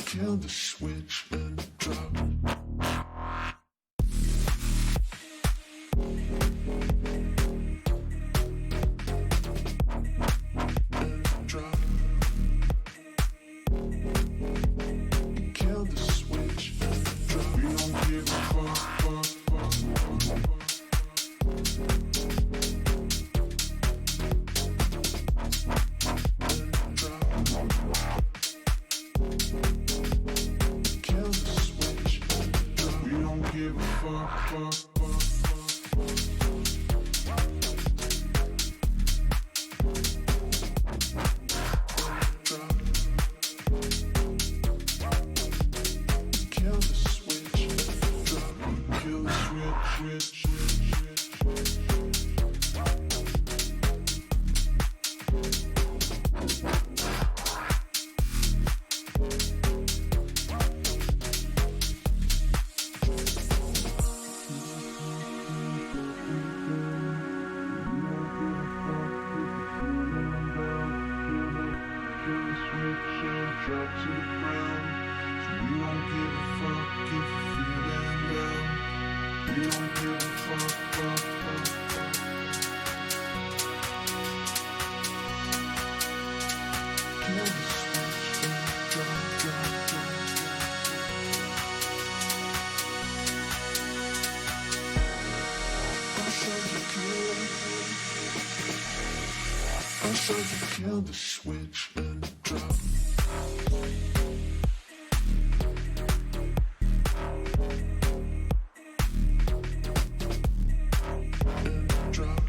Kill the switch and drop. Drop to the ground, so we don't give a fuck if you feel We don't give a fuck. Kill the switch and drop. I said to kill the switch and drop. And drop.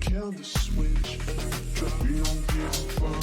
Kill the switch and drop. We don't give a fuck.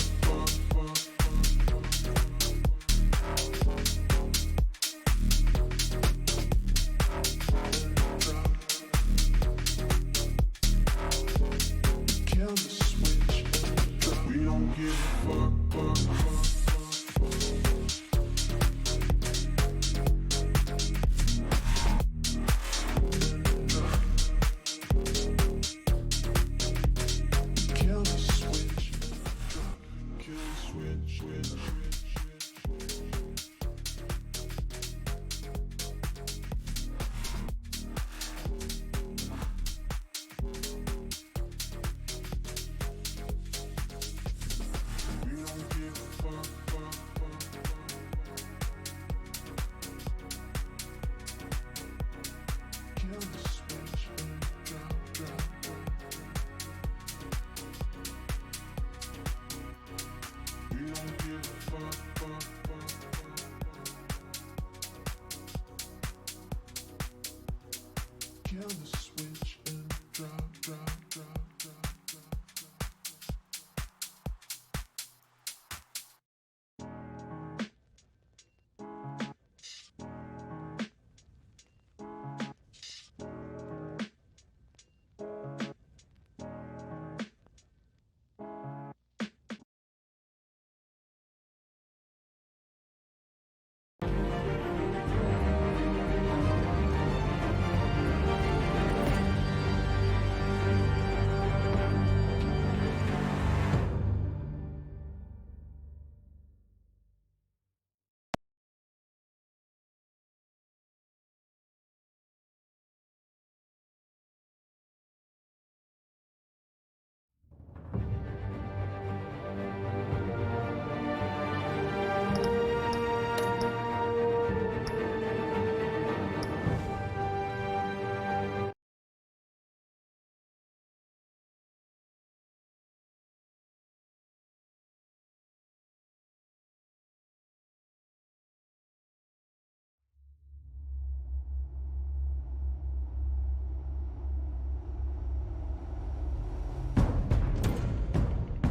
Kill the switch and drop.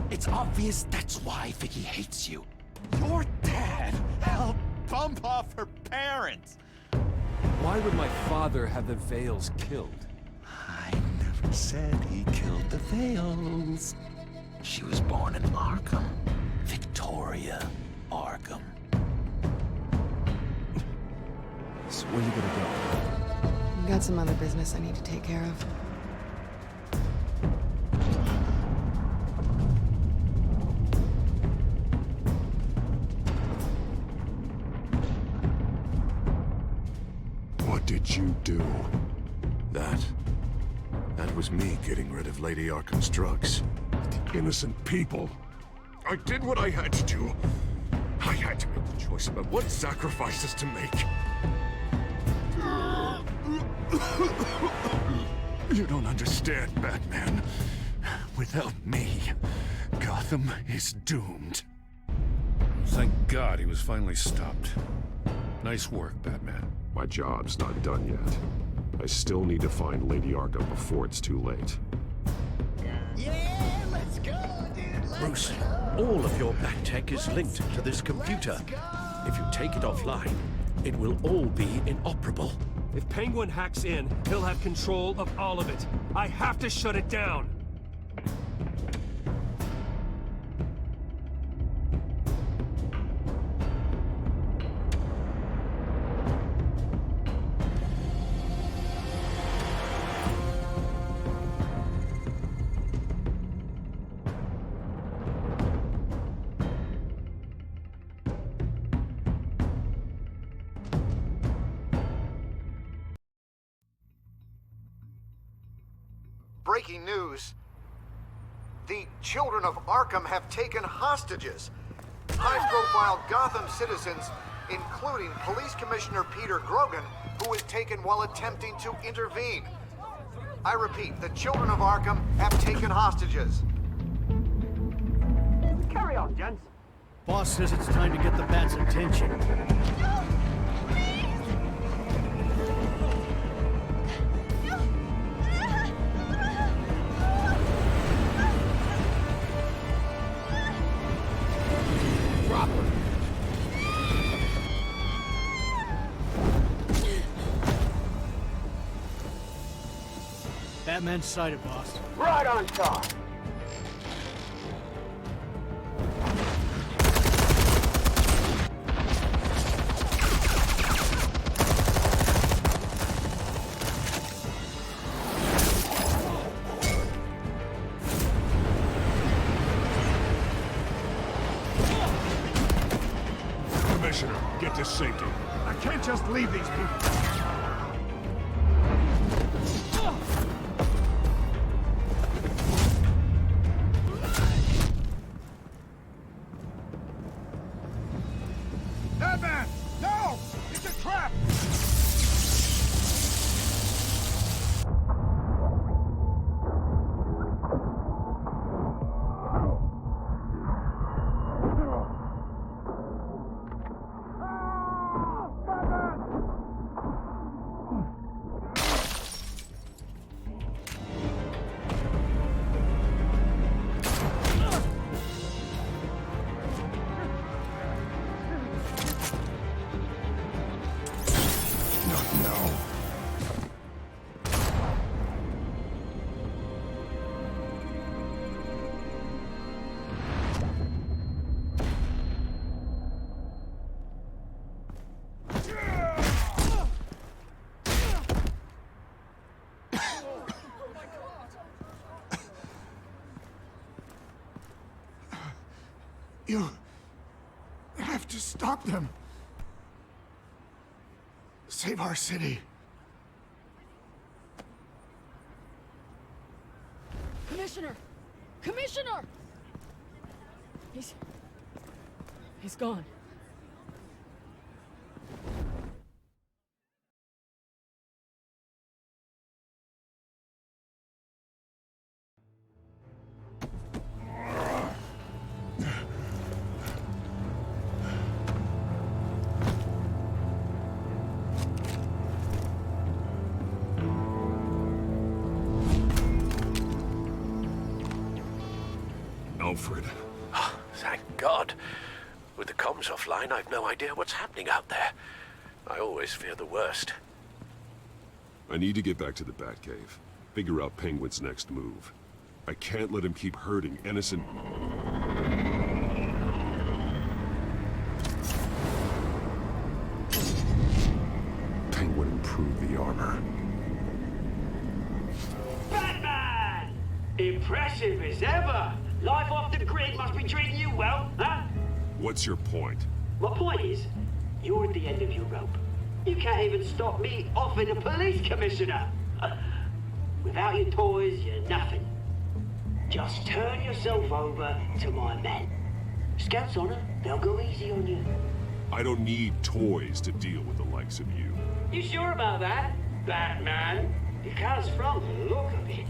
It's obvious that's why Vicky hates you. Your dad helped bump off her parents. Why would my father have the Vales killed? I never said he killed the Vales. She was born in Arkham. Victoria Arkham. So where you gonna go? I've got some other business I need to take care of. What did you do? That was me getting rid of Lady Arkham's drugs. The innocent people. I did what I had to do. I had to make the choice about what sacrifices to make. You don't understand, Batman. Without me, Gotham is doomed. Thank God he was finally stopped. Nice work, Batman. My job's not done yet. I still need to find Lady Arkham before it's too late. Yeah, let's go, dude. Bruce, all of your back tech is linked to this computer. If you take it offline, it will all be inoperable. If Penguin hacks in, he'll have control of all of it. I have to shut it down. breaking news. The children of Arkham have taken hostages. High-profile Gotham citizens, including Police Commissioner Peter Grogan, who was taken while attempting to intervene. I repeat, the children of Arkham have taken hostages. Carry on, gents. Boss says it's time to get the Bat's attention. Drop her. Batman's sighted, boss. Right on top. Commissioner, get to safety. I can't just leave these people. Batman! No! It's a trap! Not now. You have to stop them. Save our city. Commissioner! Commissioner! He's gone. Alfred. Thank God. With the comms offline, I've no idea what's happening out there. I always fear the worst. I need to get back to the Batcave. Figure out Penguin's next move. I can't let him keep hurting innocent... Penguin improved the armor. Batman! Impressive as ever. Life off the grid must be treating you well, huh? What's your point? My point is, you're at the end of your rope. You can't even stop me offing a police commissioner. Without your toys, you're nothing. Just turn yourself over to my men. Scouts on it, they'll go easy on you. I don't need toys to deal with the likes of you. You sure about that, Batman? Because from the look of it,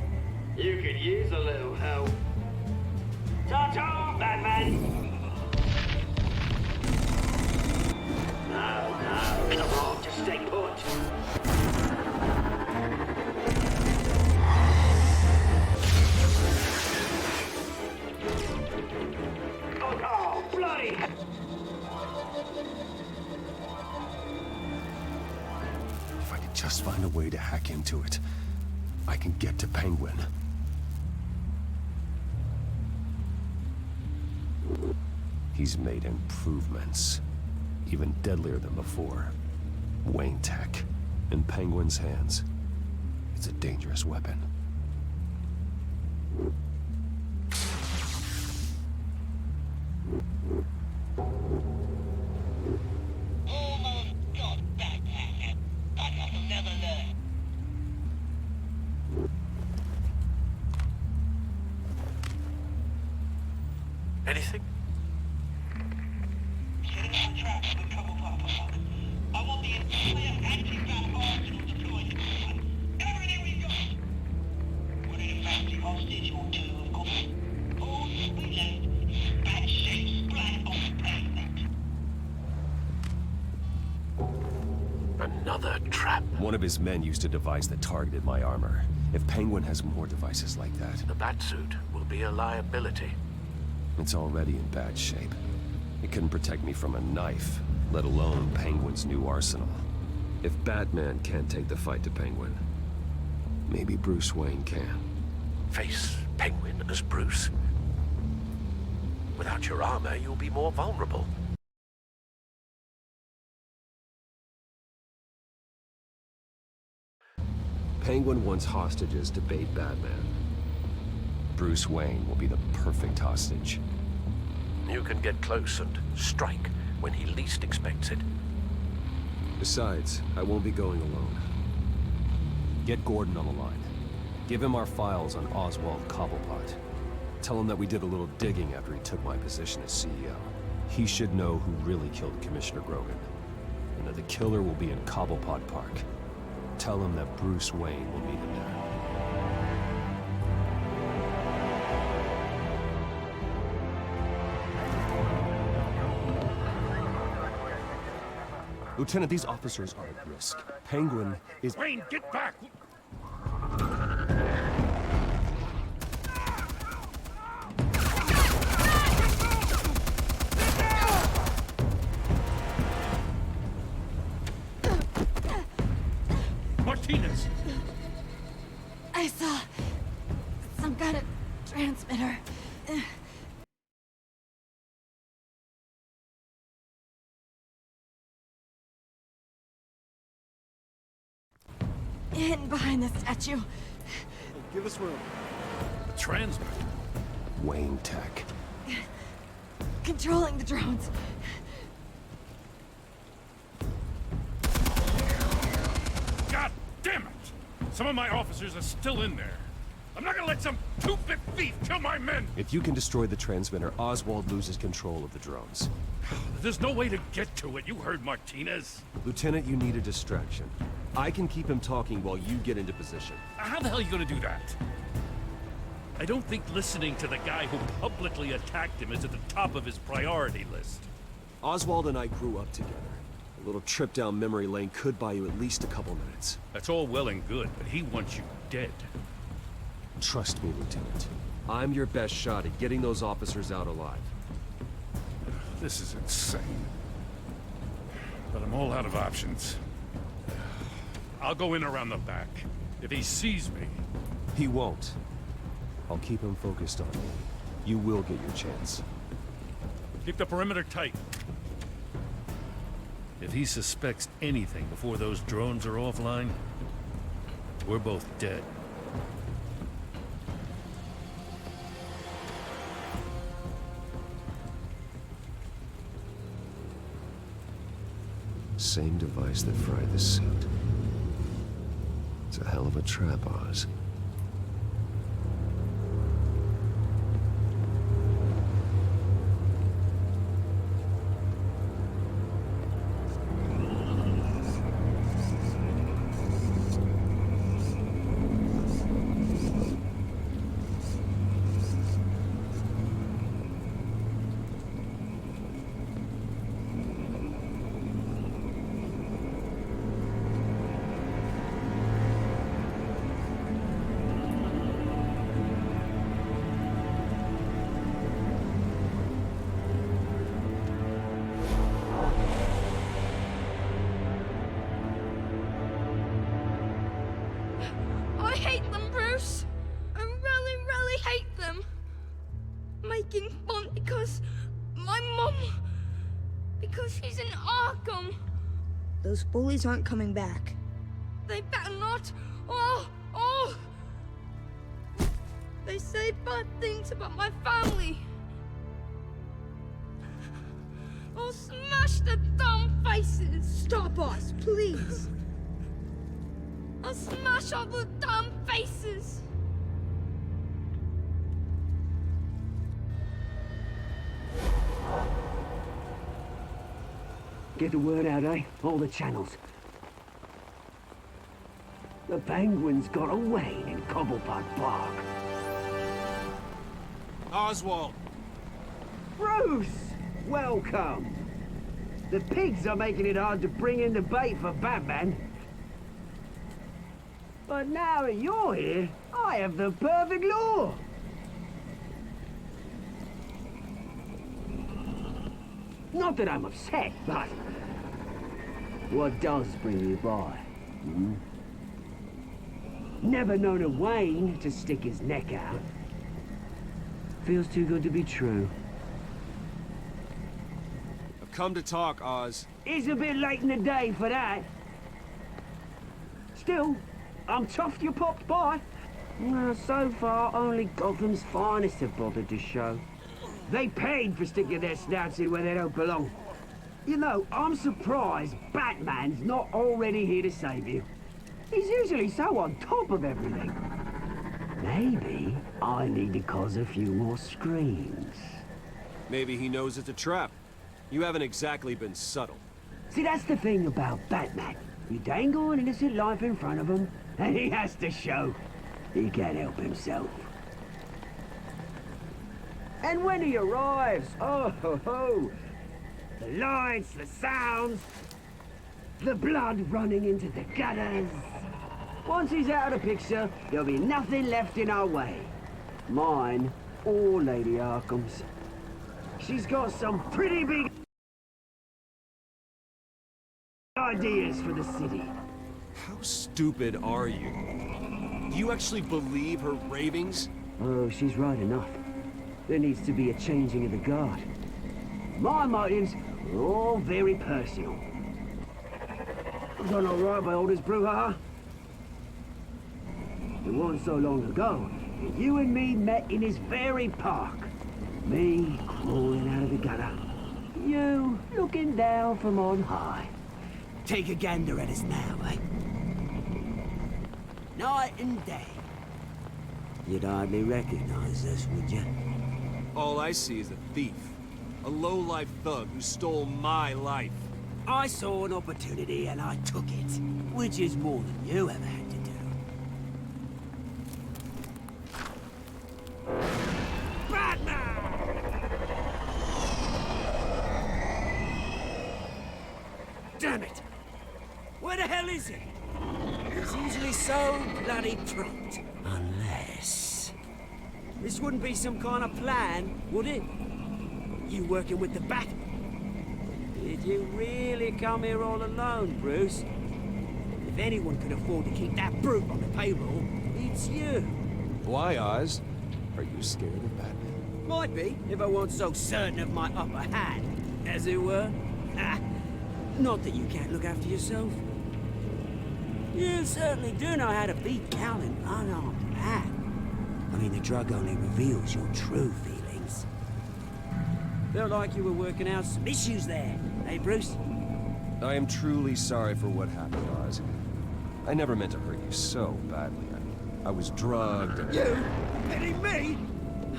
you could use a little help. Ta-ta, Batman! No, come on, just stay put. Oh, bloody! If I could just find a way to hack into it, I can get to Penguin. He's made improvements, even deadlier than before. Wayne Tech, in Penguin's hands. It's a dangerous weapon. Almost got Batman, but I'll never learn. Another trap. One of his men used a device that targeted my armor. If Penguin has more devices like that... The Batsuit will be a liability. It's already in bad shape. It couldn't protect me from a knife, let alone Penguin's new arsenal. If Batman can't take the fight to Penguin, maybe Bruce Wayne can. Face Penguin as Bruce. Without your armor, you'll be more vulnerable. Penguin wants hostages to bait Batman. Bruce Wayne will be the perfect hostage. You can get close and strike when he least expects it. Besides, I won't be going alone. Get Gordon on the line. Give him our files on Oswald Cobblepot. Tell him that we did a little digging after he took my position as CEO. He should know who really killed Commissioner Grogan, and that the killer will be in Cobblepot Park. Tell him that Bruce Wayne will meet him there. Lieutenant, these officers are at risk. Penguin is... Wayne, get back! Martinez! I saw some kind of transmitter. Hidden behind the statue. Give us room. The transmitter. Wayne Tech. Controlling the drones. God damn it! Some of my officers are still in there. I'm not gonna let some two-bit thief kill my men! If you can destroy the transmitter, Oswald loses control of the drones. There's no way to get to it. You heard Martinez. Lieutenant, you need a distraction. I can keep him talking while you get into position. How the hell are you gonna do that? I don't think listening to the guy who publicly attacked him is at the top of his priority list. Oswald and I grew up together. A little trip down memory lane could buy you at least a couple minutes. That's all well and good, but he wants you dead. Trust me, Lieutenant. I'm your best shot at getting those officers out alive. This is insane. But I'm all out of options. I'll go in around the back. If he sees me... He won't. I'll keep him focused on you. You will get your chance. Keep the perimeter tight. If he suspects anything before those drones are offline, we're both dead. Same device that fried the suit. It's a hell of a trap, Oz. I hate them, Bruce. I really, really hate them. Making fun because my mum... Because she's in Arkham. Those bullies aren't coming back. They better not. They say bad things about my family. I'll smash the dumb faces. Stop us, please. I'll smash all the dumb faces. Get the word out, eh? All the channels. The Penguin's got away in Cobblepot Park. Oswald! Bruce! Welcome! The pigs are making it hard to bring in the bait for Batman. But now that you're here, I have the perfect lure. Not that I'm upset, but what does bring you by? Hmm? Never known a Wayne to stick his neck out. Feels too good to be true. I've come to talk, Oz. It's a bit late in the day for that. Still, I'm chuffed you popped by. Well, so far, only Gotham's finest have bothered to show. They paid for sticking their snouts in where they don't belong. You know, I'm surprised Batman's not already here to save you. He's usually so on top of everything. Maybe I need to cause a few more screams. Maybe he knows it's a trap. You haven't exactly been subtle. See, that's the thing about Batman. You dangle an innocent life in front of him, and he has to show he can't help himself. And when he arrives, oh ho ho! The lights, the sounds, the blood running into the gutters. Once he's out of the picture, there'll be nothing left in our way. Mine or Lady Arkham's. She's got some pretty big ideas for the city. How stupid are you? Do you actually believe her ravings? Oh, she's right enough. There needs to be a changing of the guard. My motives are all very personal. I've done all right by all this brouhaha. It wasn't so long ago that you and me met in this very park. Me crawling out of the gutter. You looking down from on high. Take a gander at us now, eh? Night and day. You'd hardly recognize us, would you? All I see is a thief. A low-life thug who stole my life. I saw an opportunity and I took it. Which is more than you ever had to do. Damn it! Where the hell is he? He's usually so bloody prompt. Unless... This wouldn't be some kind of plan, would it? You working with the Bat? Did you really come here all alone, Bruce? If anyone could afford to keep that brute on the payroll, it's you. Why, Oz? Are you scared of Batman? Might be, if I weren't so certain of my upper hand, as it were. Not that you can't look after yourself. You certainly do know how to beat down an unarmed man. I mean, the drug only reveals your true feelings. Felt like you were working out some issues there, eh, Bruce? I am truly sorry for what happened, Oz. I never meant to hurt you so badly. I was drugged. You? Hitting me?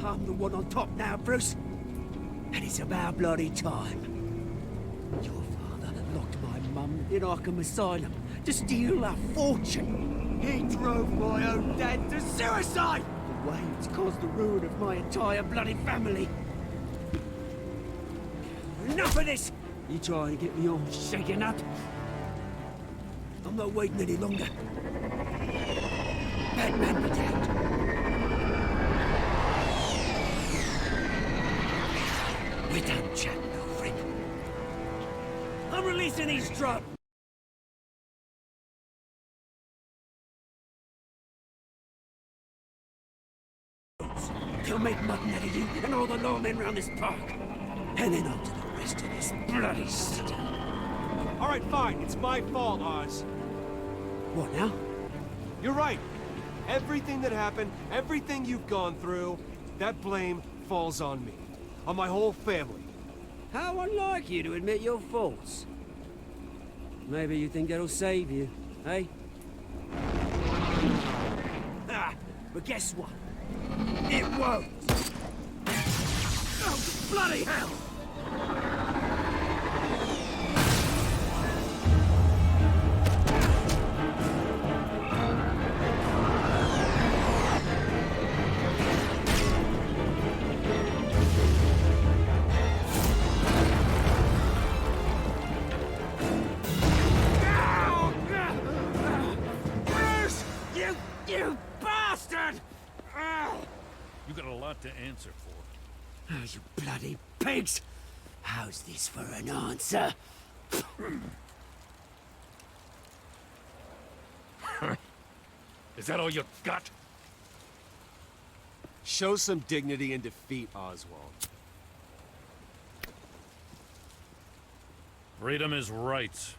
I'm the one on top now, Bruce. And it's about bloody time. Your father locked my mum in Arkham Asylum to steal a fortune. He drove my own dad to suicide! The way it's caused the ruin of my entire bloody family. Enough of this! You trying to get me all shaken up? I'm not waiting any longer. Batman be damned. We're done chatting, old friend. I'm releasing these drugs. He'll make mutton out of you and all the lawmen around this park. And then on to the rest of this bloody city. All right, fine. It's my fault, Oz. What now? You're right. Everything that happened, everything you've gone through, that blame falls on me. On my whole family. How unlike you to admit your faults. Maybe you think that'll save you, eh? Ah, but guess what? It won't! Oh, bloody hell! got a lot to answer for. Oh, you bloody pigs! How's this for an answer? Is that all you got? Show some dignity in defeat, Oswald. Freedom is rights.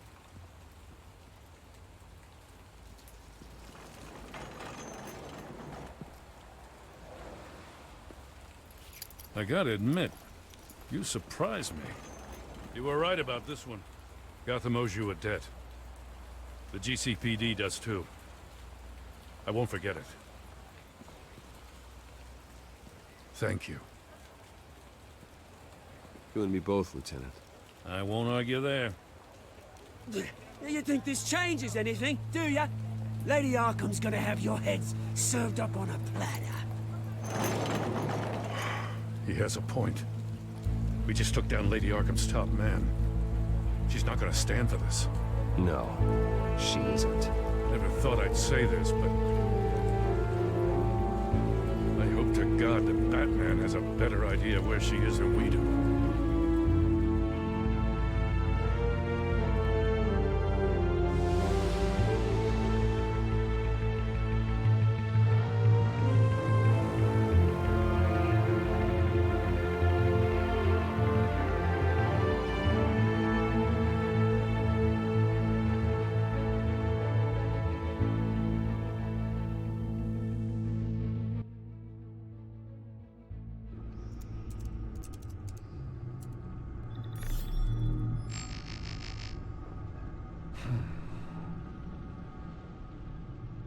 I gotta admit, you surprised me. You were right about this one. Gotham owes you a debt. The GCPD does too. I won't forget it. Thank you. You and me both, Lieutenant. I won't argue there. You think this changes anything, do ya? Lady Arkham's gonna have your heads served up on a platter. He has a point. We just took down Lady Arkham's top man. She's not gonna stand for this. No, she isn't. Never thought I'd say this, but I hope to God that Batman has a better idea where she is than we do.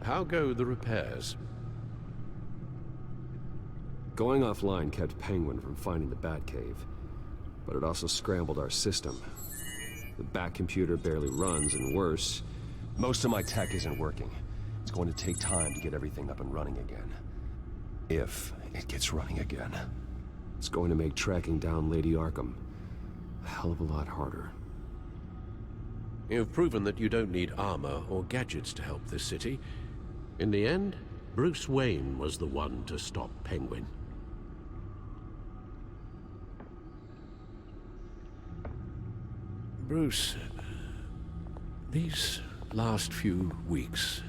How go the repairs? Going offline kept Penguin from finding the Batcave, but it also scrambled our system. The Bat computer barely runs, and worse, most of my tech isn't working. It's going to take time to get everything up and running again. If it gets running again. It's going to make tracking down Lady Arkham a hell of a lot harder. You've proven that you don't need armor or gadgets to help this city. In the end, Bruce Wayne was the one to stop Penguin. Bruce, these last few weeks,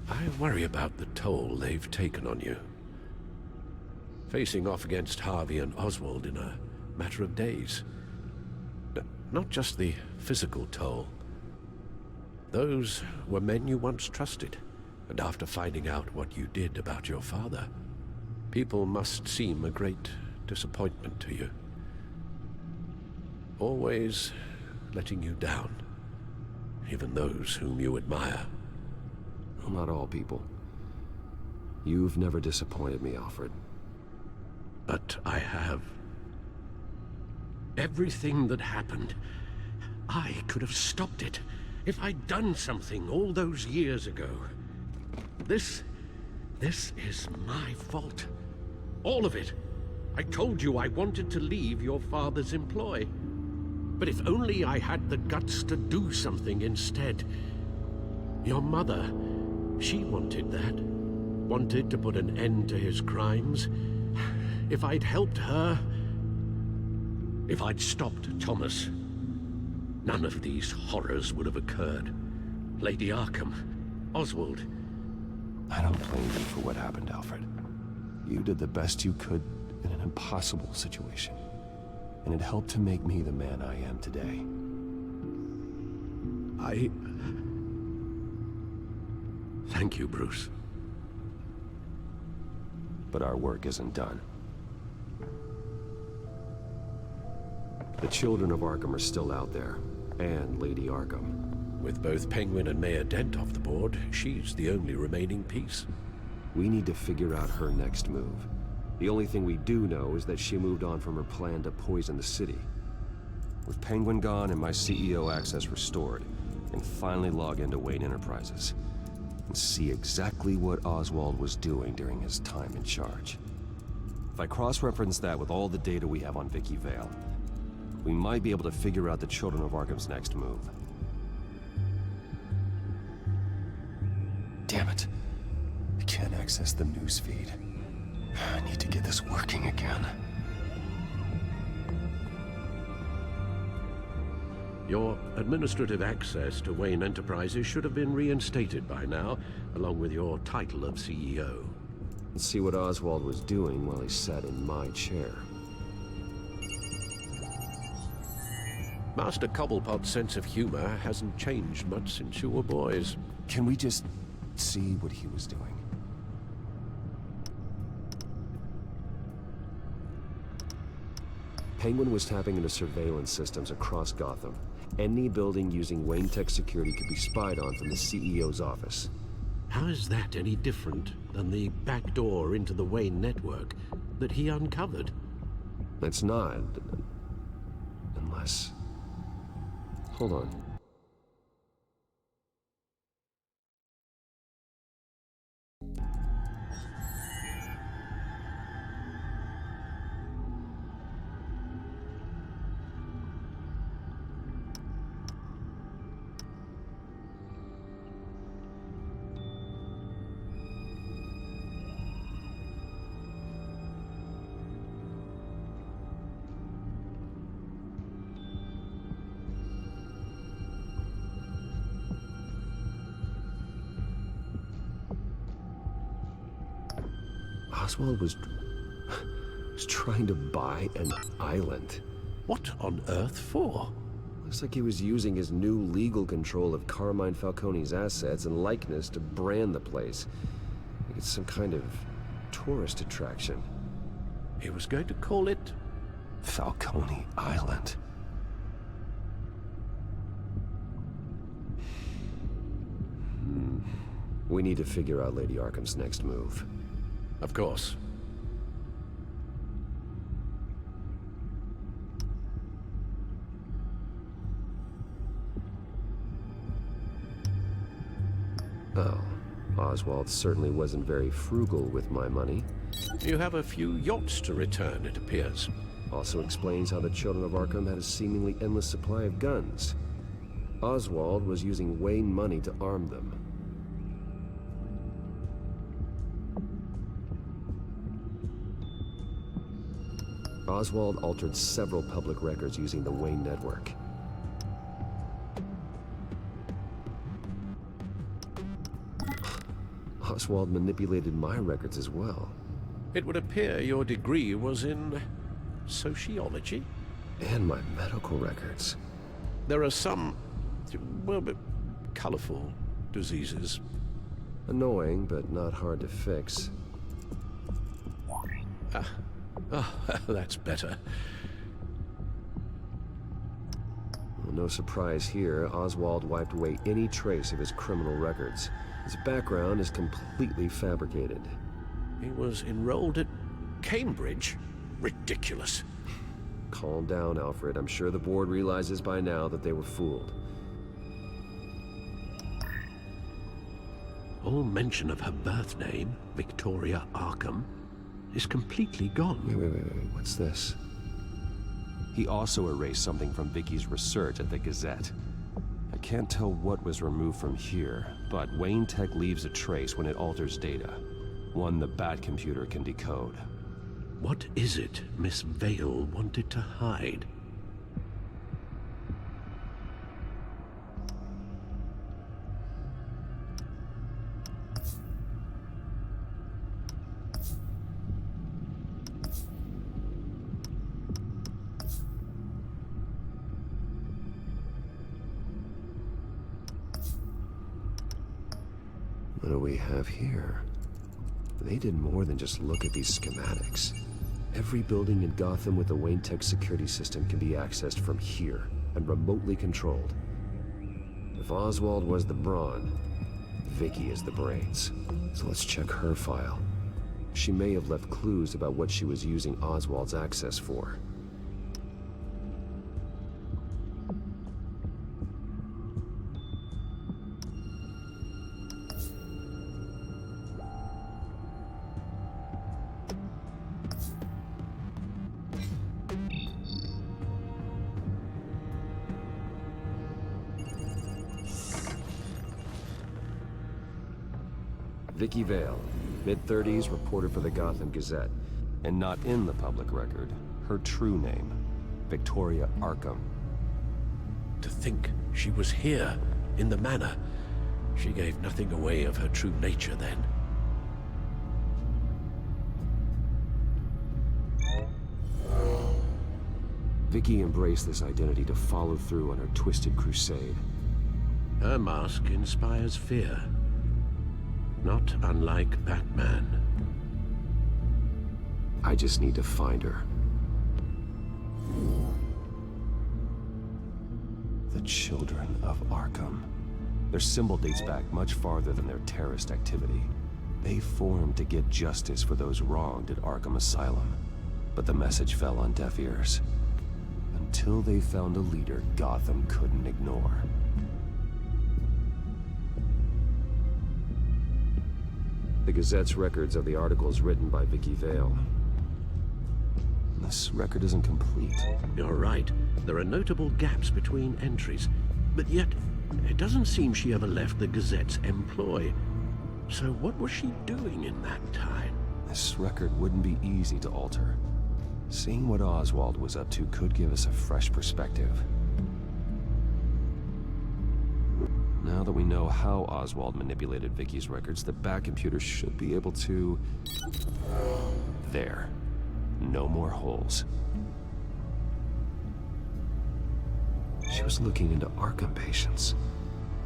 I worry about the toll they've taken on you. Facing off against Harvey and Oswald in a matter of days. Not just the physical toll. Those were men you once trusted, and after finding out what you did about your father, people must seem a great disappointment to you. Always letting you down, even those whom you admire. Well, not all people. You've never disappointed me, Alfred. But I have. Everything that happened, I could have stopped it if I'd done something all those years ago. This is my fault. All of it. I told you I wanted to leave your father's employ. But if only I had the guts to do something instead. Your mother, she wanted that. Wanted to put an end to his crimes. If I'd helped her, if I'd stopped Thomas, none of these horrors would have occurred. Lady Arkham, Oswald. I don't blame you for what happened, Alfred. You did the best you could in an impossible situation. And it helped to make me the man I am today. Thank you, Bruce. But our work isn't done. The children of Arkham are still out there, and Lady Arkham. With both Penguin and Mayor Dent off the board, she's the only remaining piece. We need to figure out her next move. The only thing we do know is that she moved on from her plan to poison the city. With Penguin gone and my CEO access restored, I can finally log into Wayne Enterprises and see exactly what Oswald was doing during his time in charge. If I cross-reference that with all the data we have on Vicky Vale, we might be able to figure out the Children of Arkham's next move. Damn it. I can't access the news feed. I need to get this working again. Your administrative access to Wayne Enterprises should have been reinstated by now, along with your title of CEO. Let's see what Oswald was doing while he sat in my chair. Master Cobblepot's sense of humor hasn't changed much since you were boys. Can we just see what he was doing? Penguin was tapping into surveillance systems across Gotham. Any building using Wayne Tech security could be spied on from the CEO's office. How is that any different than the back door into the Wayne network that he uncovered? It's not. Unless... Hold on. Oswald was trying to buy an island. What on earth for? Looks like he was using his new legal control of Carmine Falcone's assets and likeness to brand the place. Like it's some kind of tourist attraction. He was going to call it Falcone Island. We need to figure out Lady Arkham's next move. Of course. Oh, Oswald certainly wasn't very frugal with my money. You have a few yachts to return, it appears. Also explains how the children of Arkham had a seemingly endless supply of guns. Oswald was using Wayne money to arm them. Oswald altered several public records using the Wayne network. Oswald manipulated my records as well. It would appear your degree was in sociology? And my medical records. There are some, well, colorful diseases. Annoying, but not hard to fix. Oh, that's better. Well, no surprise here, Oswald wiped away any trace of his criminal records. His background is completely fabricated. He was enrolled at Cambridge? Ridiculous. Calm down, Alfred. I'm sure the board realizes by now that they were fooled. All mention of her birth name, Victoria Arkham, is completely gone. Wait. What's this? He also erased something from Vicky's research at the Gazette. I can't tell what was removed from here, but Wayne Tech leaves a trace when it alters data. One the Bat computer can decode. What is it Miss Vale wanted to hide? What do we have here? They did more than just look at these schematics. Every building in Gotham with the Wayne Tech security system can be accessed from here and remotely controlled. If Oswald was the brawn, Vicky is the brains. So let's check her file. She may have left clues about what she was using Oswald's access for. Vicky Vale, Mid-30s, reporter for the Gotham Gazette. And not in the public record, her true name, Victoria Arkham. To think she was here, in the manor. She gave nothing away of her true nature then. Vicky embraced this identity to follow through on her twisted crusade. Her mask inspires fear. Not unlike Batman. I just need to find her. The Children of Arkham. Their symbol dates back much farther than their terrorist activity. They formed to get justice for those wronged at Arkham Asylum. But the message fell on deaf ears. Until they found a leader Gotham couldn't ignore. The Gazette's records of the articles written by Vicky Vale. This record isn't complete. You're right. There are notable gaps between entries. But yet, it doesn't seem she ever left the Gazette's employ. So what was she doing in that time? This record wouldn't be easy to alter. Seeing what Oswald was up to could give us a fresh perspective. Now that we know how Oswald manipulated Vicky's records, the back computer should be able to... There. No more holes. She was looking into Arkham patients,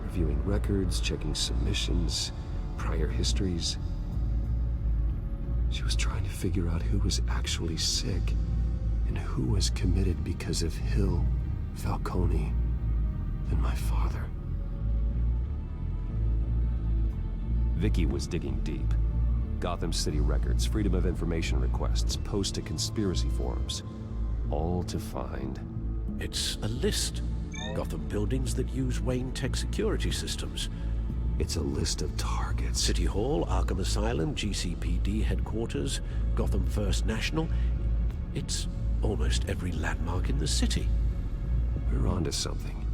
reviewing records, checking submissions, prior histories. She was trying to figure out who was actually sick and who was committed because of Hill, Falcone, and my father. Vicky was digging deep. Gotham City records, Freedom of Information requests, posts to conspiracy forums. All to find... It's a list. Gotham buildings that use Wayne Tech security systems. It's a list of targets. City Hall, Arkham Asylum, GCPD headquarters, Gotham First National. It's almost every landmark in the city. We're onto something.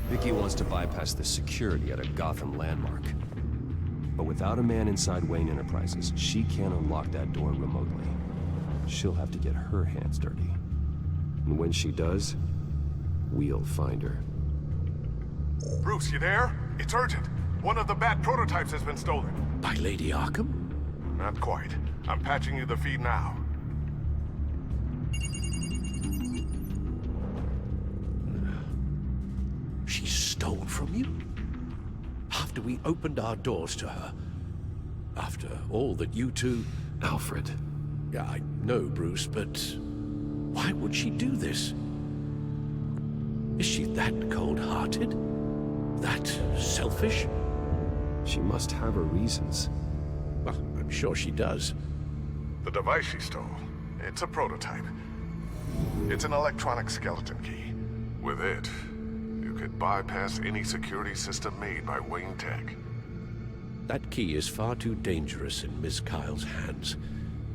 Vicky wants to bypass the security at a Gotham landmark. But without a man inside Wayne Enterprises, she can't unlock that door remotely. She'll have to get her hands dirty. And when she does, we'll find her. Bruce, you there? It's urgent. One of the Bat prototypes has been stolen. By Lady Arkham? Not quite. I'm patching you the feed now. She stole from you? After we opened our doors to her? After all that you two... Alfred. Yeah, I know, Bruce, but... why would she do this? Is she that cold-hearted? That selfish? She must have her reasons. Well, I'm sure she does. The device she stole, it's a prototype. It's an electronic skeleton key. With it, you could bypass any security system made by Wayne Tech. That key is far too dangerous in Miss Kyle's hands,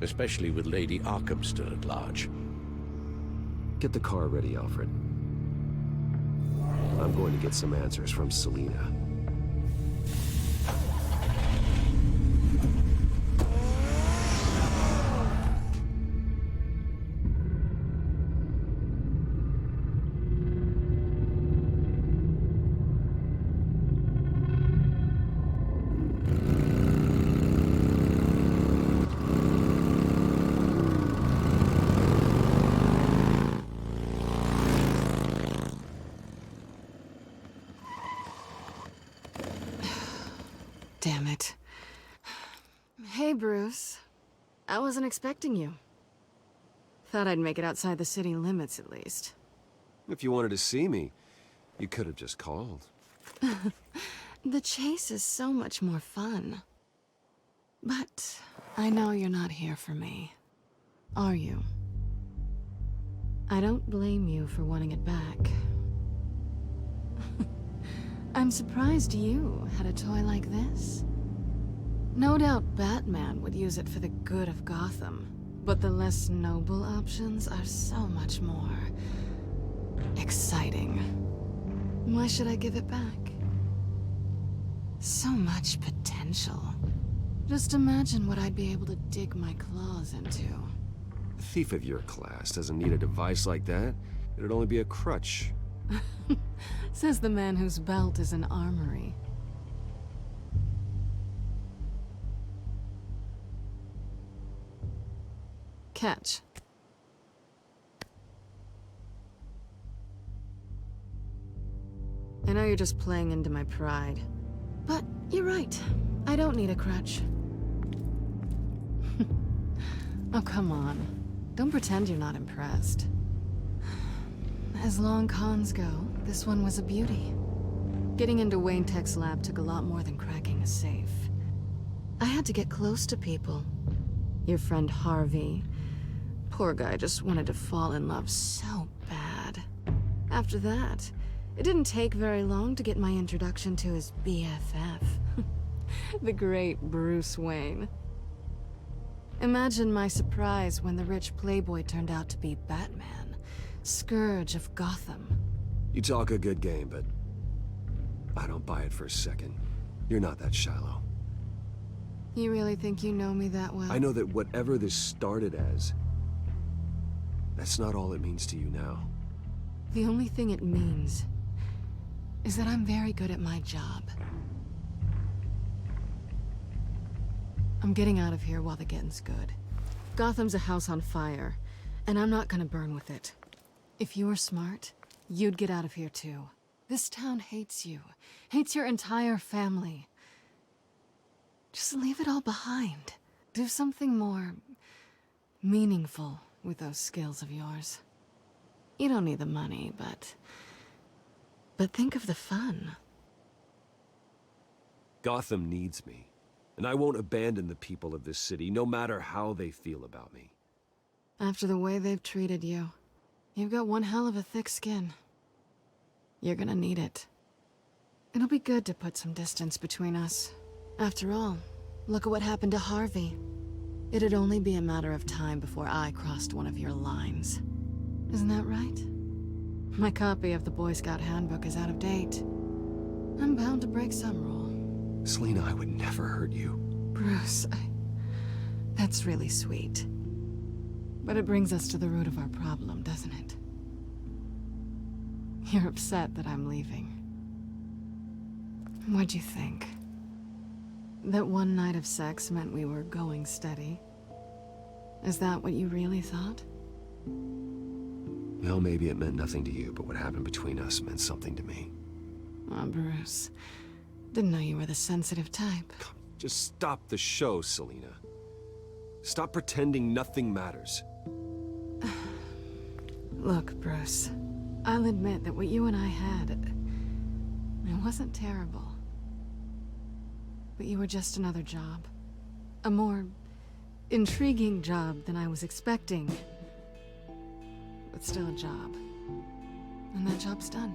especially with Lady Arkham still at large. Get the car ready, Alfred. I'm going to get some answers from Selina. Damn it. Hey, Bruce. I wasn't expecting you. Thought I'd make it outside the city limits, at least. If you wanted to see me, you could have just called. The chase is so much more fun. But I know you're not here for me. Are you? I don't blame you for wanting it back. I'm surprised you had a toy like this. No doubt Batman would use it for the good of Gotham, but the less noble options are so much more... exciting. Why should I give it back? So much potential. Just imagine what I'd be able to dig my claws into. A thief of your class doesn't need a device like that. It'd only be a crutch. Says the man whose belt is an armory. Catch. I know you're just playing into my pride. But you're right. I don't need a crutch. Oh, come on. Don't pretend you're not impressed. As long cons go, this one was a beauty. Getting into Wayne Tech's lab took a lot more than cracking a safe. I had to get close to people. Your friend Harvey. Poor guy just wanted to fall in love so bad. After that, it didn't take very long to get my introduction to his BFF. The great Bruce Wayne. Imagine my surprise when the rich playboy turned out to be Batman, Scourge of Gotham. You talk a good game, but I don't buy it for a second. You're not that shallow. You really think you know me that well? I know that whatever this started as, that's not all it means to you now. The only thing it means is that I'm very good at my job. I'm getting out of here while the getting's good. Gotham's a house on fire, and I'm not gonna burn with it. If you were smart, you'd get out of here too. This town hates you, hates your entire family. Just leave it all behind. Do something more meaningful with those skills of yours. You don't need the money, but think of the fun. Gotham needs me, and I won't abandon the people of this city, no matter how they feel about me. After the way they've treated you, you've got one hell of a thick skin. You're gonna need it. It'll be good to put some distance between us. After all, look at what happened to Harvey. It'd only be a matter of time before I crossed one of your lines. Isn't that right? My copy of the Boy Scout Handbook is out of date. I'm bound to break some rule. Selina, I would never hurt you. Bruce, that's really sweet. But it brings us to the root of our problem, doesn't it? You're upset that I'm leaving. What'd you think? That one night of sex meant we were going steady? Is that what you really thought? Well, maybe it meant nothing to you, but what happened between us meant something to me. Oh, Bruce. Didn't know you were the sensitive type. Just stop the show, Selina. Stop pretending nothing matters. Look, Bruce. I'll admit that what you and I had, it wasn't terrible. But you were just another job. A more intriguing job than I was expecting. But still a job. And that job's done.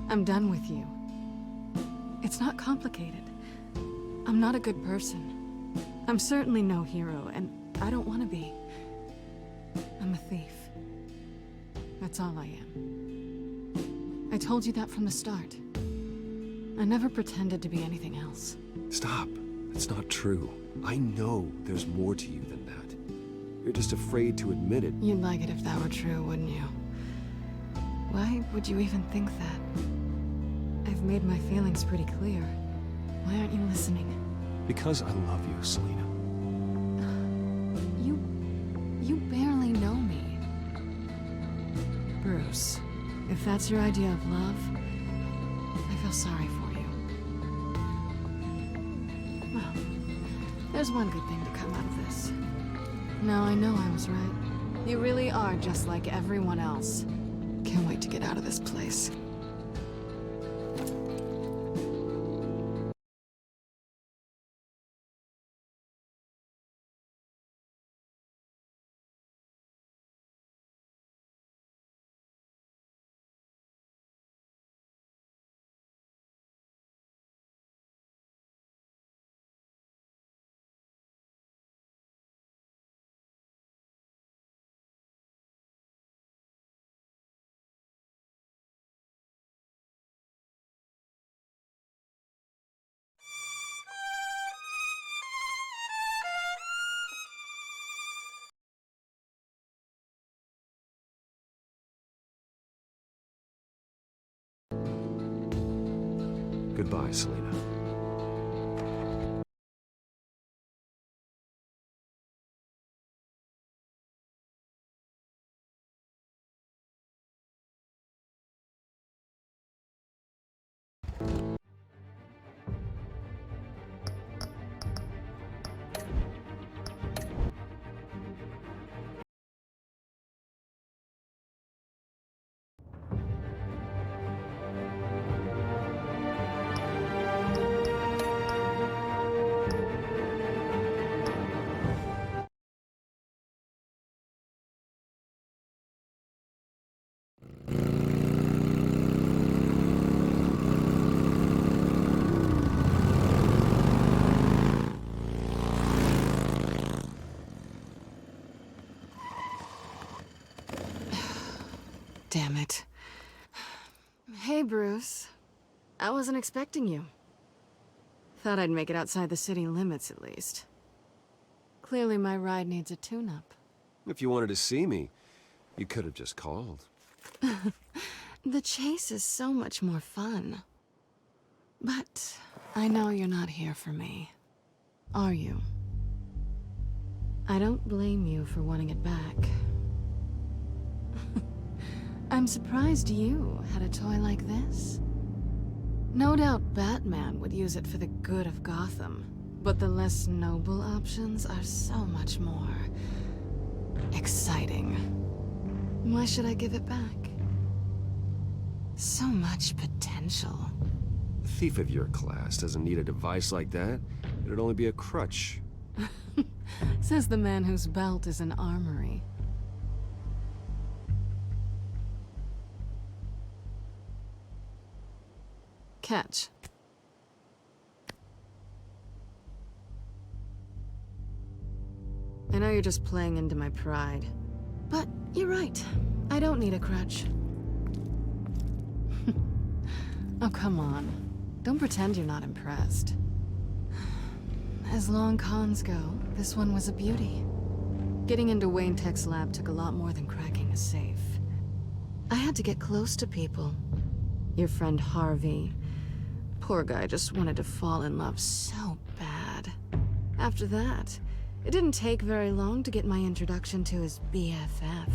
I'm done with you. It's not complicated. I'm not a good person. I'm certainly no hero, and I don't want to be. I'm a thief. That's all I am. I told you that from the start. I never pretended to be anything else. Stop. That's not true. I know there's more to you than that. You're just afraid to admit it. You'd like it if that were true, wouldn't you? Why would you even think that? I've made my feelings pretty clear. Why aren't you listening? Because I love you, Selina. You barely know me. Bruce, if that's your idea of love, I feel sorry for you. Well, there's one good thing to come out of this. Now I know I was right. You really are just like everyone else. Can't wait to get out of this place. Goodbye, Selina. Damn it. Hey, Bruce. I wasn't expecting you. Thought I'd make it outside the city limits, at least. Clearly my ride needs a tune-up. If you wanted to see me, you could have just called. The chase is so much more fun. But I know you're not here for me. Are you? I don't blame you for wanting it back. I'm surprised you had a toy like this. No doubt Batman would use it for the good of Gotham, but the less noble options are so much more exciting. Why should I give it back? So much potential. A thief of your class doesn't need a device like that. It'd only be a crutch. Says the man whose belt is an armory. Catch. I know you're just playing into my pride, but you're right. I don't need a crutch. Oh, come on. Don't pretend you're not impressed. As long cons go, this one was a beauty. Getting into Wayne Tech's lab took a lot more than cracking a safe. I had to get close to people. Your friend Harvey. Poor guy just wanted to fall in love so bad. After that, it didn't take very long to get my introduction to his BFF.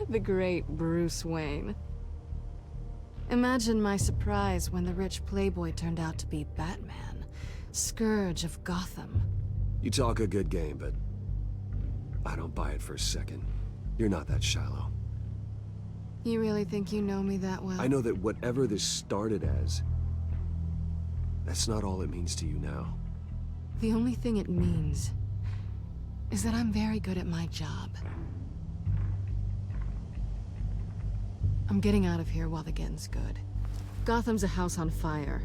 The great Bruce Wayne. Imagine my surprise when the rich playboy turned out to be Batman, scourge of Gotham. You talk a good game, but I don't buy it for a second. You're not that shallow. You really think you know me that well? I know that whatever this started as, that's not all it means to you now. The only thing it means is that I'm very good at my job. I'm getting out of here while the getting's good. Gotham's a house on fire,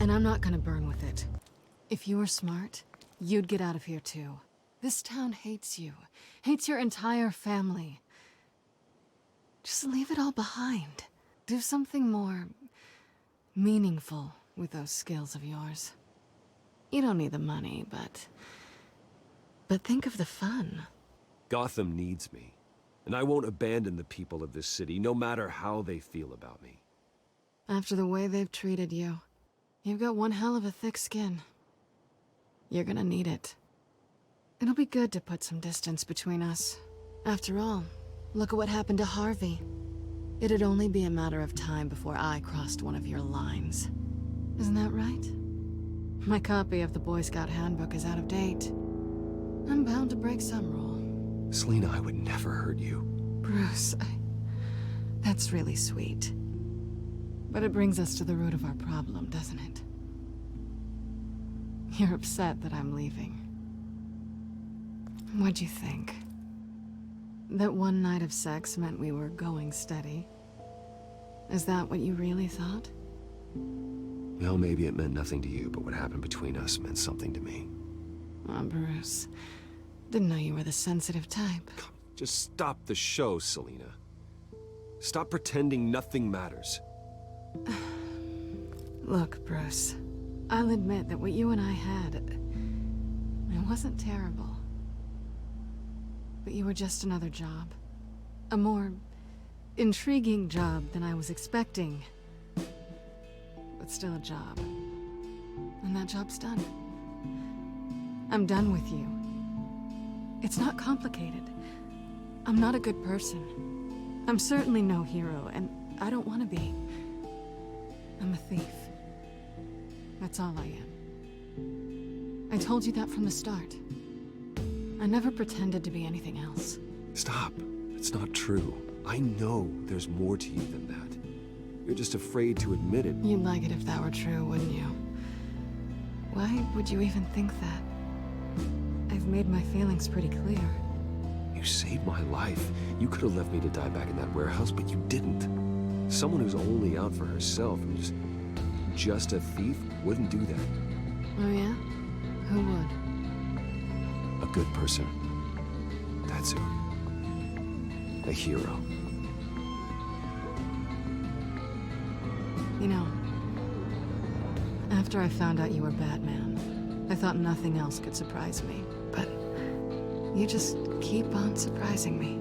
and I'm not gonna burn with it. If you were smart, you'd get out of here too. This town hates you, hates your entire family. Just leave it all behind. Do something more meaningful with those skills of yours. You don't need the money, but think of the fun. Gotham needs me, and I won't abandon the people of this city, no matter how they feel about me. After the way they've treated you, you've got one hell of a thick skin. You're gonna need it. It'll be good to put some distance between us. After all, look at what happened to Harvey. It'd only be a matter of time before I crossed one of your lines. Isn't that right? My copy of the Boy Scout Handbook is out of date. I'm bound to break some rule. Selina, I would never hurt you. Bruce, that's really sweet. But it brings us to the root of our problem, doesn't it? You're upset that I'm leaving. What'd you think? That one night of sex meant we were going steady? Is that what you really thought? Well, maybe it meant nothing to you, but what happened between us meant something to me. Oh, Bruce. Didn't know you were the sensitive type. Just stop the show, Selina. Stop pretending nothing matters. Look, Bruce. I'll admit that what you and I had, it wasn't terrible. But you were just another job. A more intriguing job than I was expecting. it's still a job. And that job's done. I'm done with you. It's not complicated. I'm not a good person. I'm certainly no hero, and I don't want to be. I'm a thief. That's all I am. I told you that from the start. I never pretended to be anything else. Stop. It's not true. I know there's more to you than that. You're just afraid to admit it. You'd like it if that were true, wouldn't you? Why would you even think that? I've made my feelings pretty clear. You saved my life. You could have left me to die back in that warehouse, but you didn't. Someone who's only out for herself, who's just a thief, wouldn't do that. Oh yeah? Who would? A good person. That's who. A hero. You know, after I found out you were Batman, I thought nothing else could surprise me. But you just keep on surprising me.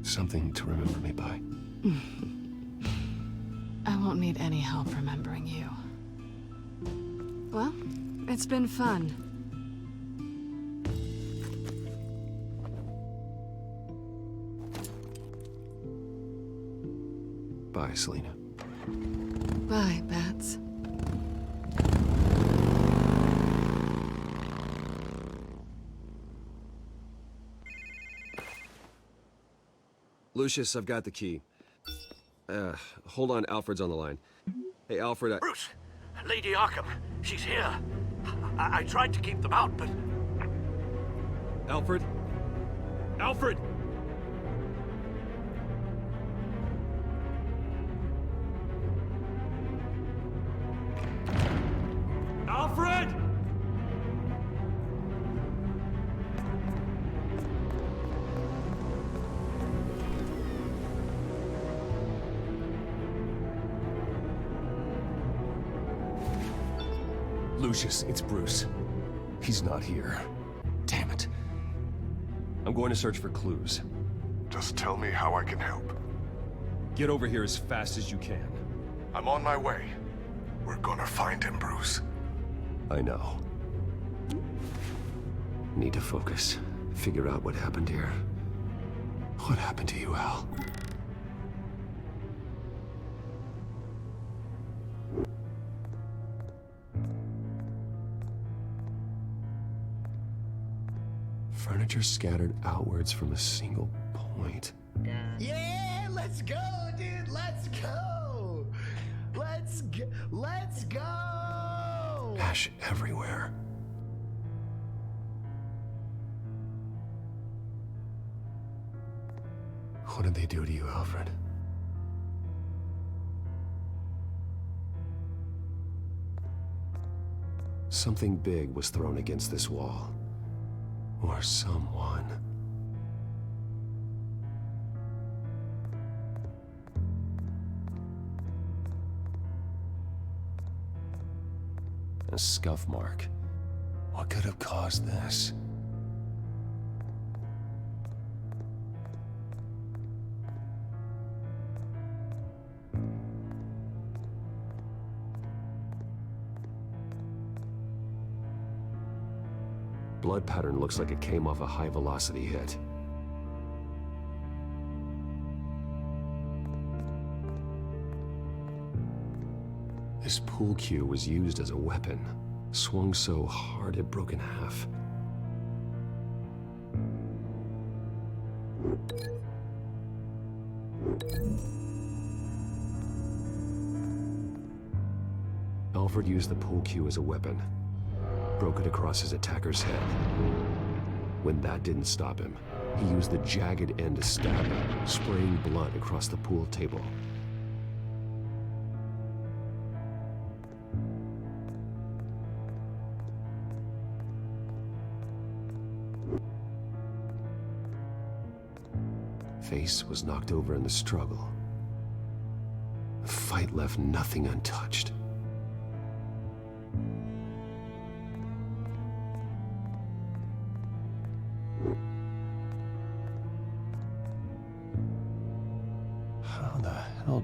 Something to remember me by. I won't need any help remembering you. Well, it's been fun. Bye, Selina. Bye, Bats. Lucius, I've got the key. Hold on, Alfred's on the line. Hey, Alfred, Bruce! Lady Arkham, she's here. I tried to keep them out, but... Alfred? Alfred! Alfred! Lucius, it's Bruce. He's not here. Damn it. I'm going to search for clues. Just tell me how I can help. Get over here as fast as you can. I'm on my way. We're gonna find him, Bruce. I know. Need to focus. Figure out what happened here. What happened to you, Al? Furniture scattered outwards from a single point. Yeah, let's go, dude. Let's go. Let's go. Ash everywhere. What did they do to you, Alfred? Something big was thrown against this wall. Or someone. A scuff mark. What could have caused this? Blood pattern looks like it came off a high-velocity hit. This pool cue was used as a weapon, swung so hard it broke in half. Alfred used the pool cue as a weapon, broke it across his attacker's head. When that didn't stop him, he used the jagged end to stab him, spraying blood across the pool table. Face was knocked over in the struggle. The fight left nothing untouched. How the hell...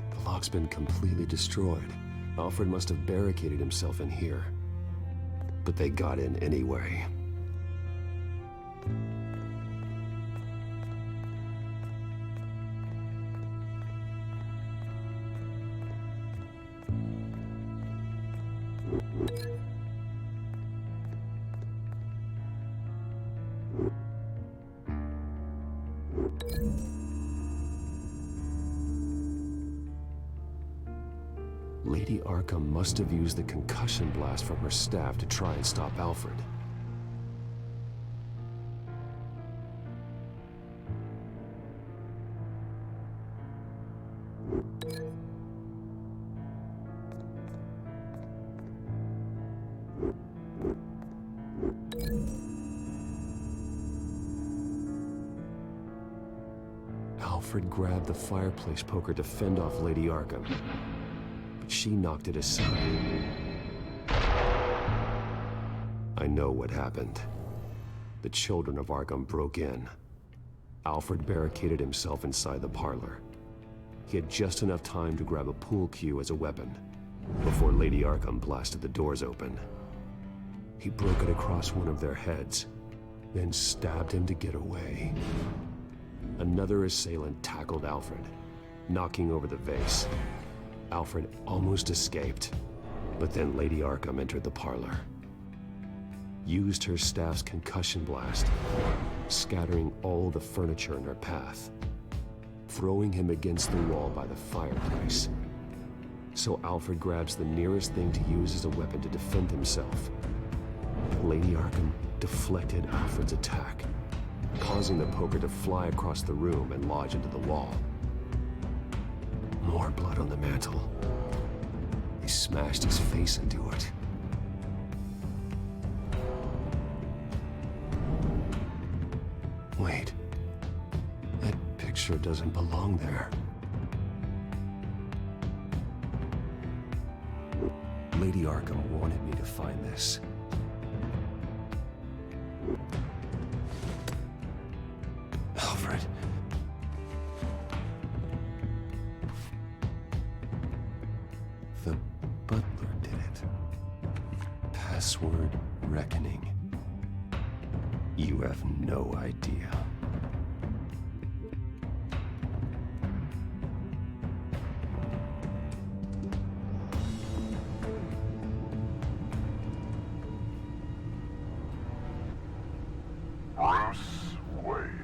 The lock's been completely destroyed. Alfred must have barricaded himself in here. But they got in anyway. Lady Arkham must have used the concussion blast from her staff to try and stop Alfred. Alfred grabbed the fireplace poker to fend off Lady Arkham. She knocked it aside. I know what happened. The children of Arkham broke in. Alfred barricaded himself inside the parlor. He had just enough time to grab a pool cue as a weapon before Lady Arkham blasted the doors open. He broke it across one of their heads, then stabbed him to get away. Another assailant tackled Alfred, knocking over the vase. Alfred almost escaped, but then Lady Arkham entered the parlor. Used her staff's concussion blast, scattering all the furniture in her path, throwing him against the wall by the fireplace. So Alfred grabs the nearest thing to use as a weapon to defend himself. Lady Arkham deflected Alfred's attack, causing the poker to fly across the room and lodge into the wall. More blood on the mantle. He smashed his face into it. Wait. That picture doesn't belong there. Lady Arkham wanted me to find this. Alfred. The butler did it. Password reckoning. You have no idea. Bruce Wayne,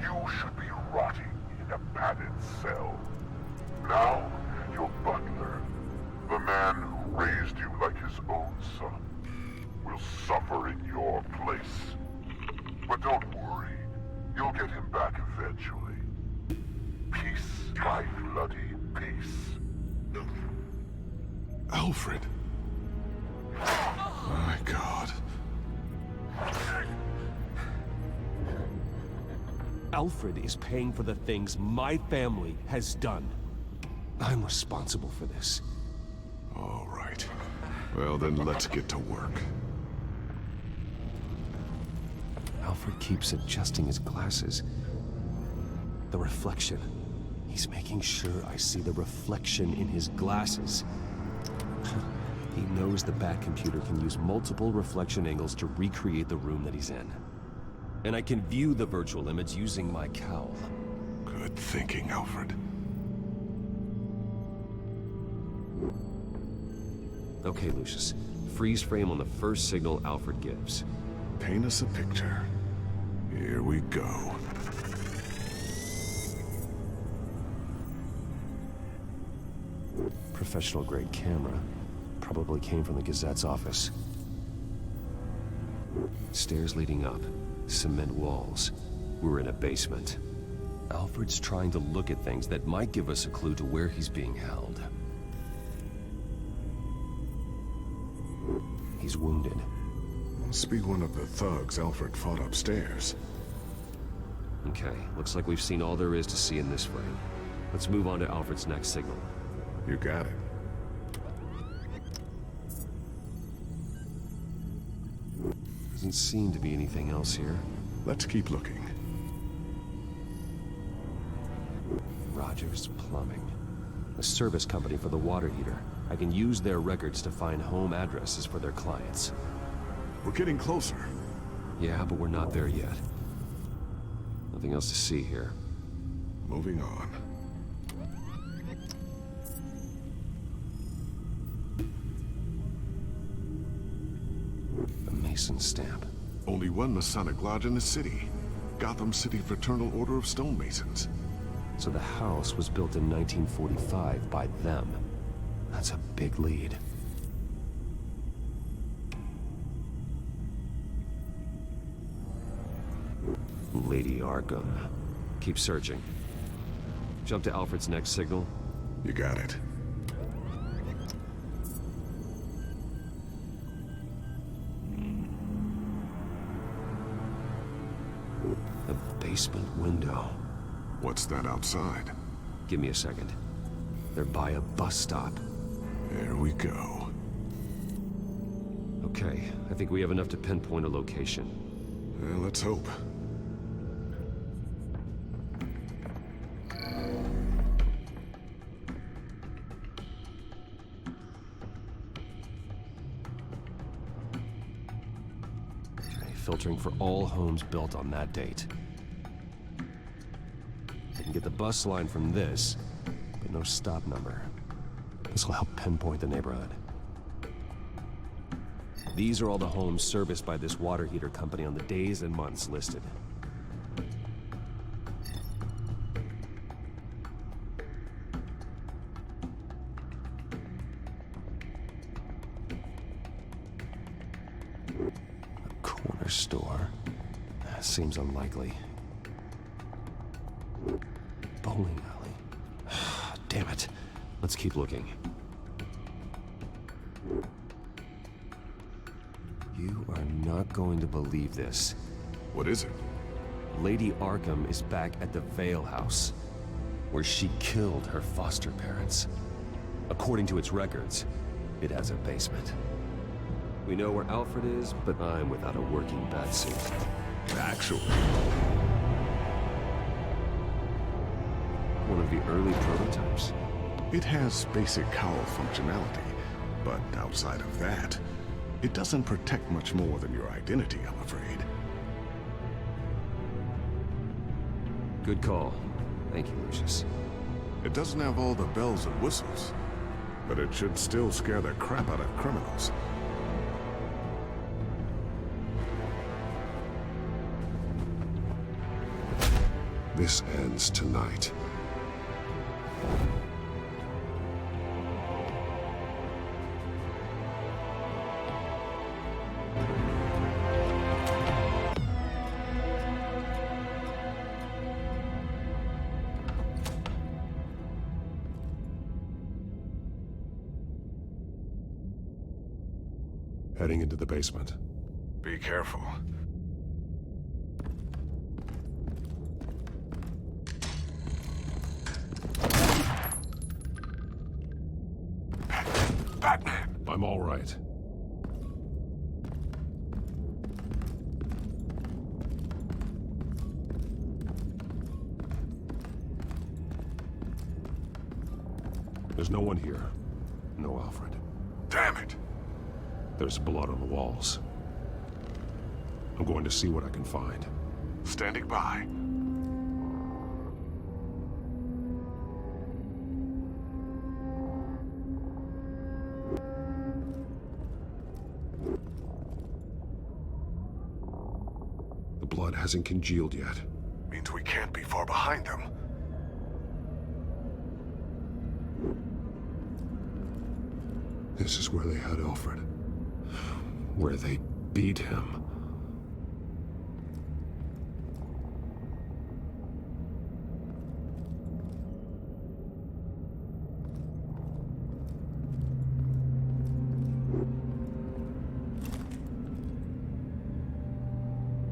you should be rotting in a padded cell. Now, your butler, the man who raised you like his own son, will suffer in your place. But don't worry, you'll get him back eventually. Peace, my bloody peace. Alfred. My God. Alfred is paying for the things my family has done. I'm responsible for this. All right. Well, then let's get to work. Alfred keeps adjusting his glasses. The reflection. He's making sure I see the reflection in his glasses. He knows the Batcomputer can use multiple reflection angles to recreate the room that he's in. And I can view the virtual image using my cowl. Good. Good thinking, Alfred. Okay, Lucius. Freeze frame on the first signal Alfred gives. Paint us a picture. Here we go. Professional-grade camera. Probably came from the Gazette's office. Stairs leading up. Cement walls. We're in a basement. Alfred's trying to look at things that might give us a clue to where he's being held. He's wounded. Must be one of the thugs Alfred fought upstairs. Okay, looks like we've seen all there is to see in this frame. Let's move on to Alfred's next signal. You got it. Doesn't seem to be anything else here. Let's keep looking. Rogers Plumbing. A service company for the water heater. I can use their records to find home addresses for their clients. We're getting closer. Yeah, but we're not there yet. Nothing else to see here. Moving on. A Mason stamp. Only one Masonic lodge in the city. Gotham City Fraternal Order of Stonemasons. So the house was built in 1945 by them. That's a big lead. Lady Arkham. Keep searching. Jump to Alfred's next signal. You got it. A basement window. What's that outside? Give me a second. They're by a bus stop. There we go. Okay, I think we have enough to pinpoint a location. Well, let's hope. Okay, filtering for all homes built on that date. I can get the bus line from this, but no stop number. This will help pinpoint the neighborhood. These are all the homes serviced by this water heater company on the days and months listed. A corner store. That seems unlikely. Bowling alley. Damn it. Let's keep looking. You are not going to believe this. What is it? Lady Arkham is back at the Vale House, where she killed her foster parents. According to its records, it has a basement. We know where Alfred is, but I'm without a working batsuit. Actually. One of the early prototypes. It has basic cowl functionality, but outside of that, it doesn't protect much more than your identity, I'm afraid. Good call. Thank you, Lucius. It doesn't have all the bells and whistles, but it should still scare the crap out of criminals. This ends tonight. Heading into the basement. Be careful. Batman! I'm all right. There's no one here. No Alfred. Damn it! There's blood on the walls. I'm going to see what I can find. Standing by. blood hasn't congealed yet. Means we can't be far behind them. This is where they had Alfred. Where they beat him.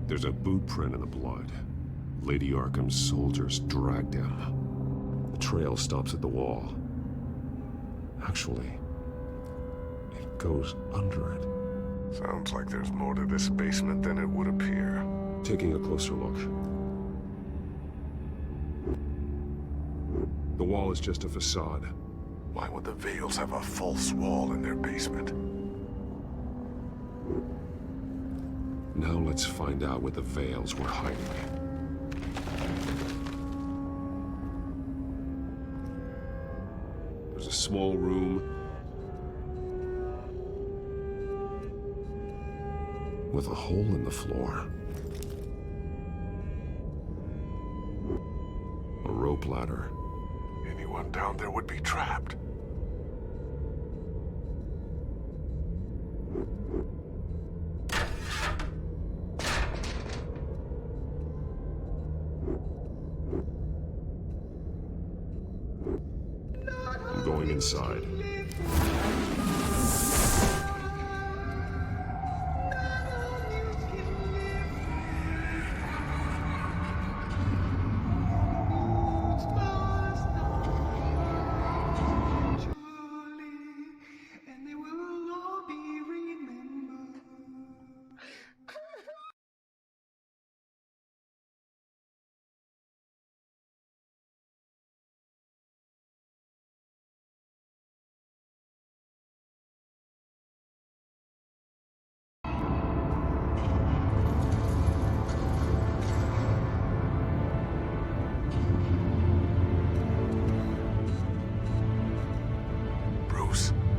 There's a boot print in the blood. Lady Arkham's soldiers dragged him. The trail stops at the wall. Actually, it goes under it. Sounds like there's more to this basement than it would appear. Taking a closer look. The wall is just a facade. Why would the Vales have a false wall in their basement? Now let's find out what the Vales were hiding. There's a small room with a hole in the floor. A rope ladder. Anyone down there would be trapped. I'm going inside.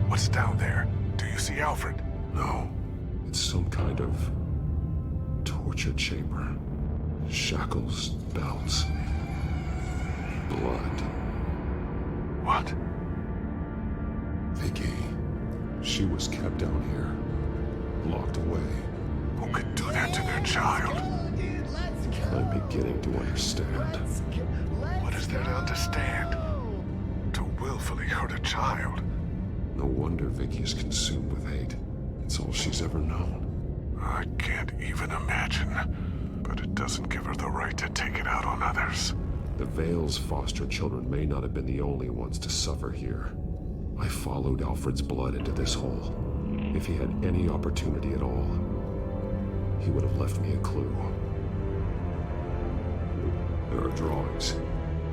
What's down there? Do you see Alfred? No. It's some kind of torture chamber. Shackles, belts, blood. What? Vicky. She was kept down here, locked away. Who could do that to their child? I'm beginning to understand. What is there to understand? To willfully hurt a child? No wonder Vicky is consumed with hate. It's all she's ever known. I can't even imagine. But it doesn't give her the right to take it out on others. The Vale's foster children may not have been the only ones to suffer here. I followed Alfred's blood into this hole. If he had any opportunity at all, he would have left me a clue. There are drawings.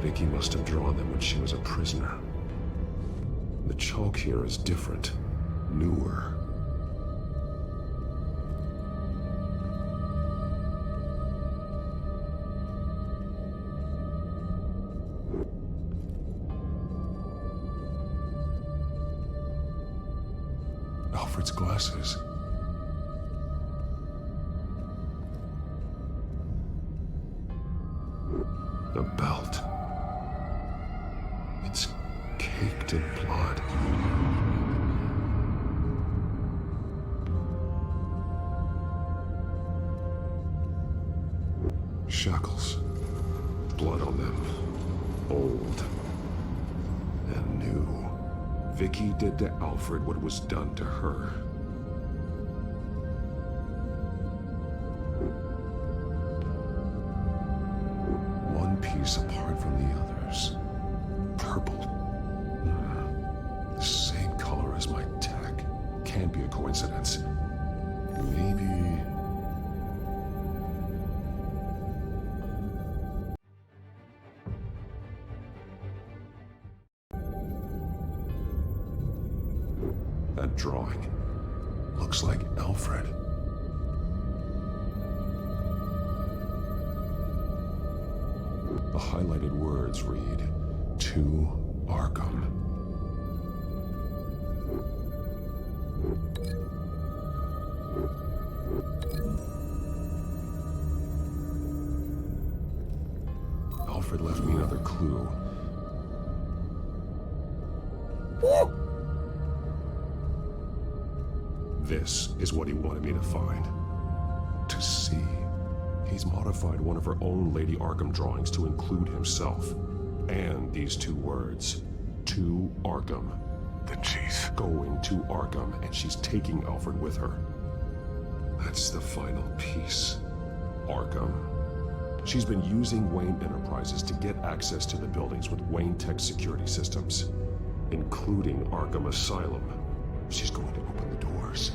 Vicky must have drawn them when she was a prisoner. The chalk here is different, newer. Alfred's glasses. The belt. It's caked in blood. Shackles. Blood on them. Old. And new. Vicky did to Alfred what was done to her. One piece apart from the others. Purple. The same color as my tech. Can't be a coincidence. Maybe... That drawing looks like Alfred. The highlighted words read, "To Arkham." Alfred left me another clue. This is what he wanted me to find. To see. He's modified one of her own Lady Arkham drawings to include himself. And these two words. To Arkham. Then she's going to Arkham, and she's taking Alfred with her. That's the final piece. Arkham. She's been using Wayne Enterprises to get access to the buildings with Wayne Tech security systems, including Arkham Asylum. She's going to open the doors,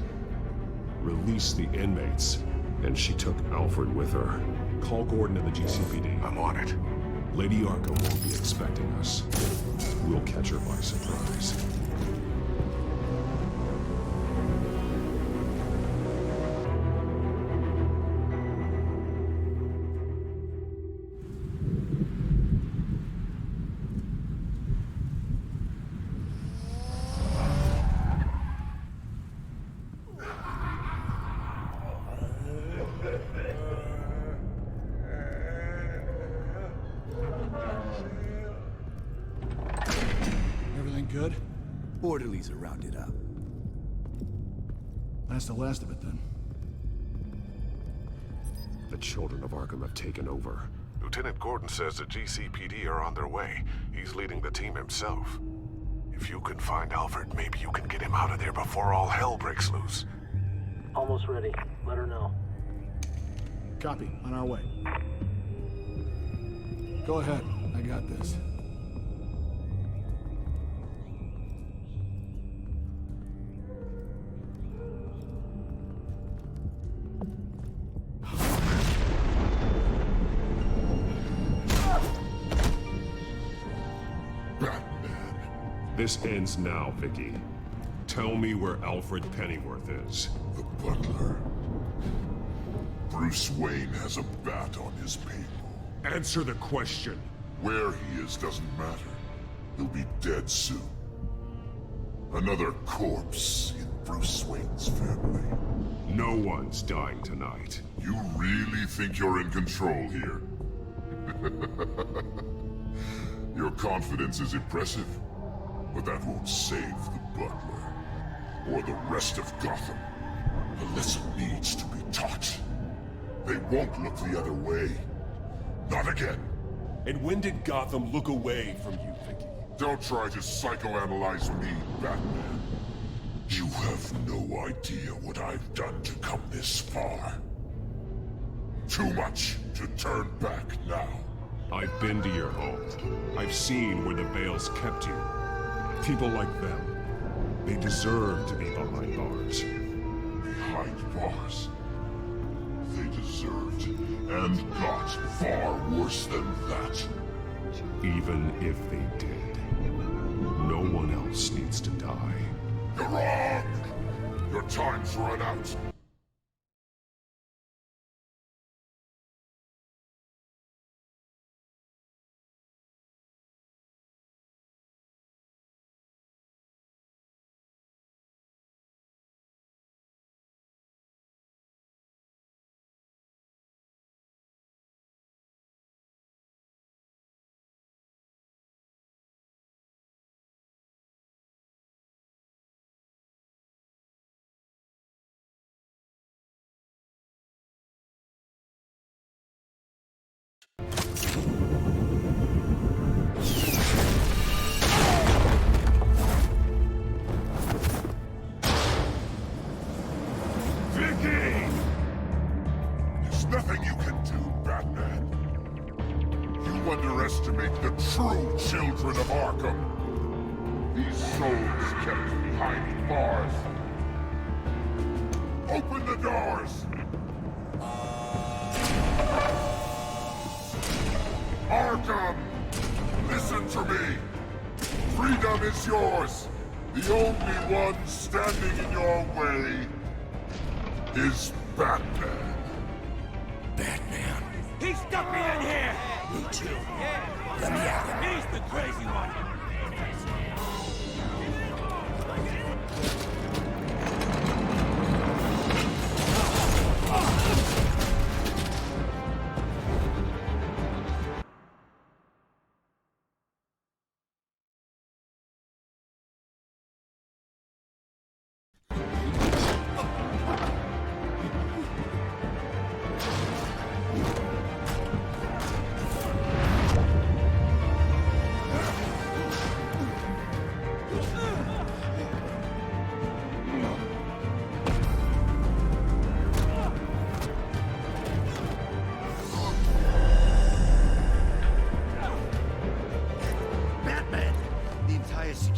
release the inmates, and she took Alfred with her. Call Gordon and the GCPD. I'm on it. Lady Arkham won't be expecting us. We'll catch her by surprise. Everything good? Orderlies are rounded up. That's the last of it, then. The children of Arkham have taken over. Lieutenant Gordon says the GCPD are on their way. He's leading the team himself. If you can find Alfred, maybe you can get him out of there before all hell breaks loose. Almost ready. Let her know. Copy. On our way. Go ahead. I got this. This ends now, Vicky. Tell me where Alfred Pennyworth is. The butler. Bruce Wayne has a bat on his paper. Answer the question. Where he is doesn't matter. He'll be dead soon. Another corpse in Bruce Wayne's family. No one's dying tonight. You really think you're in control here? Your confidence is impressive, but that won't save the butler, or the rest of Gotham. The lesson needs to be taught. They won't look the other way. Not again. And when did Gotham look away from you, Vicky? Don't try to psychoanalyze me, Batman. You have no idea what I've done to come this far. Too much to turn back now. I've been to your home. I've seen where the Bales kept you. People like them, they deserve to be behind bars. Behind bars? They deserved and got far worse than that. Even if they did, no one else needs to die. You're wrong! Your time's run out. Nothing you can do, Batman. You underestimate the true children of Arkham. These souls kept behind bars. Open the doors! Arkham! Listen to me! Freedom is yours! The only one standing in your way is Batman. Batman. He stuck me in here! Me too. Let me at him. He's the crazy one!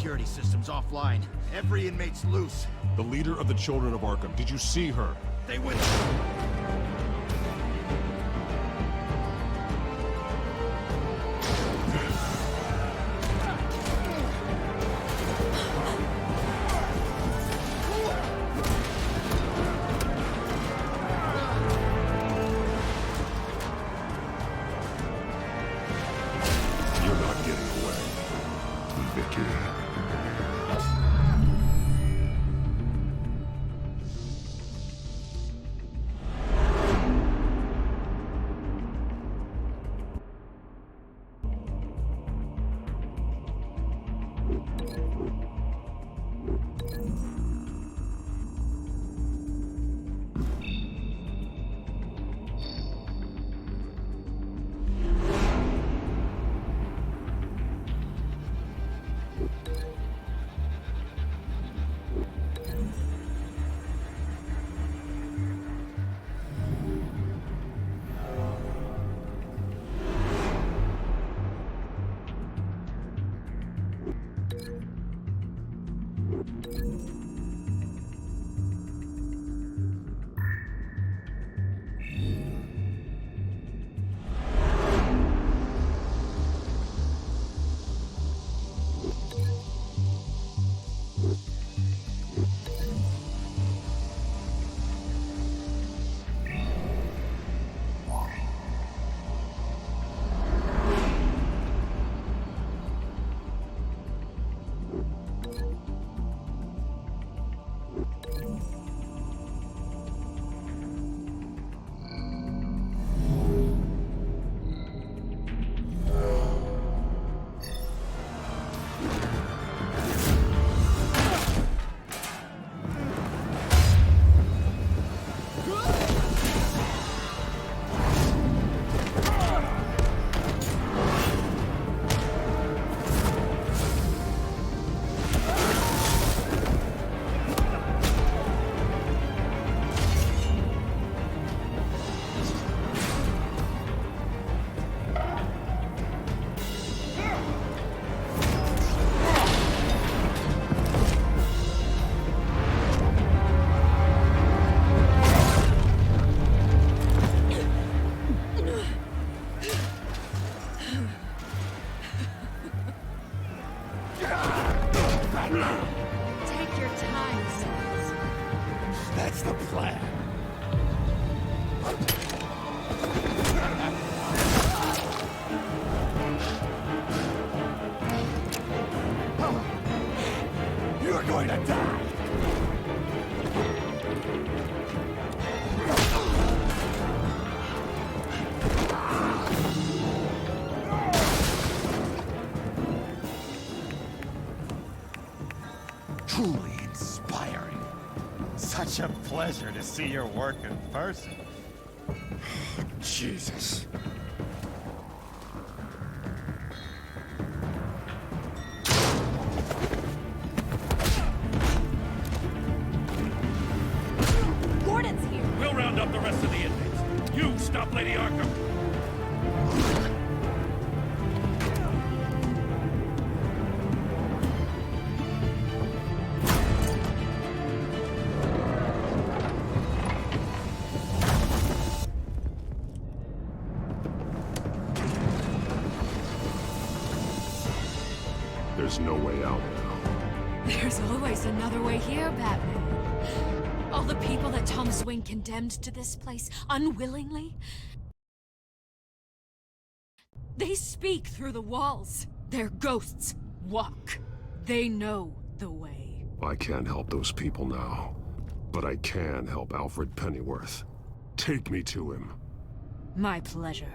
security system's offline. Every inmate's loose. The leader of the Children of Arkham, did you see her? They went... You're not getting away, Vicky. Take your time, Sims. That's the plan. You're going to die. Truly inspiring. Such a pleasure to see your work in person. Jesus. Gordon's here. We'll round up the rest of the inmates. You stop Lady Arkham. There's no way out now. There's always another way here, Batman. All the people that Thomas Wayne condemned to this place unwillingly, they speak through the walls. Their ghosts walk. They know the way. I can't help those people now, but I can help Alfred Pennyworth. Take me to him. My pleasure.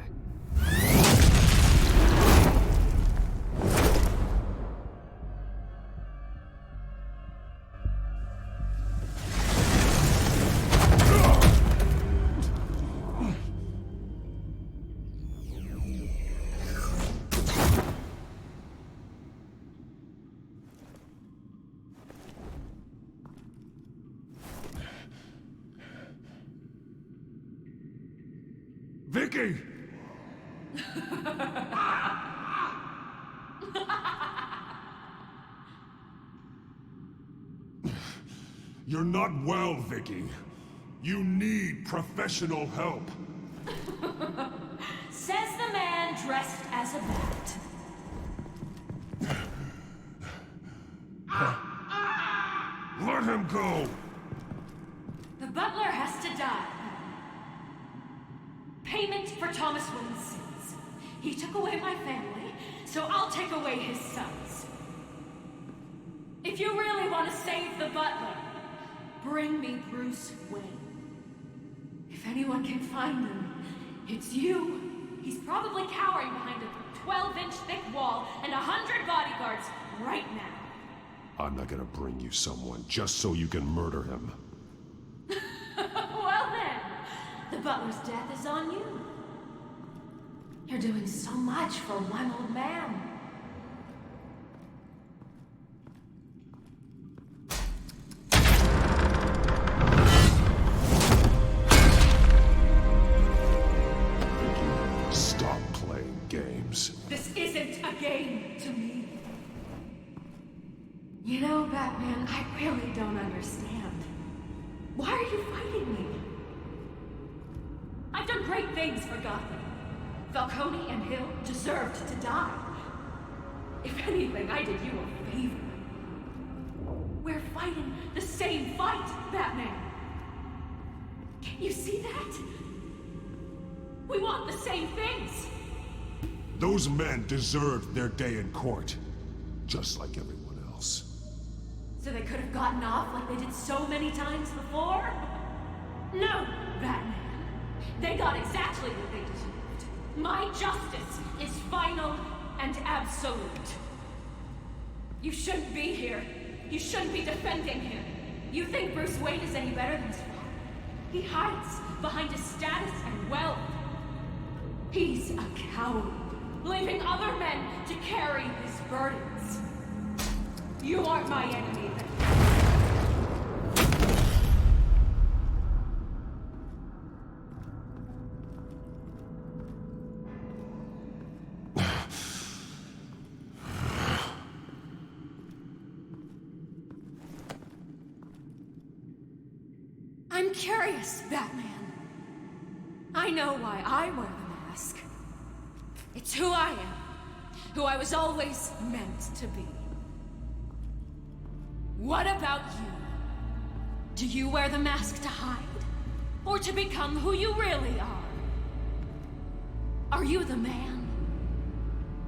Vicky! You're not well, Vicky. You need professional help. Says the man dressed as a bat. Let him go! The butler has to die. Payment for Thomas Wayne's sins. He took away my family, so I'll take away his sons. If you really want to save the butler, bring me Bruce Wayne. If anyone can find him, it's you. He's probably cowering behind a 12-inch thick wall and 100 bodyguards right now. I'm not gonna bring you someone just so you can murder him. Well then, the butler's death is on you. You're doing so much for one old man. Stop playing games. This isn't a game to me. You know, Batman, I really don't understand. Why are you fighting me? I've done great things for Gotham. Falcone and Hill deserved to die. If anything, I did you a favor. We're fighting the same fight, Batman. Can you see that? We want the same things. Those men deserved their day in court, just like everyone else. So they could have gotten off like they did so many times before? No, Batman. They got exactly what they deserved. My justice is final and absolute. You shouldn't be here. You shouldn't be defending him. You think Bruce Wayne is any better than his father? He hides behind his status and wealth. He's a coward, leaving other men to carry his burdens. You aren't my enemy, then. I'm curious, Batman. I know why I wear the mask. It's who I am. Who I was always meant to be. What about you? Do you wear the mask to hide? Or to become who you really are? Are you the man?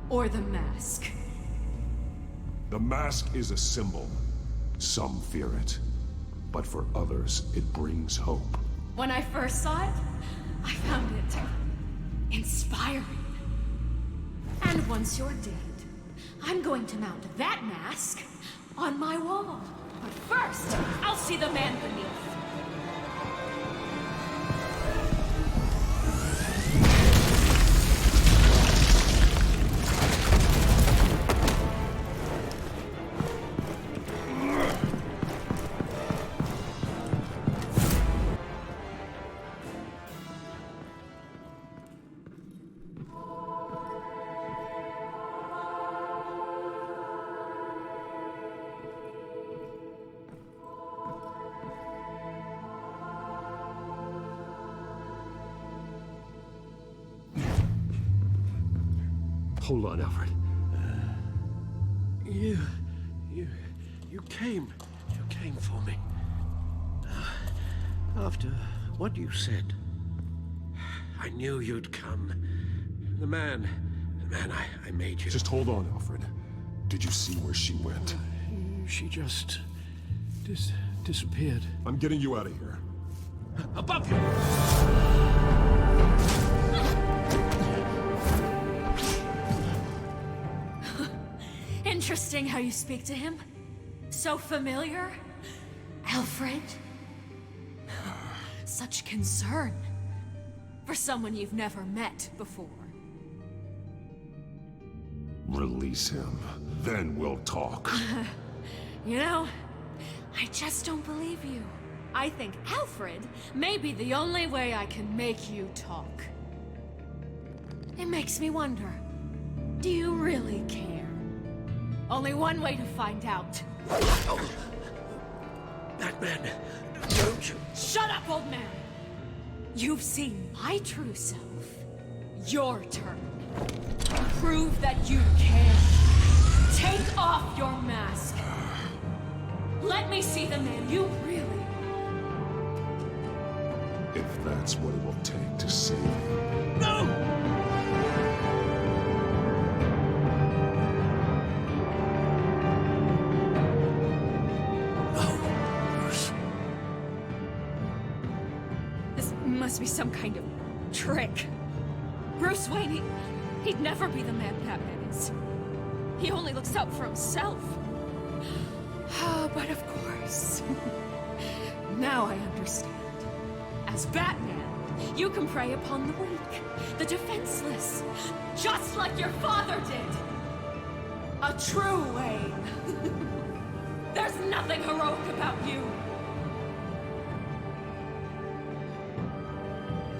Or the mask? The mask is a symbol. Some fear it. But for others, it brings hope. When I first saw it, I found it inspiring. And once you're dead, I'm going to mount that mask on my wall. But first, I'll see the man beneath. Hold on, Alfred. You came for me. After what you said, I knew you'd come. The man I made you. Just hold on, Alfred. Did you see where she went? She just disappeared. I'm getting you out of here. Above you! Interesting how you speak to him. So familiar. Alfred. Such concern. For someone you've never met before. Release him. Then we'll talk. You know, I just don't believe you. I think Alfred may be the only way I can make you talk. It makes me wonder, do you really care? Only one way to find out. Batman, don't you... Shut up, old man! You've seen my true self. Your turn. Prove that you care. Take off your mask. Let me see the man you really are. If that's what it will take to save you. No! This must be some kind of trick. Bruce Wayne, he'd never be the man Batman is. He only looks out for himself. But of course. Now I understand. As Batman, you can prey upon the weak, the defenseless, just like your father did. A true Wayne. There's nothing heroic about you.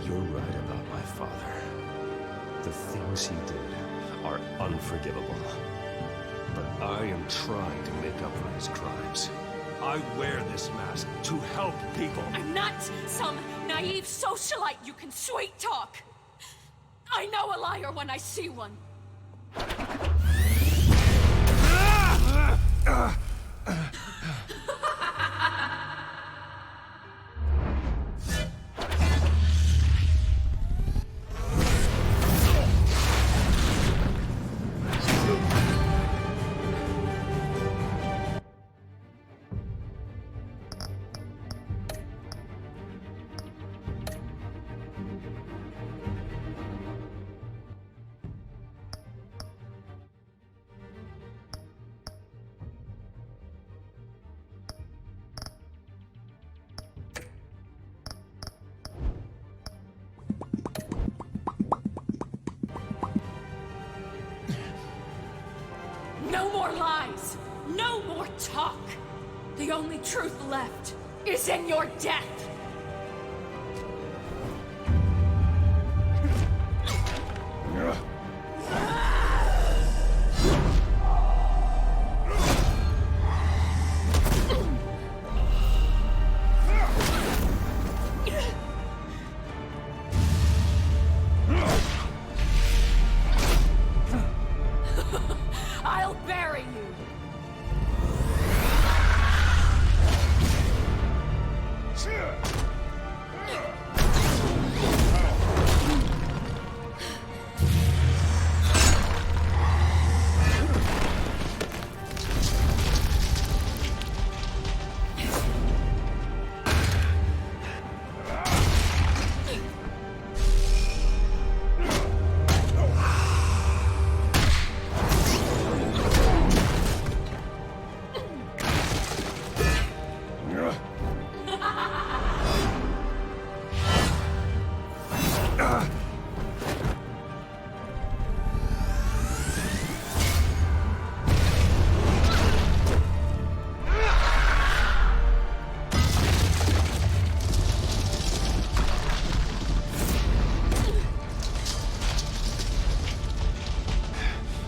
You're right about my father. The things he did are unforgivable. But I am trying to make up for his crimes. I wear this mask to help people. I'm not some naive socialite you can sweet talk. I know a liar when I see one. No more lies! No more talk! The only truth left is in your death! I'll bury you!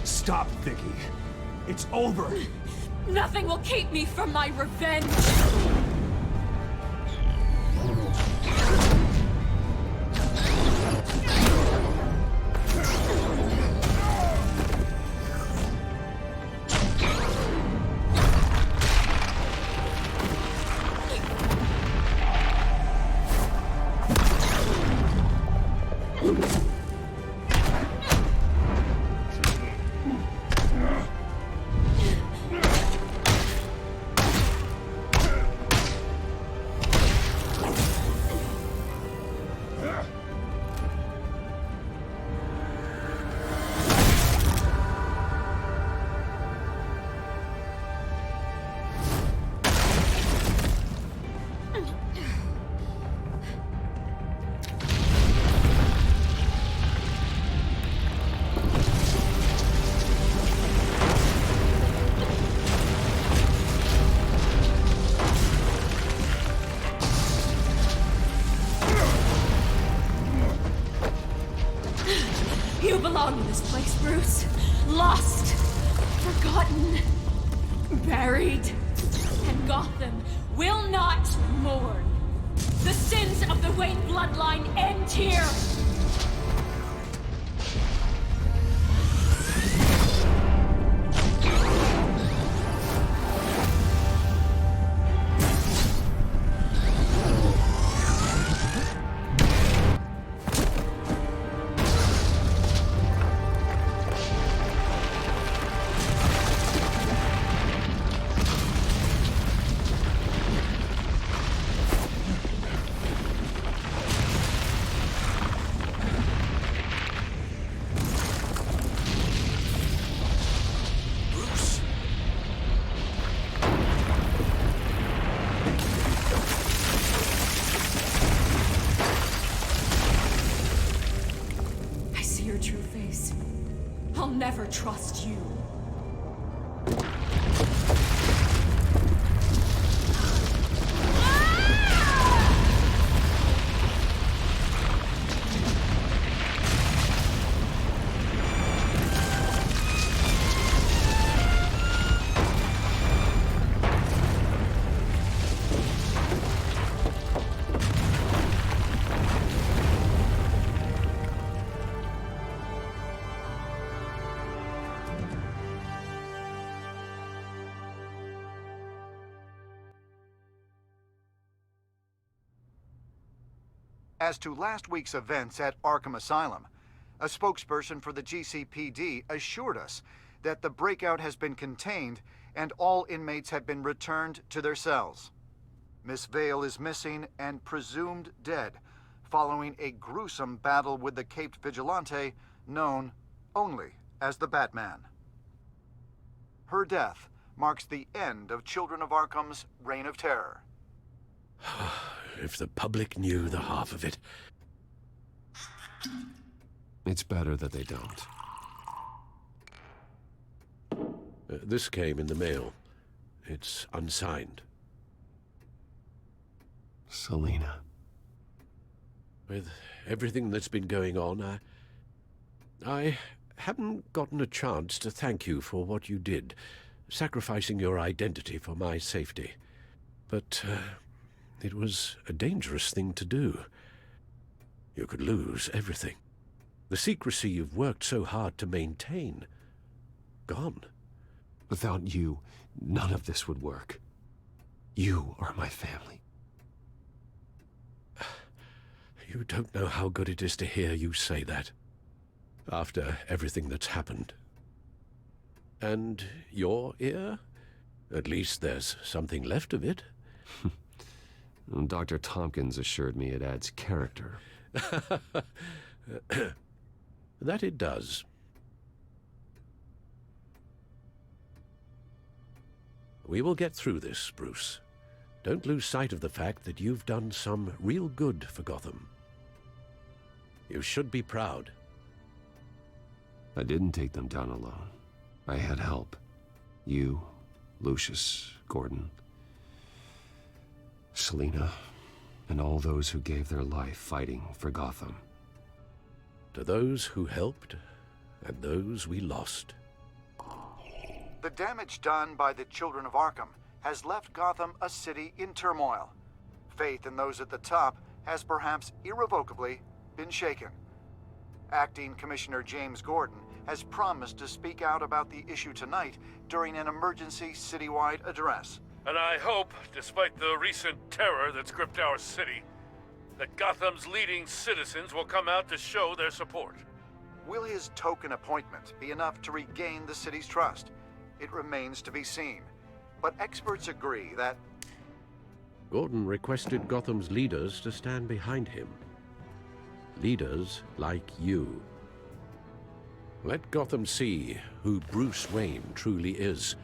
Stop, Vicky. It's over. Nothing will keep me from my revenge! You belong in this place, Bruce. Lost, forgotten, buried. And Gotham will not mourn. The sins of the Wayne bloodline end here! I'll never trust you. As to last week's events at Arkham Asylum, a spokesperson for the GCPD assured us that the breakout has been contained and all inmates have been returned to their cells. Miss Vale is missing and presumed dead, following a gruesome battle with the caped vigilante known only as the Batman. Her death marks the end of Children of Arkham's reign of terror. If the public knew the half of it. It's better that they don't. This came in the mail. It's unsigned. Selina. With everything that's been going on, I haven't gotten a chance to thank you for what you did, sacrificing your identity for my safety. But it was a dangerous thing to do. You could lose everything. The secrecy you've worked so hard to maintain. Gone. Without you, none of this would work. You are my family. You don't know how good it is to hear you say that. After everything that's happened. And your ear? At least there's something left of it. Dr. Tompkins assured me it adds character. That it does. We will get through this, Bruce. Don't lose sight of the fact that you've done some real good for Gotham. You should be proud. I didn't take them down alone. I had help. You, Lucius, Gordon, Selina, and all those who gave their life fighting for Gotham. To those who helped, and those we lost. The damage done by the Children of Arkham has left Gotham a city in turmoil. Faith in those at the top has perhaps irrevocably been shaken. Acting Commissioner James Gordon has promised to speak out about the issue tonight during an emergency citywide address. And I hope, despite the recent terror that's gripped our city, that Gotham's leading citizens will come out to show their support. Will his token appointment be enough to regain the city's trust? It remains to be seen. But experts agree that Gordon requested Gotham's leaders to stand behind him. Leaders like you. Let Gotham see who Bruce Wayne truly is,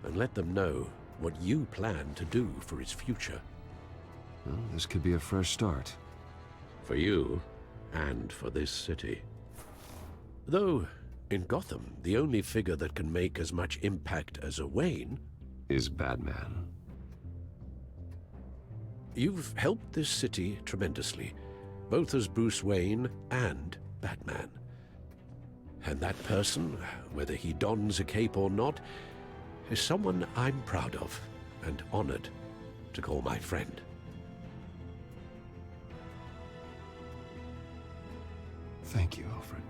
and let them know what you plan to do for its future. Well, this could be a fresh start. For you, and for this city. Though, in Gotham, the only figure that can make as much impact as a Wayne is Batman. You've helped this city tremendously, both as Bruce Wayne and Batman. And that person, whether he dons a cape or not, is someone I'm proud of and honored. to call my friend. Thank you, Alfred.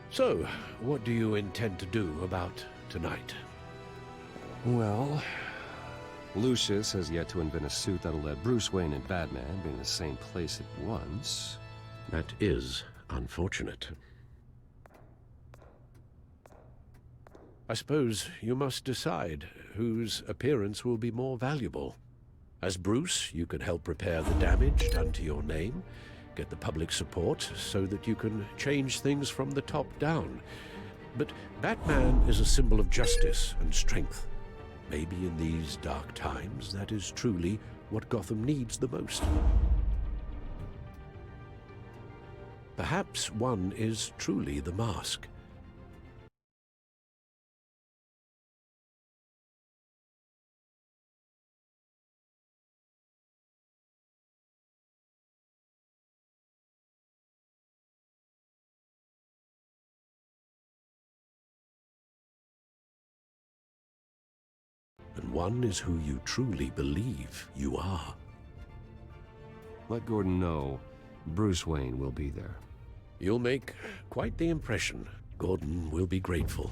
So, what do you intend to do about tonight? Well, Lucius has yet to invent a suit that'll let Bruce Wayne and Batman be in the same place at once. That is unfortunate. I suppose you must decide whose appearance will be more valuable. As Bruce, you can help repair the damage done to your name, get the public support so that you can change things from the top down. But Batman is a symbol of justice and strength. Maybe in these dark times, that is truly what Gotham needs the most. Perhaps one is truly the mask. And one is who you truly believe you are. Let Gordon know Bruce Wayne will be there. You'll make quite the impression. Gordon will be grateful.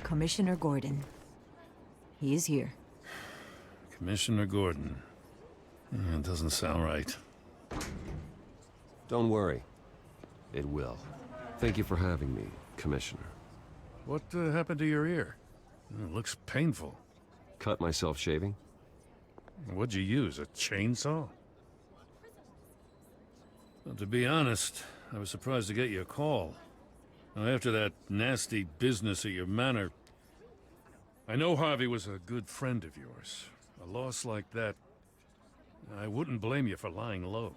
Commissioner Gordon. He is here. Commissioner Gordon. It doesn't sound right. Don't worry. It will. Thank you for having me, Commissioner. What happened to your ear? It looks painful. Cut myself shaving? What'd you use, a chainsaw? Well, to be honest, I was surprised to get your call. Now, after that nasty business at your manor, I know Harvey was a good friend of yours. A loss like that, I wouldn't blame you for lying low.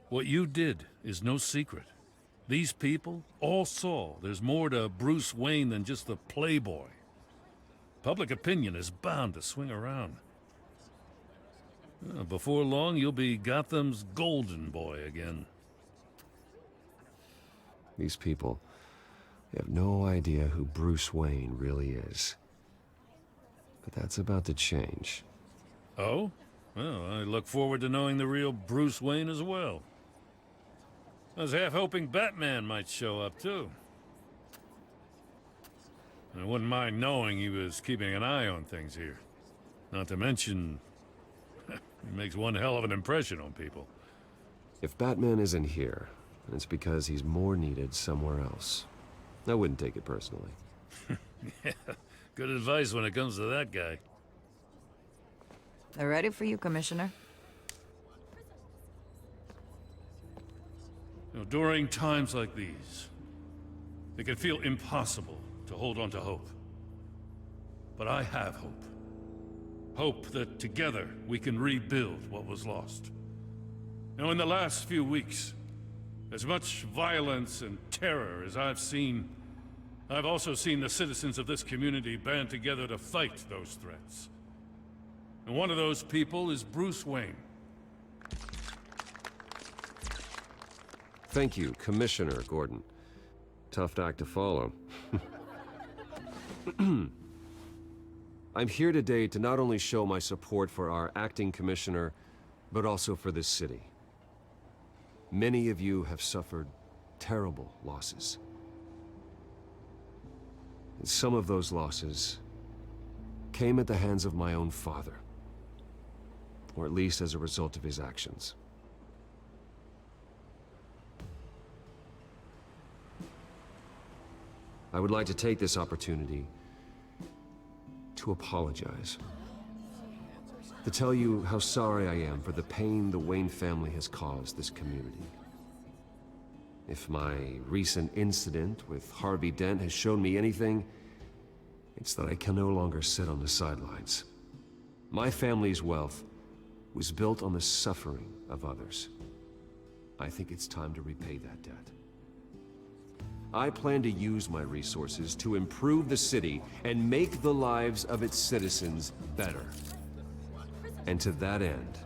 What you did is no secret. These people all saw there's more to Bruce Wayne than just the playboy. Public opinion is bound to swing around. Before long, you'll be Gotham's golden boy again. These people, they have no idea who Bruce Wayne really is. But that's about to change. Oh? Well, I look forward to knowing the real Bruce Wayne as well. I was half hoping Batman might show up, too. I wouldn't mind knowing he was keeping an eye on things here. Not to mention, he makes one hell of an impression on people. If Batman isn't here, it's because he's more needed somewhere else. I wouldn't take it personally. Yeah, good advice when it comes to that guy. They're ready for you, Commissioner. During times like these, it can feel impossible to hold on to hope. But I have hope. Hope that together we can rebuild what was lost. Now, in the last few weeks, as much violence and terror as I've seen, I've also seen the citizens of this community band together to fight those threats. And one of those people is Bruce Wayne. Thank you, Commissioner Gordon. Tough act to follow. I'm here today to not only show my support for our acting commissioner, but also for this city. Many of you have suffered terrible losses. And some of those losses came at the hands of my own father, or at least as a result of his actions. I would like to take this opportunity to apologize. To tell you how sorry I am for the pain the Wayne family has caused this community. If my recent incident with Harvey Dent has shown me anything, it's that I can no longer sit on the sidelines. My family's wealth was built on the suffering of others. I think it's time to repay that debt. I plan to use my resources to improve the city and make the lives of its citizens better. And to that end,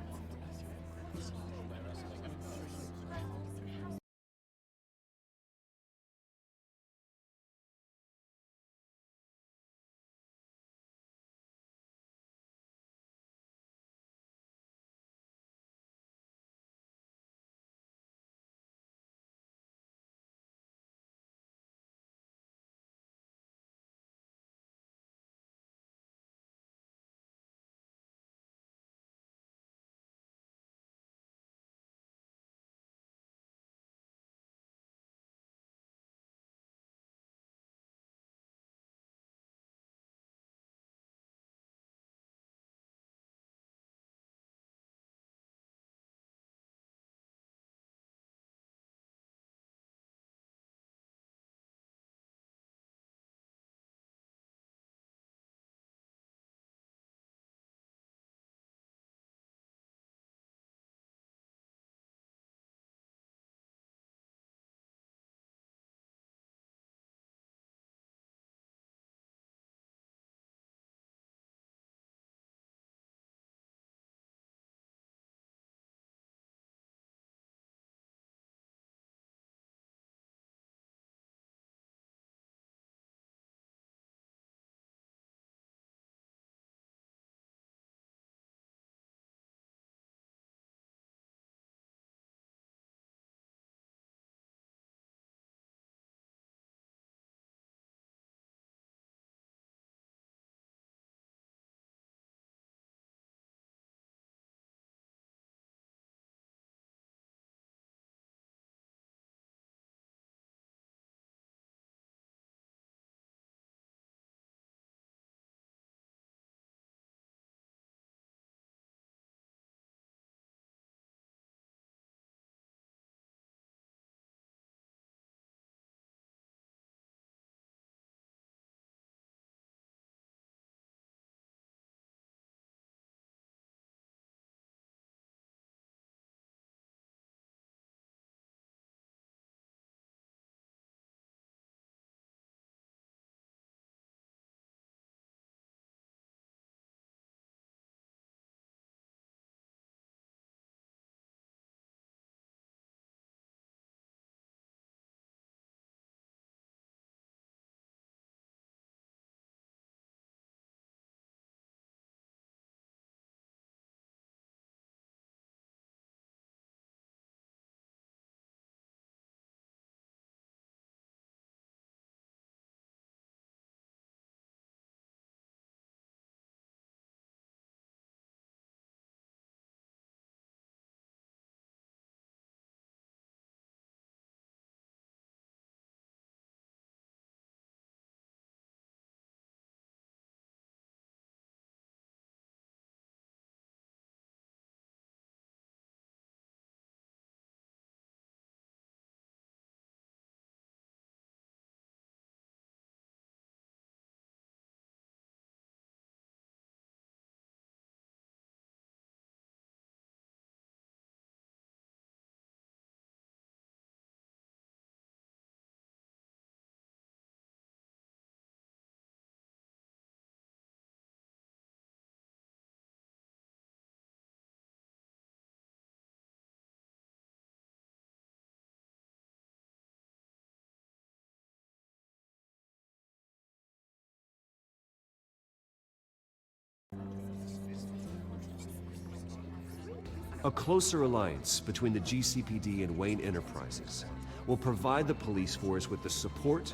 a closer alliance between the GCPD and Wayne Enterprises will provide the police force with the support,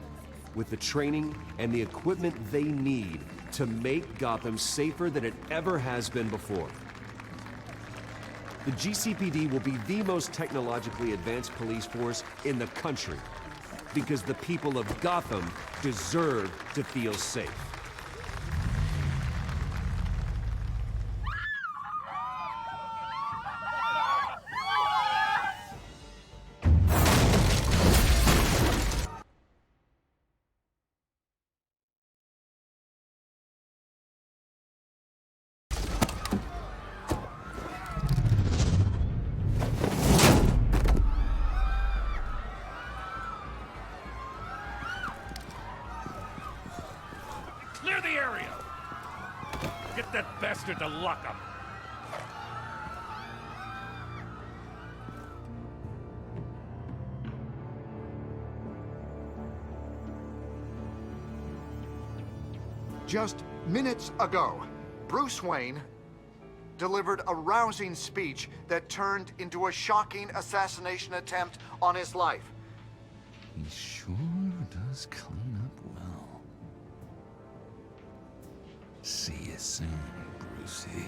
with the training, and the equipment they need to make Gotham safer than it ever has been before. The GCPD will be the most technologically advanced police force in the country, because the people of Gotham deserve to feel safe. that bastard to lock up! Just minutes ago, Bruce Wayne delivered a rousing speech that turned into a shocking assassination attempt on his life. He sure does clean up well. See you soon, Brucey.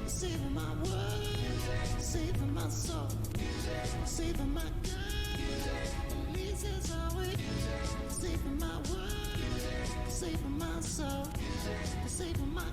Saving my world, saving my soul, saving my God. Jesus always save for my world, save for my soul, save for my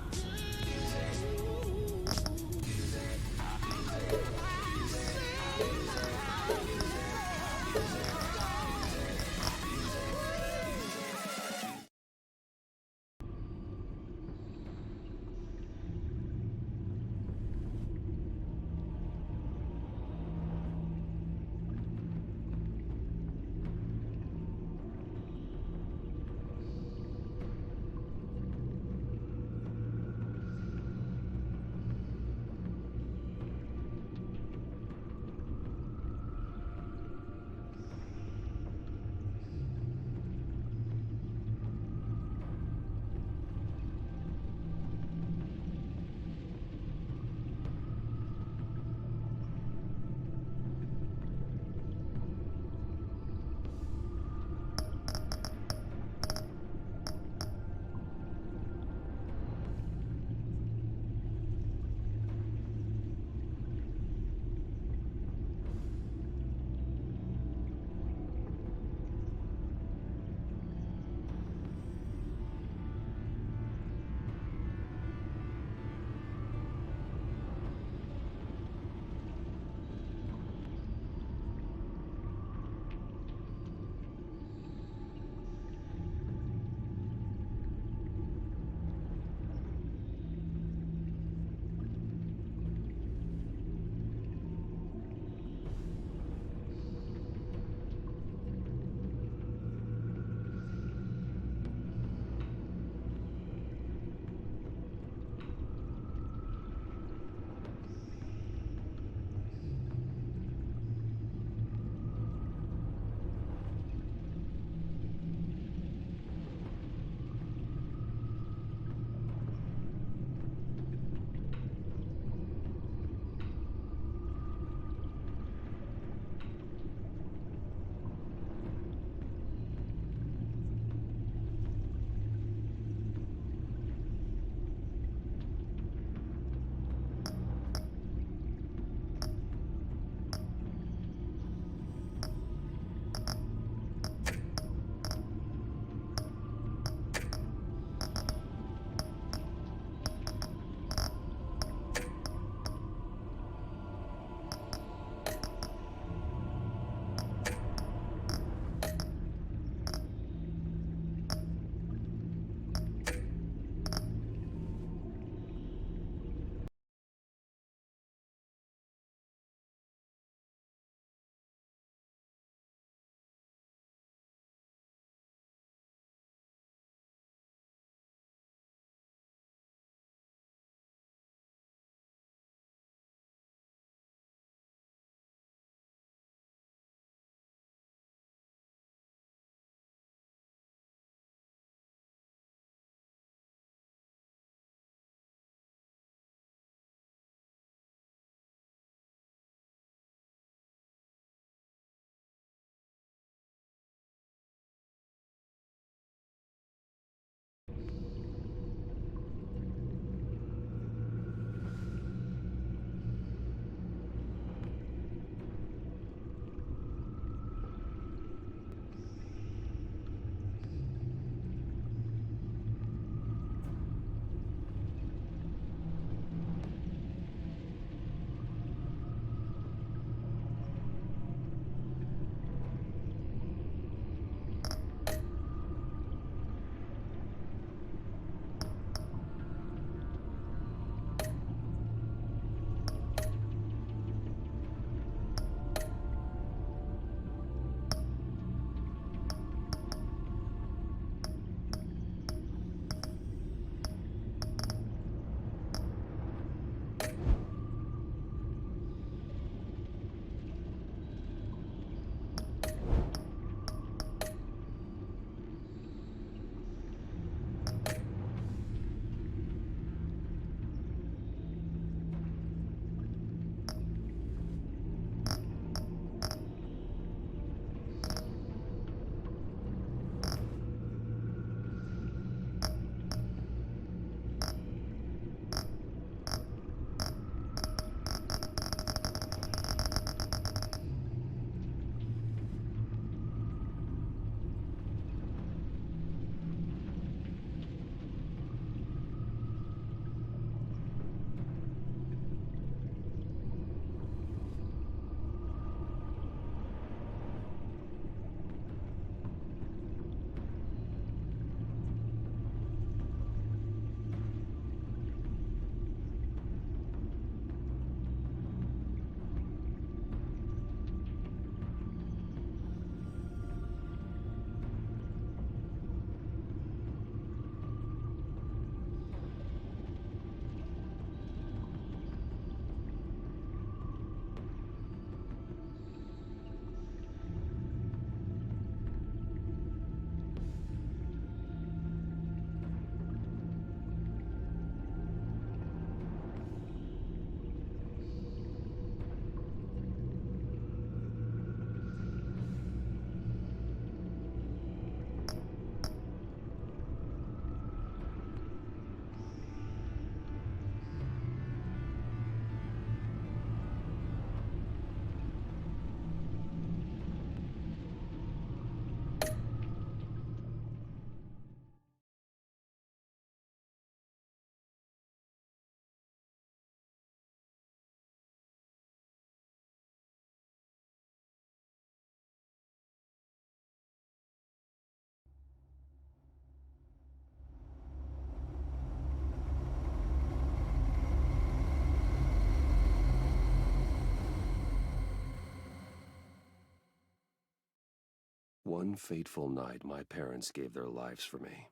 One fateful night, my parents gave their lives for me.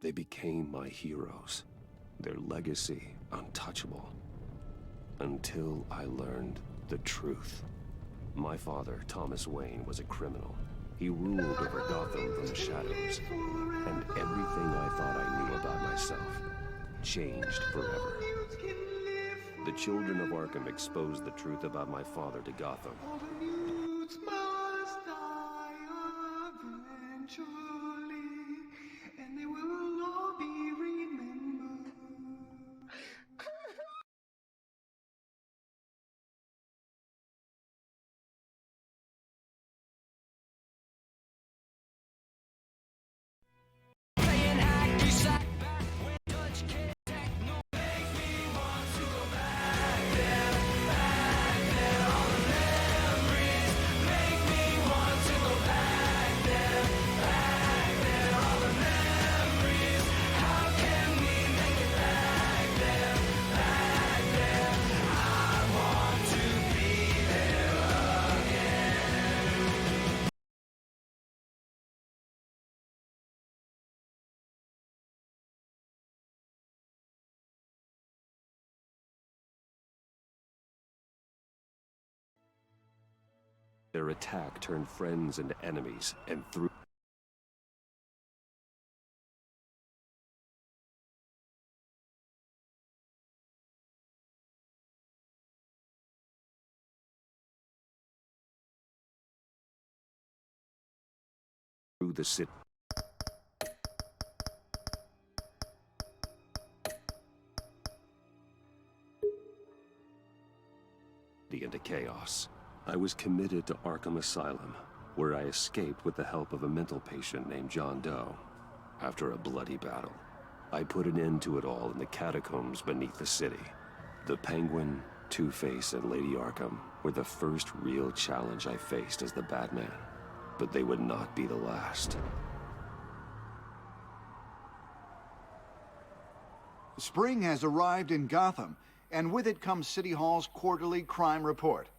They became my heroes, their legacy untouchable. Until I learned the truth. My father, Thomas Wayne, was a criminal. He ruled over Gotham from the shadows, and everything I thought I knew about myself changed forever. The children of Arkham exposed the truth about my father to Gotham. And they will all be remembered. Their attack turned friends into enemies, and through the city into chaos. I was committed to Arkham Asylum, where I escaped with the help of a mental patient named John Doe. After a bloody battle, I put an end to it all in the catacombs beneath the city. The Penguin, Two-Face, and Lady Arkham were the first real challenge I faced as the Batman, but they would not be the last. Spring has arrived in Gotham, and with it comes City Hall's quarterly crime report.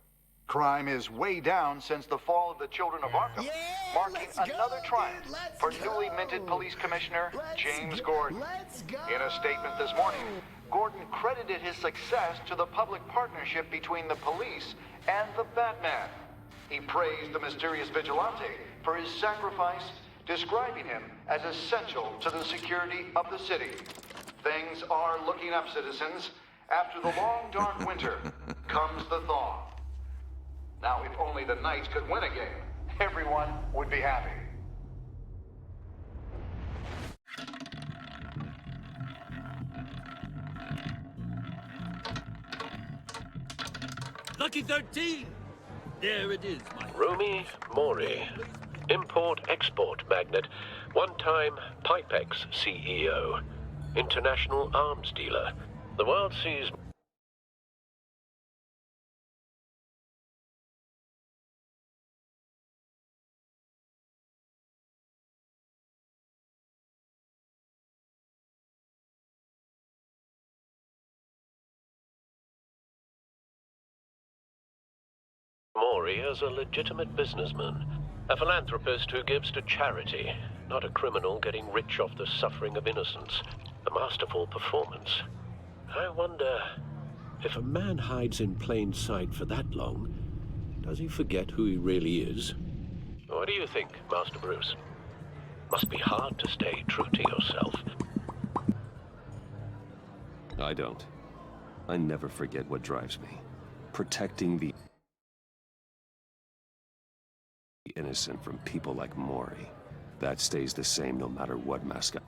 Crime is way down since the fall of the Children of Arkham, marking another triumph for newly minted Police Commissioner James Gordon. In a statement this morning, Gordon credited his success to the public partnership between the police and the Batman. He praised the mysterious vigilante for his sacrifice, describing him as essential to the security of the city. Things are looking up, citizens. After the long, dark winter comes the thaw. Now, if only the Knights could win a game, everyone would be happy. Lucky 13! There it is, my... Rumi Mori, import-export magnate, one-time Pipex CEO, international arms dealer. The world sees... Mori as a legitimate businessman, a philanthropist who gives to charity, not a criminal getting rich off the suffering of innocence. A masterful performance. I wonder, if a man hides in plain sight for that long, does he forget who he really is? What do you think, Master Bruce? Must be hard to stay true to yourself. I don't. I never forget what drives me. Protecting the innocent from people like Mori. That stays the same no matter what mascot.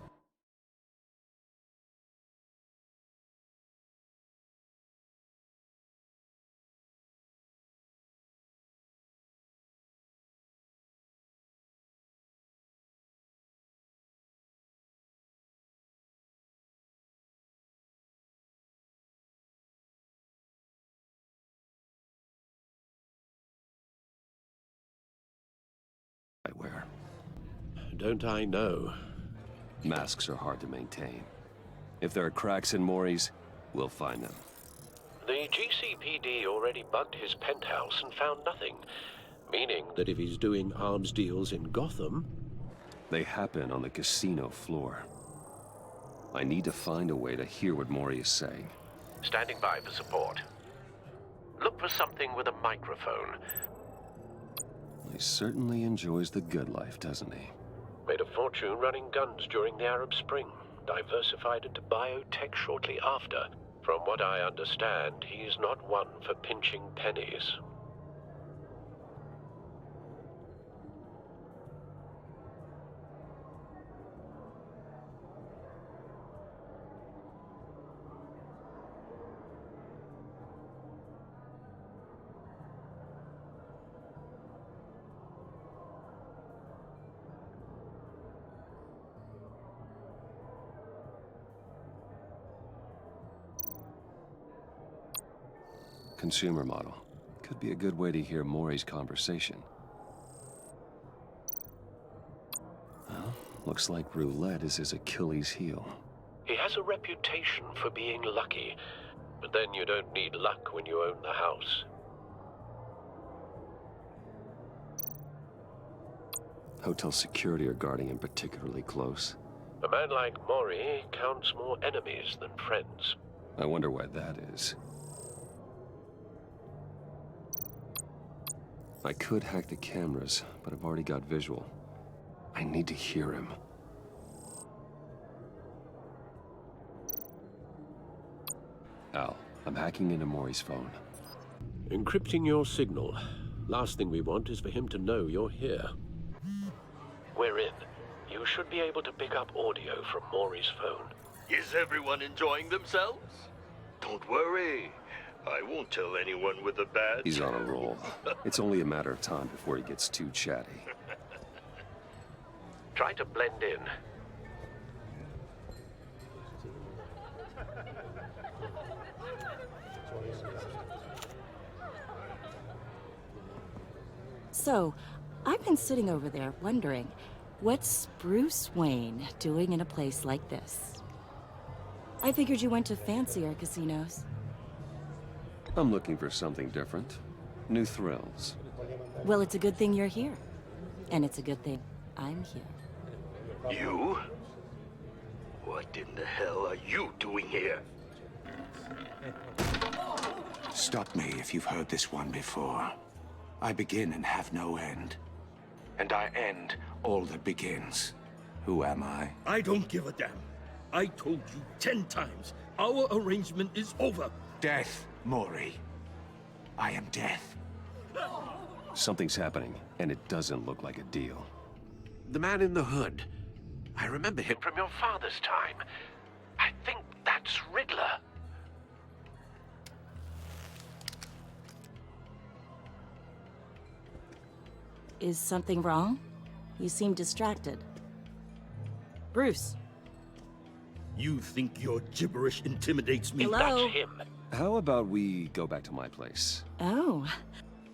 I wear. Don't I know? Masks are hard to maintain. If there are cracks in Mori's, we'll find them. The GCPD already bugged his penthouse and found nothing. Meaning that if he's doing arms deals in Gotham... They happen on the casino floor. I need to find a way to hear what Mori is saying. Standing by for support. Look for something with a microphone. He certainly enjoys the good life, doesn't he? Made a fortune running guns during the Arab Spring. Diversified into biotech shortly after. From what I understand, he's not one for pinching pennies. Consumer model. Could be a good way to hear Mori's conversation. Well, looks like roulette is his Achilles heel. He has a reputation for being lucky, but then you don't need luck when you own the house. Hotel security are guarding him particularly close. A man like Mori counts more enemies than friends. I wonder why that is. I could hack the cameras, but I've already got visual. I need to hear him. Al, I'm hacking into Mori's phone. Encrypting your signal. Last thing we want is for him to know you're here. We're in. You should be able to pick up audio from Mori's phone. Is everyone enjoying themselves? Don't worry. I won't tell anyone with a badge. He's on a roll. It's only a matter of time before he gets too chatty. Try to blend in. So, I've been sitting over there wondering, what's Bruce Wayne doing in a place like this? I figured you went to fancier casinos. I'm looking for something different. New thrills. Well, it's a good thing you're here. And it's a good thing I'm here. You? What in the hell are you doing here? Stop me if you've heard this one before. I begin and have no end. And I end all that begins. Who am I? I don't give a damn. I told you 10 times. Our arrangement is over. Death, Mori. I am death. Something's happening, and it doesn't look like a deal. The man in the hood. I remember him from your father's time. I think that's Riddler. Is something wrong? You seem distracted. Bruce. You think your gibberish intimidates me? Hello? That's him. How about we go back to my place? Oh.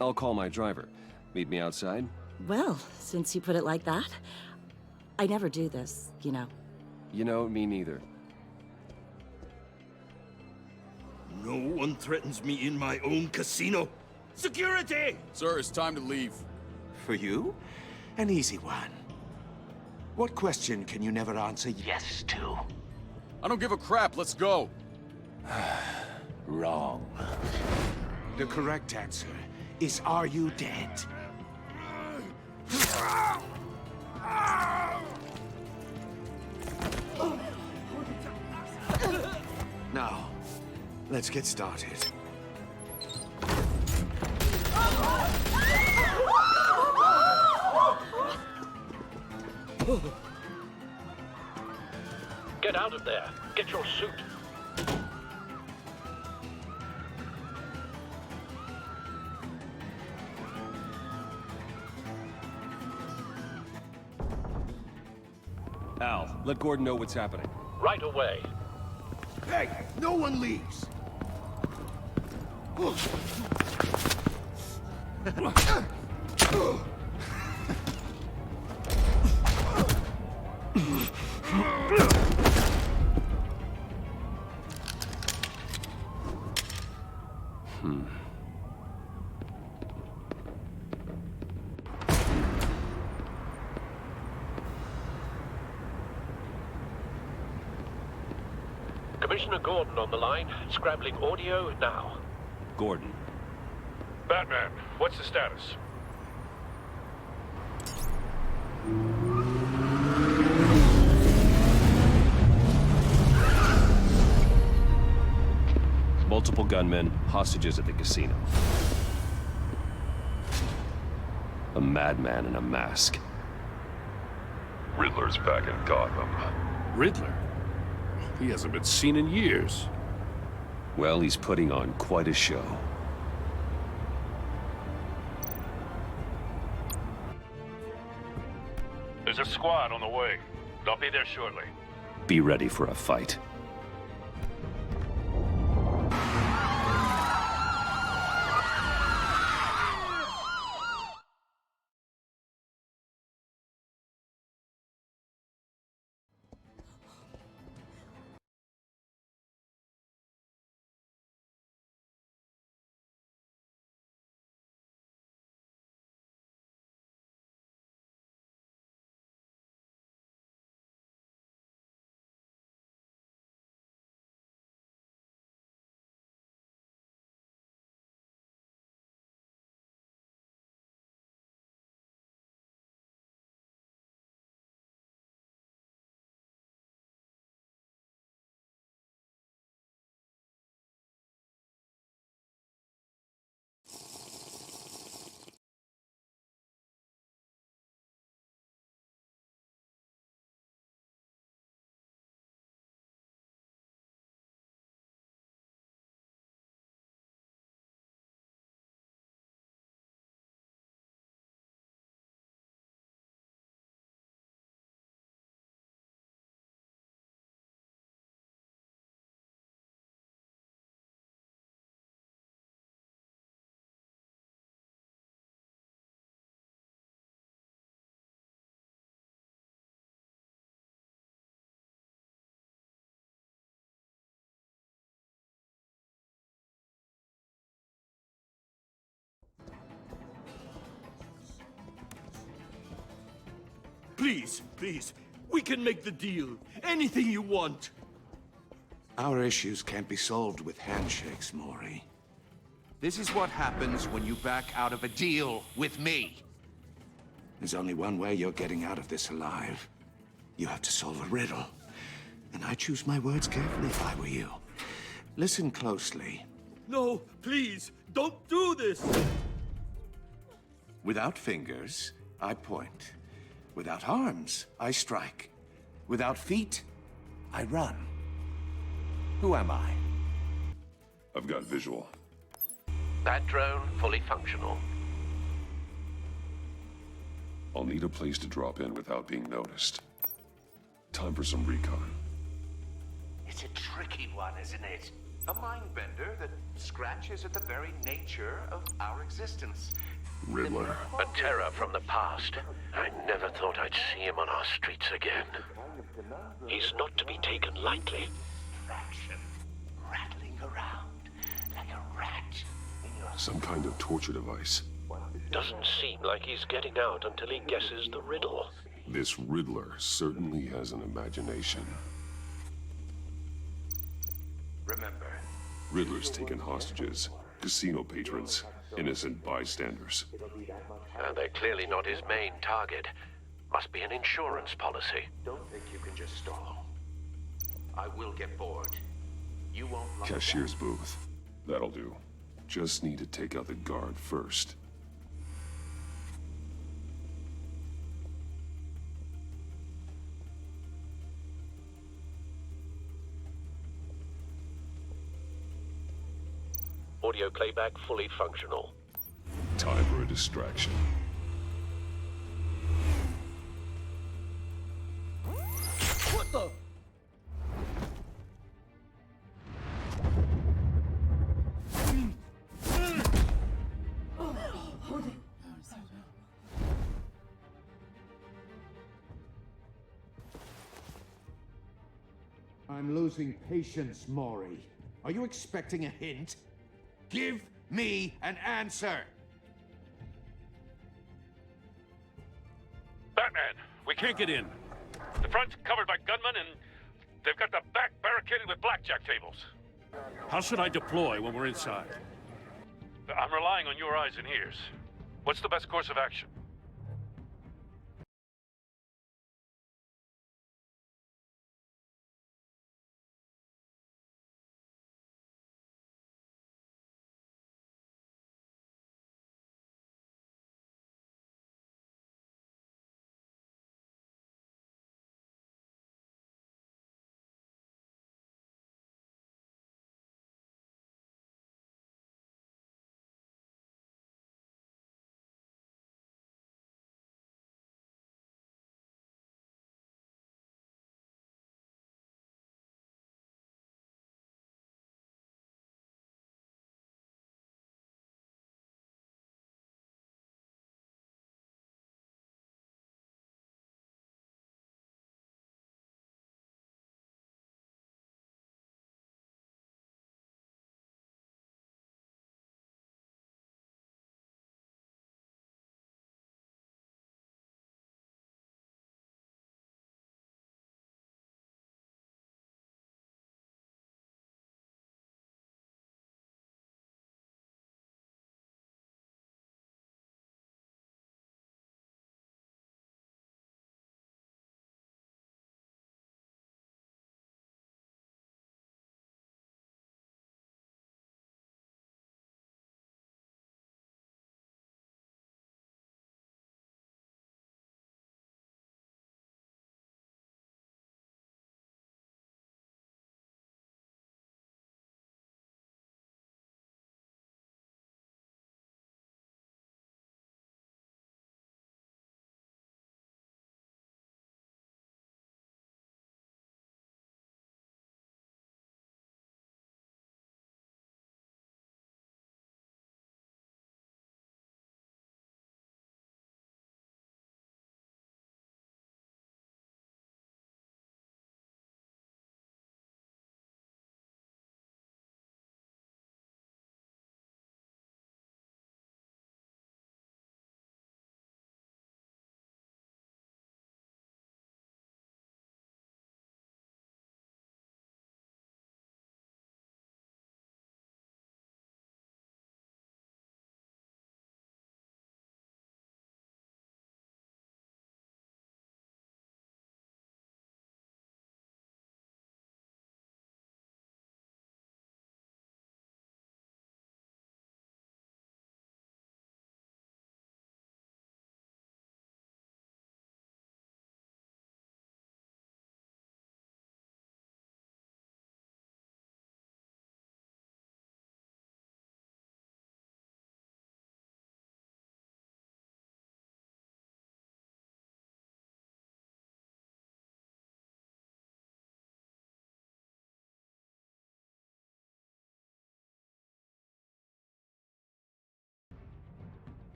I'll call my driver. Meet me outside? Well, since you put it like that, I never do this, you know. You know, me neither. No one threatens me in my own casino. Security! Sir, it's time to leave. For you? An easy one. What question can you never answer yes to? I don't give a crap, let's go. Wrong. The correct answer is, are you dead? Now, let's get started. Get out of there. Get your suit. Al, let Gordon know what's happening. Right away. Hey, no one leaves. Commissioner Gordon on the line, scrabbling audio now. Gordon. Batman, what's the status? Multiple gunmen, hostages at the casino. A madman in a mask. Riddler's back in Gotham. Riddler? He hasn't been seen in years. Well, he's putting on quite a show. There's a squad on the way. They'll be there shortly. Be ready for a fight. Please, please, we can make the deal. Anything you want. Our issues can't be solved with handshakes, Maury. This is what happens when you back out of a deal with me. There's only one way you're getting out of this alive. You have to solve a riddle. And I choose my words carefully if I were you. Listen closely. No, please, don't do this! Without fingers, I point. Without arms, I strike. Without feet, I run. Who am I? I've got visual. That drone fully functional. I'll need a place to drop in without being noticed. Time for some recon. It's a tricky one, isn't it? A mind bender that scratches at the very nature of our existence. Riddler. A terror from the past. I never thought I'd see him on our streets again. He's not to be taken lightly. Fraction. Rattling around like a rat in your... Some kind of torture device. Doesn't seem like he's getting out until he guesses the riddle. This Riddler certainly has an imagination. Remember, Riddler's taken hostages, casino patrons, innocent bystanders. They're clearly not his main target. Must be an insurance policy. don't think you can just stall. I will get bored. You won't... Cashier's booth. That'll do. Just need to take out the guard first. Audio playback fully functional. Time for a distraction. What the? I'm losing patience, Maury. Are you expecting a hint? Give me an answer! Batman, we can't get in. The front's covered by gunmen and They've got the back barricaded with blackjack tables. How should I deploy when we're inside? I'm relying on your eyes and ears. What's the best course of action?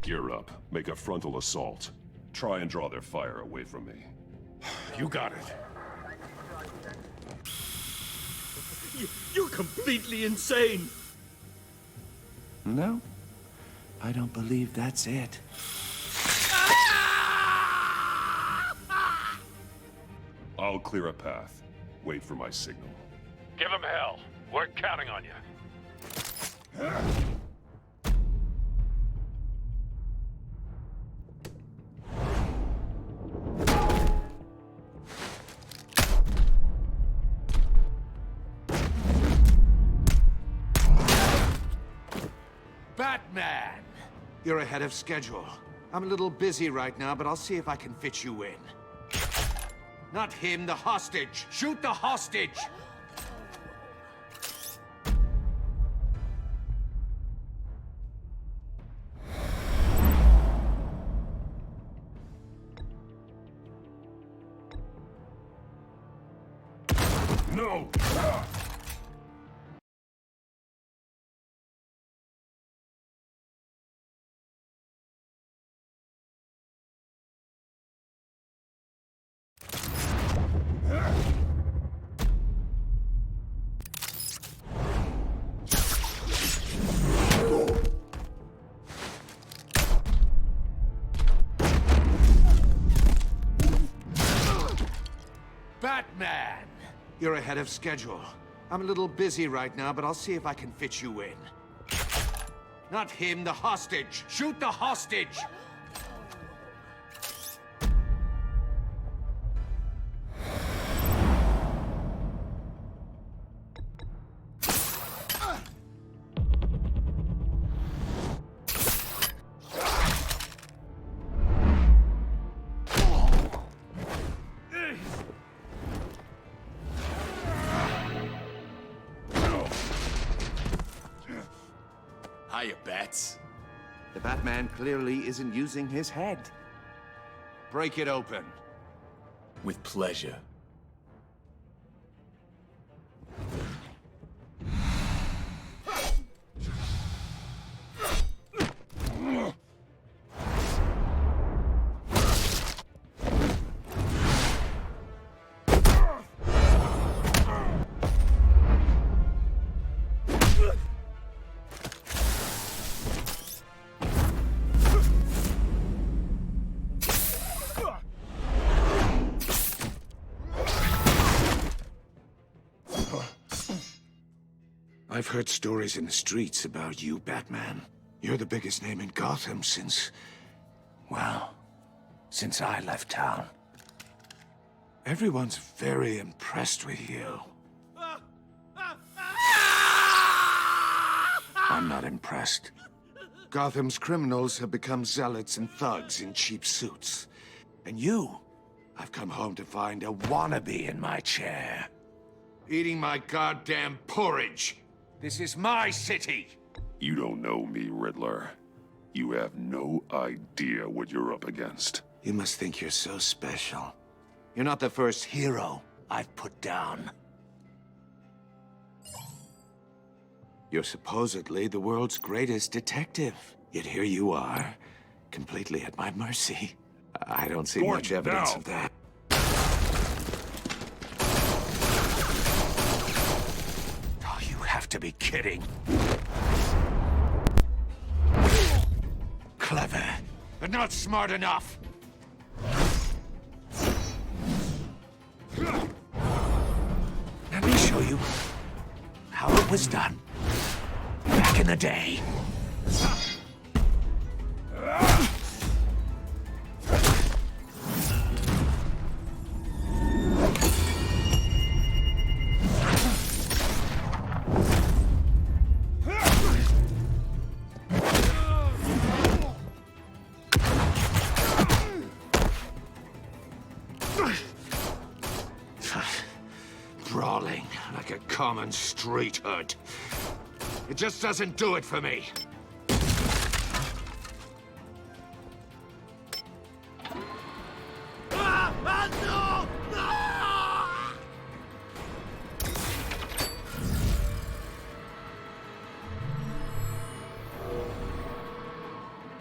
Gear up. Make a frontal assault. Try and draw their fire away from me. You got it. You're completely insane! No, I don't believe that's it. I'll clear a path. Wait for my signal. Give him hell. We're counting on you. Batman! You're ahead of schedule. I'm a little busy right now, but I'll see if I can fit you in. Not him, the hostage! Shoot the hostage! No! Batman! You're ahead of schedule. I'm a little busy right now, but I'll see if I can fit you in. Not him, the hostage! Shoot the hostage! Hiya, Bats. The Batman clearly isn't using his head. Break it open. With pleasure. I've heard stories in the streets about you, Batman. You're the biggest name in Gotham since... well, since I left town. Everyone's very impressed with you. I'm not impressed. Gotham's criminals have become zealots and thugs in cheap suits. And you, I've come home to find a wannabe in my chair. Eating my goddamn porridge. This is my city! You don't know me, Riddler. You have no idea what you're up against. You must think you're so special. You're not the first hero I've put down. You're supposedly the world's greatest detective. Yet here you are, completely at my mercy. I don't see much evidence of that. Oh, you have to be kidding. Clever, but not smart enough. Let me show you how it was done back in the day. Brawling like a common street hood. It just doesn't do it for me.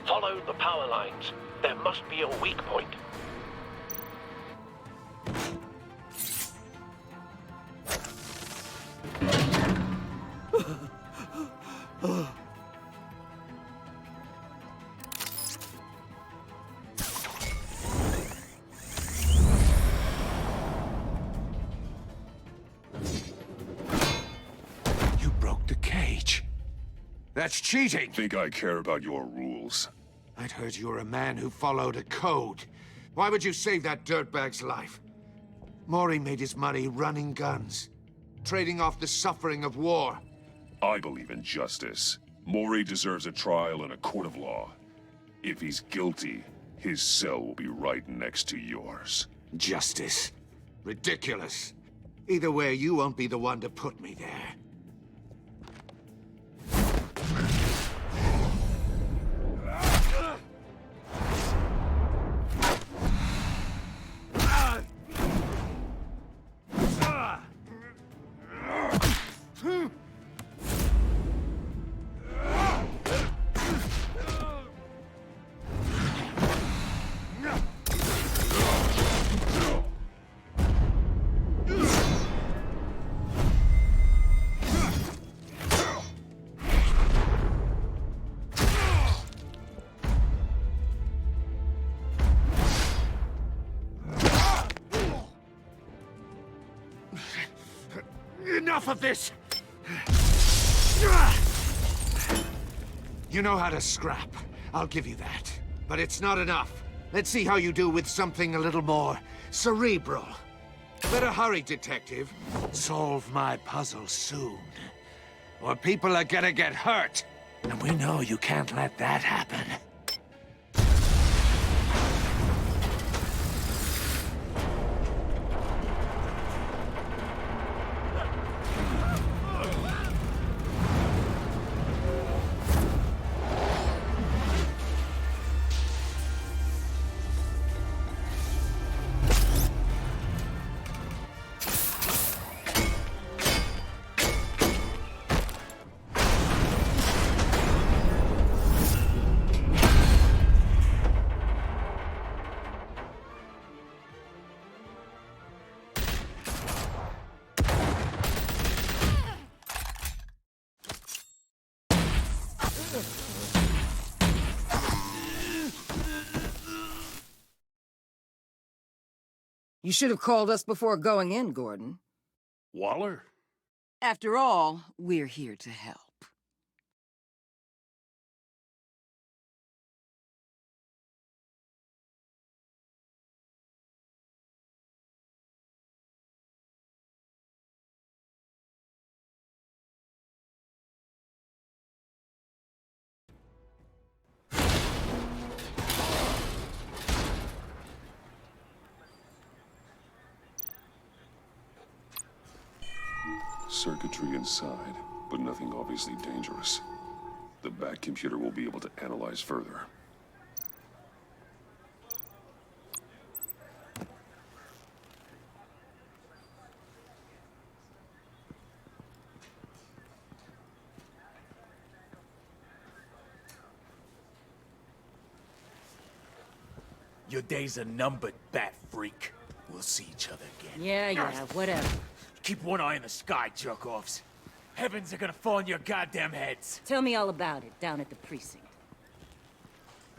Follow the power lines. There must be a weak point. You broke the cage. That's cheating! Think I care about your rules? I'd heard you were a man who followed a code. Why would you save that dirtbag's life? Maury made his money running guns, trading off the suffering of war. I believe in justice. Maury deserves a trial in a court of law. If he's guilty, his cell will be right next to yours. Justice. Ridiculous. Either way, you won't be the one to put me there. enough of this! You know how to scrap. I'll give you that. But it's not enough. Let's see how you do with something a little more cerebral. Better hurry, detective. Solve my puzzle soon. Or people are gonna get hurt. And we know you can't let that happen. You should have called us before going in, Gordon. Waller? After all, we're here to help. Circuitry inside, but nothing obviously dangerous. The back computer will be able to analyze further. Your days are numbered, bat freak. We'll see each other again. Yeah, whatever. Keep one eye in the sky, jerk-offs. Heavens are gonna fall on your goddamn heads. Tell me all about it down at the precinct.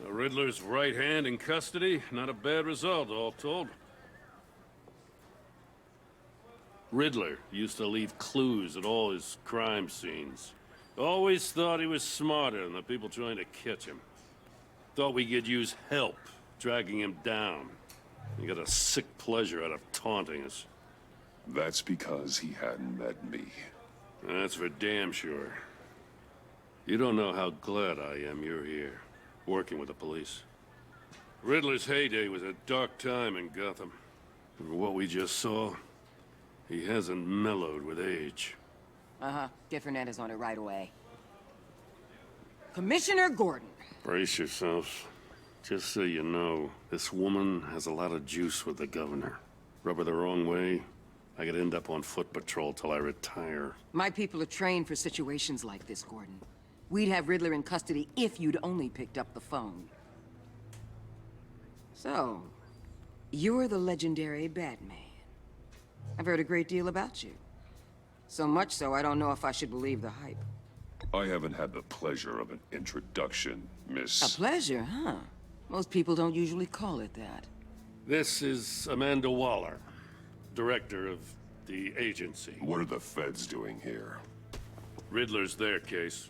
The Riddler's right hand in custody. Not a bad result, all told. Riddler used to leave clues at all his crime scenes. Always thought he was smarter than the people trying to catch him. Thought we could use help dragging him down. He got a sick pleasure out of taunting us. That's because he hadn't met me. That's for damn sure. You don't know how glad I am you're here, working with the police. Riddler's heyday was a dark time in Gotham. And what we just saw, he hasn't mellowed with age. Uh-huh. Get Fernandez on it right away. Commissioner Gordon. Brace yourselves. Just so you know, this woman has a lot of juice with the governor. Rub her the wrong way, I could end up on foot patrol till I retire. My people are trained for situations like this, Gordon. We'd have Riddler in custody if you'd only picked up the phone. So, you're the legendary Batman. I've heard a great deal about you. So much so, I don't know if I should believe the hype. I haven't had the pleasure of an introduction, Miss... A pleasure, huh? Most people don't usually call it that. This is Amanda Waller, director of the agency. What are the feds doing here? Riddler's their case.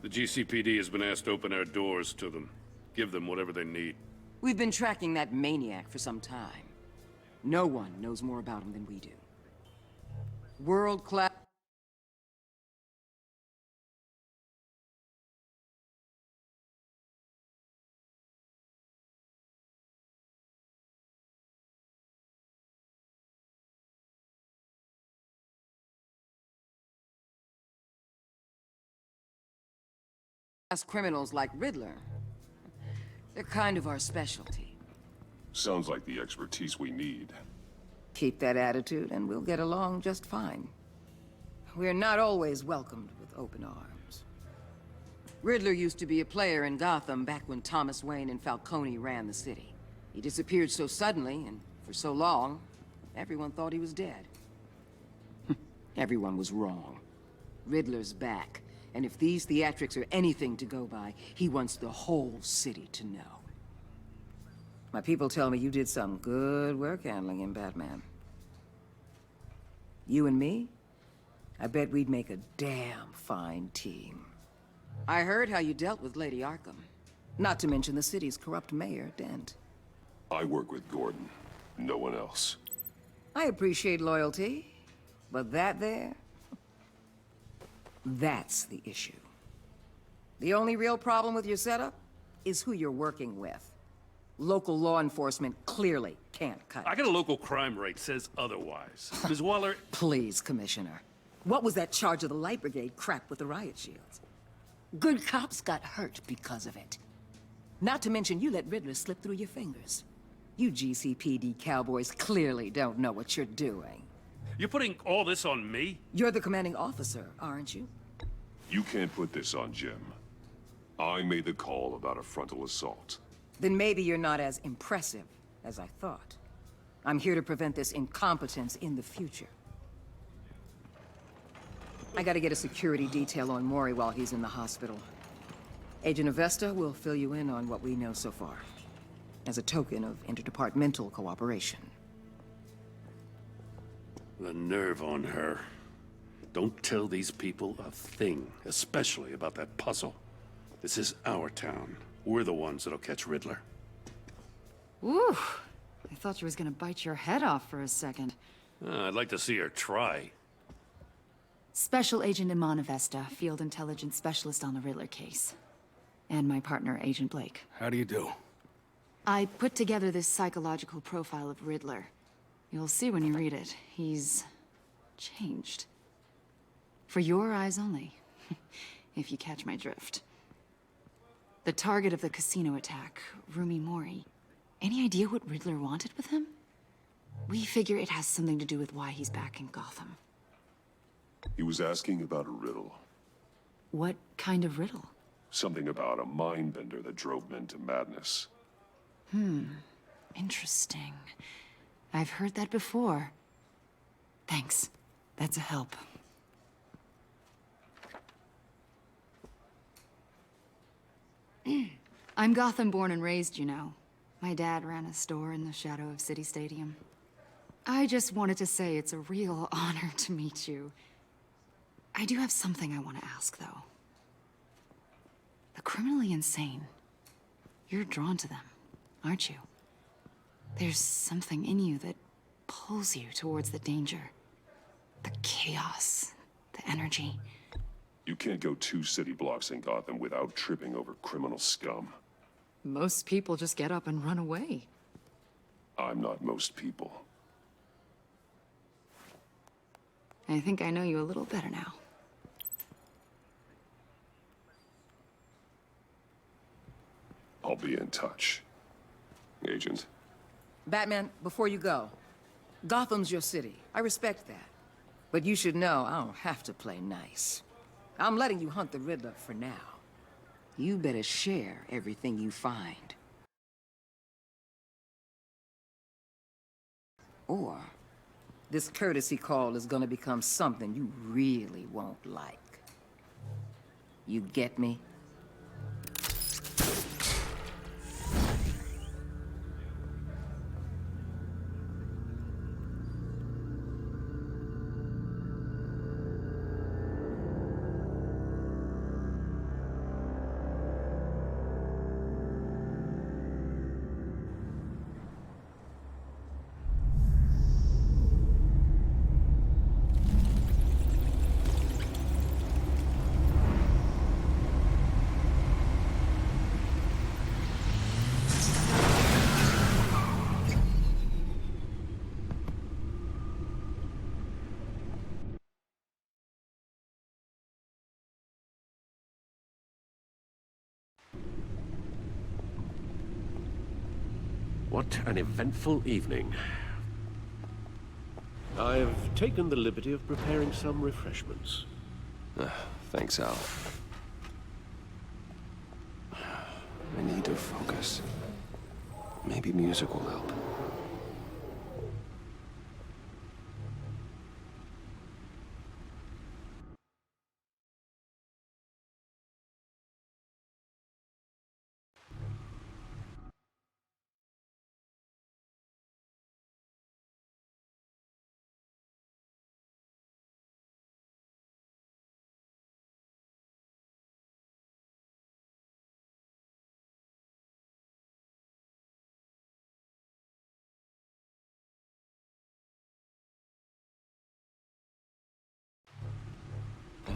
The GCPD has been asked to open our doors to them. Give them whatever they need. We've been tracking that maniac for some time. No one knows more about him than we do. World-class... criminals like Riddler. They're kind of our specialty. Sounds like the expertise we need. Keep that attitude and we'll get along just fine. We're not always welcomed with open arms. Riddler used to be a player in Gotham back when Thomas Wayne and Falcone ran the city. He disappeared so suddenly and for so long, everyone thought he was dead. Everyone was wrong. Riddler's back. And if these theatrics are anything to go by, he wants the whole city to know. My people tell me you did some good work handling him, Batman. You and me? I bet we'd make a damn fine team. I heard how you dealt with Lady Arkham. Not to mention the city's corrupt mayor, Dent. I work with Gordon. No one else. I appreciate loyalty, but that there... that's the issue. The only real problem with your setup is who you're working with. Local law enforcement clearly can't cut it. I got a local crime rate says otherwise. Ms. Waller... Please, Commissioner. What was that charge of the Light Brigade crap with the riot shields? Good cops got hurt because of it. Not to mention you let Riddler slip through your fingers. You GCPD cowboys clearly don't know what you're doing. You're putting all this on me? You're the commanding officer, aren't you? You can't put this on Jim. I made the call about a frontal assault. Then maybe you're not as impressive as I thought. I'm here to prevent this incompetence in the future. I gotta get a security detail on Mori while he's in the hospital. Agent Avesta will fill you in on what we know so far, as a token of interdepartmental cooperation. The nerve on her. Don't tell these people a thing, especially about that puzzle. This is our town. We're the ones that'll catch Riddler. Woo! I thought she was gonna bite your head off for a second. I'd like to see her try. Special Agent Iman Avesta, Field Intelligence Specialist on the Riddler case. And my partner, Agent Blake. How do you do? I put together this psychological profile of Riddler. You'll see when you read it. He's... changed. For your eyes only, if you catch my drift. The target of the casino attack, Rumi Mori. Any idea what Riddler wanted with him? We figure it has something to do with why he's back in Gotham. He was asking about a riddle. What kind of riddle? Something about a mind bender that drove men to madness. Interesting. I've heard that before. Thanks. That's a help. I'm Gotham born and raised, you know. My dad ran a store in the shadow of City Stadium. I just wanted to say it's a real honor to meet you. I do have something I want to ask, though. The criminally insane. You're drawn to them, aren't you? There's something in you that pulls you towards the danger. The chaos, the energy. You can't go 2 city blocks in Gotham without tripping over criminal scum. Most people just get up and run away. I'm not most people. I think I know you a little better now. I'll be in touch. Agent. Batman, before you go, Gotham's your city. I respect that. But you should know I don't have to play nice. I'm letting you hunt the Riddler for now. You better share everything you find. Or this courtesy call is gonna become something you really won't like. You get me? What an eventful evening. I've taken the liberty of preparing some refreshments. Thanks, Al. I need to focus. Maybe music will help.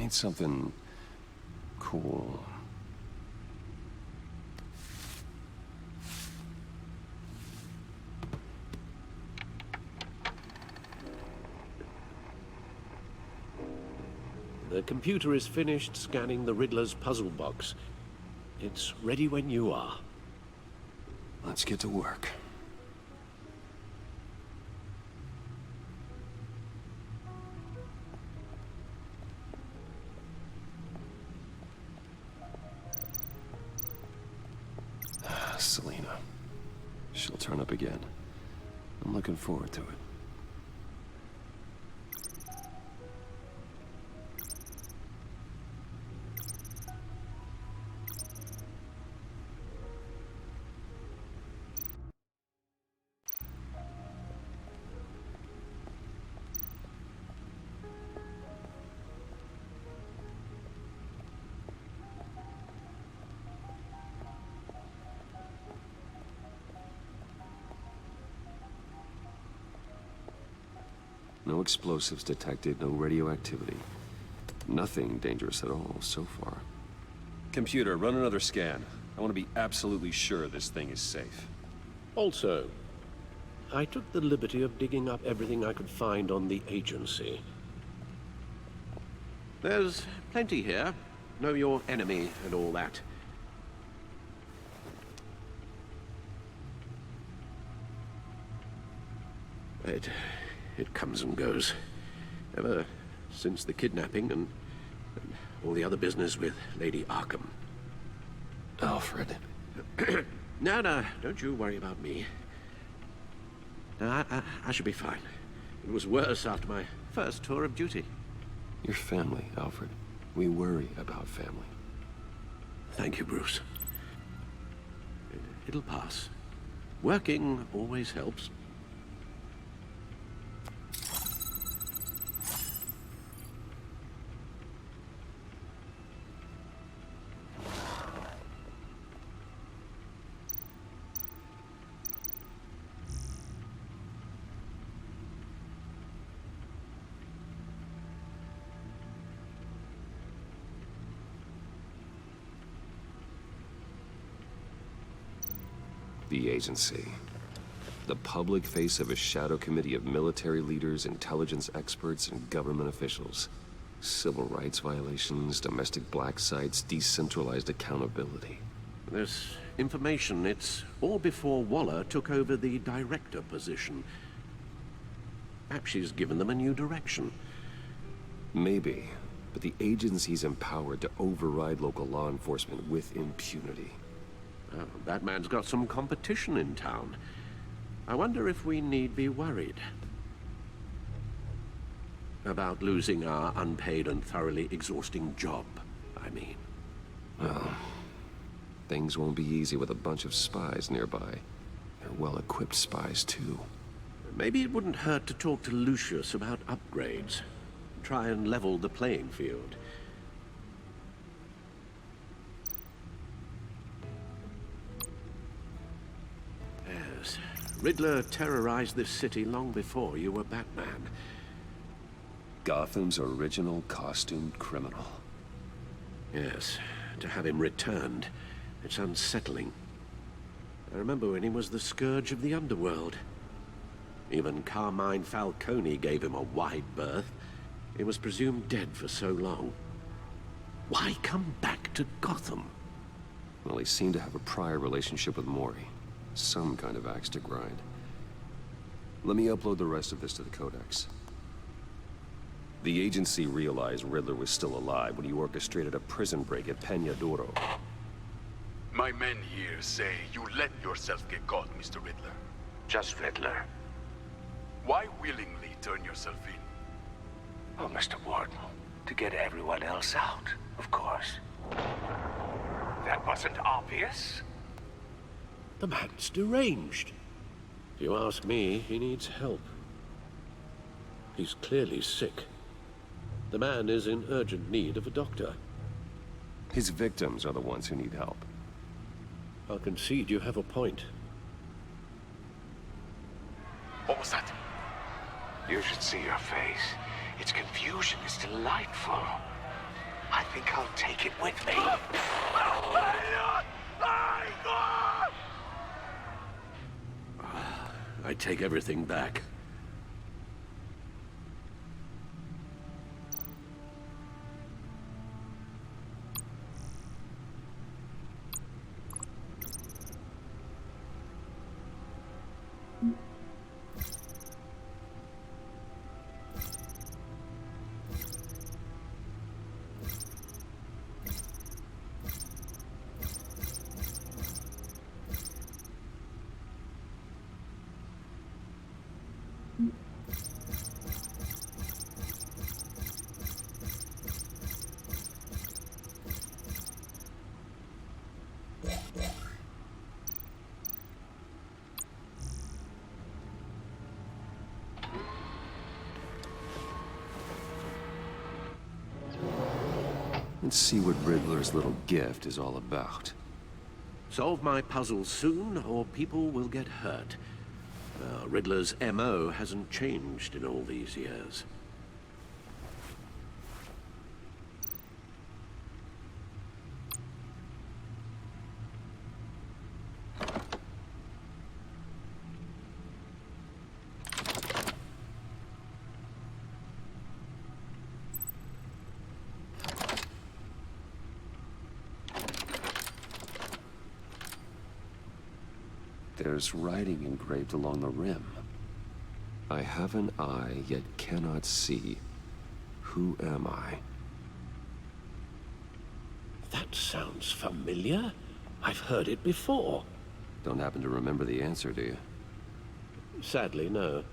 need something cool. The computer is finished scanning the Riddler's puzzle box. It's ready when you are. Let's get to work. Selena. She'll turn up again. I'm looking forward to it. No explosives detected, no radioactivity. Nothing dangerous at all so far. Computer, run another scan. I want to be absolutely sure this thing is safe. Also, I took the liberty of digging up everything I could find on the agency. There's plenty here. Know your enemy and all that. It comes and goes. Ever since the kidnapping and all the other business with Lady Arkham. Alfred. No, don't you worry about me. No, I should be fine. It was worse after my first tour of duty. Your family, Alfred. We worry about family. Thank you, Bruce. It'll pass. Working always helps. The agency. The public face of a shadow committee of military leaders, intelligence experts, and government officials. Civil rights violations, domestic black sites, decentralized accountability. This information, it's all before Waller took over the director position. Perhaps she's given them a new direction. Maybe, but the agency's empowered to override local law enforcement with impunity. Oh, that man's got some competition in town. I wonder if we need be worried about losing our unpaid and thoroughly exhausting job, I mean. Well, things won't be easy with a bunch of spies nearby. They're well-equipped spies, too. Maybe it wouldn't hurt to talk to Lucius about upgrades. Try and level the playing field. Yes, Riddler terrorized this city long before you were Batman. Gotham's original costumed criminal. Yes, to have him returned, it's unsettling. I remember when he was the scourge of the underworld. Even Carmine Falcone gave him a wide berth. He was presumed dead for so long. Why come back to Gotham? Well, he seemed to have a prior relationship with Mori. Some kind of axe to grind. Let me upload the rest of this to the Codex. The agency realized Riddler was still alive when he orchestrated a prison break at Peñadoro. My men here say you let yourself get caught, Mr. Riddler. Just Riddler. Why willingly turn yourself in? Oh, Mr. Warden, to get everyone else out, of course. That wasn't obvious. The man's deranged. If you ask me, he needs help. He's clearly sick. The man is in urgent need of a doctor. His victims are the ones who need help. I'll concede you have a point. What was that? You should see your face. Its confusion is delightful. I think I'll take it with me. I take everything back. Let's see what Riddler's little gift is all about. Solve my puzzle soon, or people will get hurt. Riddler's MO hasn't changed in all these years. There's writing engraved along the rim. I have an eye, yet cannot see. Who am I? That sounds familiar. I've heard it before. Don't happen to remember the answer, do you? Sadly, no.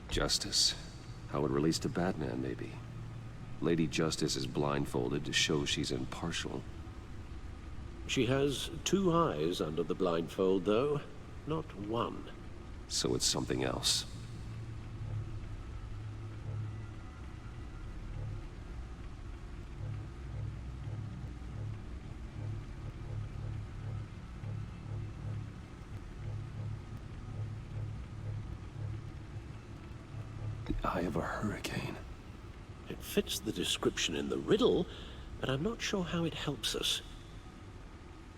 Justice. How it relates to Batman, maybe. Lady Justice is blindfolded to show she's impartial. She has two eyes under the blindfold, though, not one. So it's something else. The eye of a hurricane. It fits the description in the riddle, but I'm not sure how it helps us.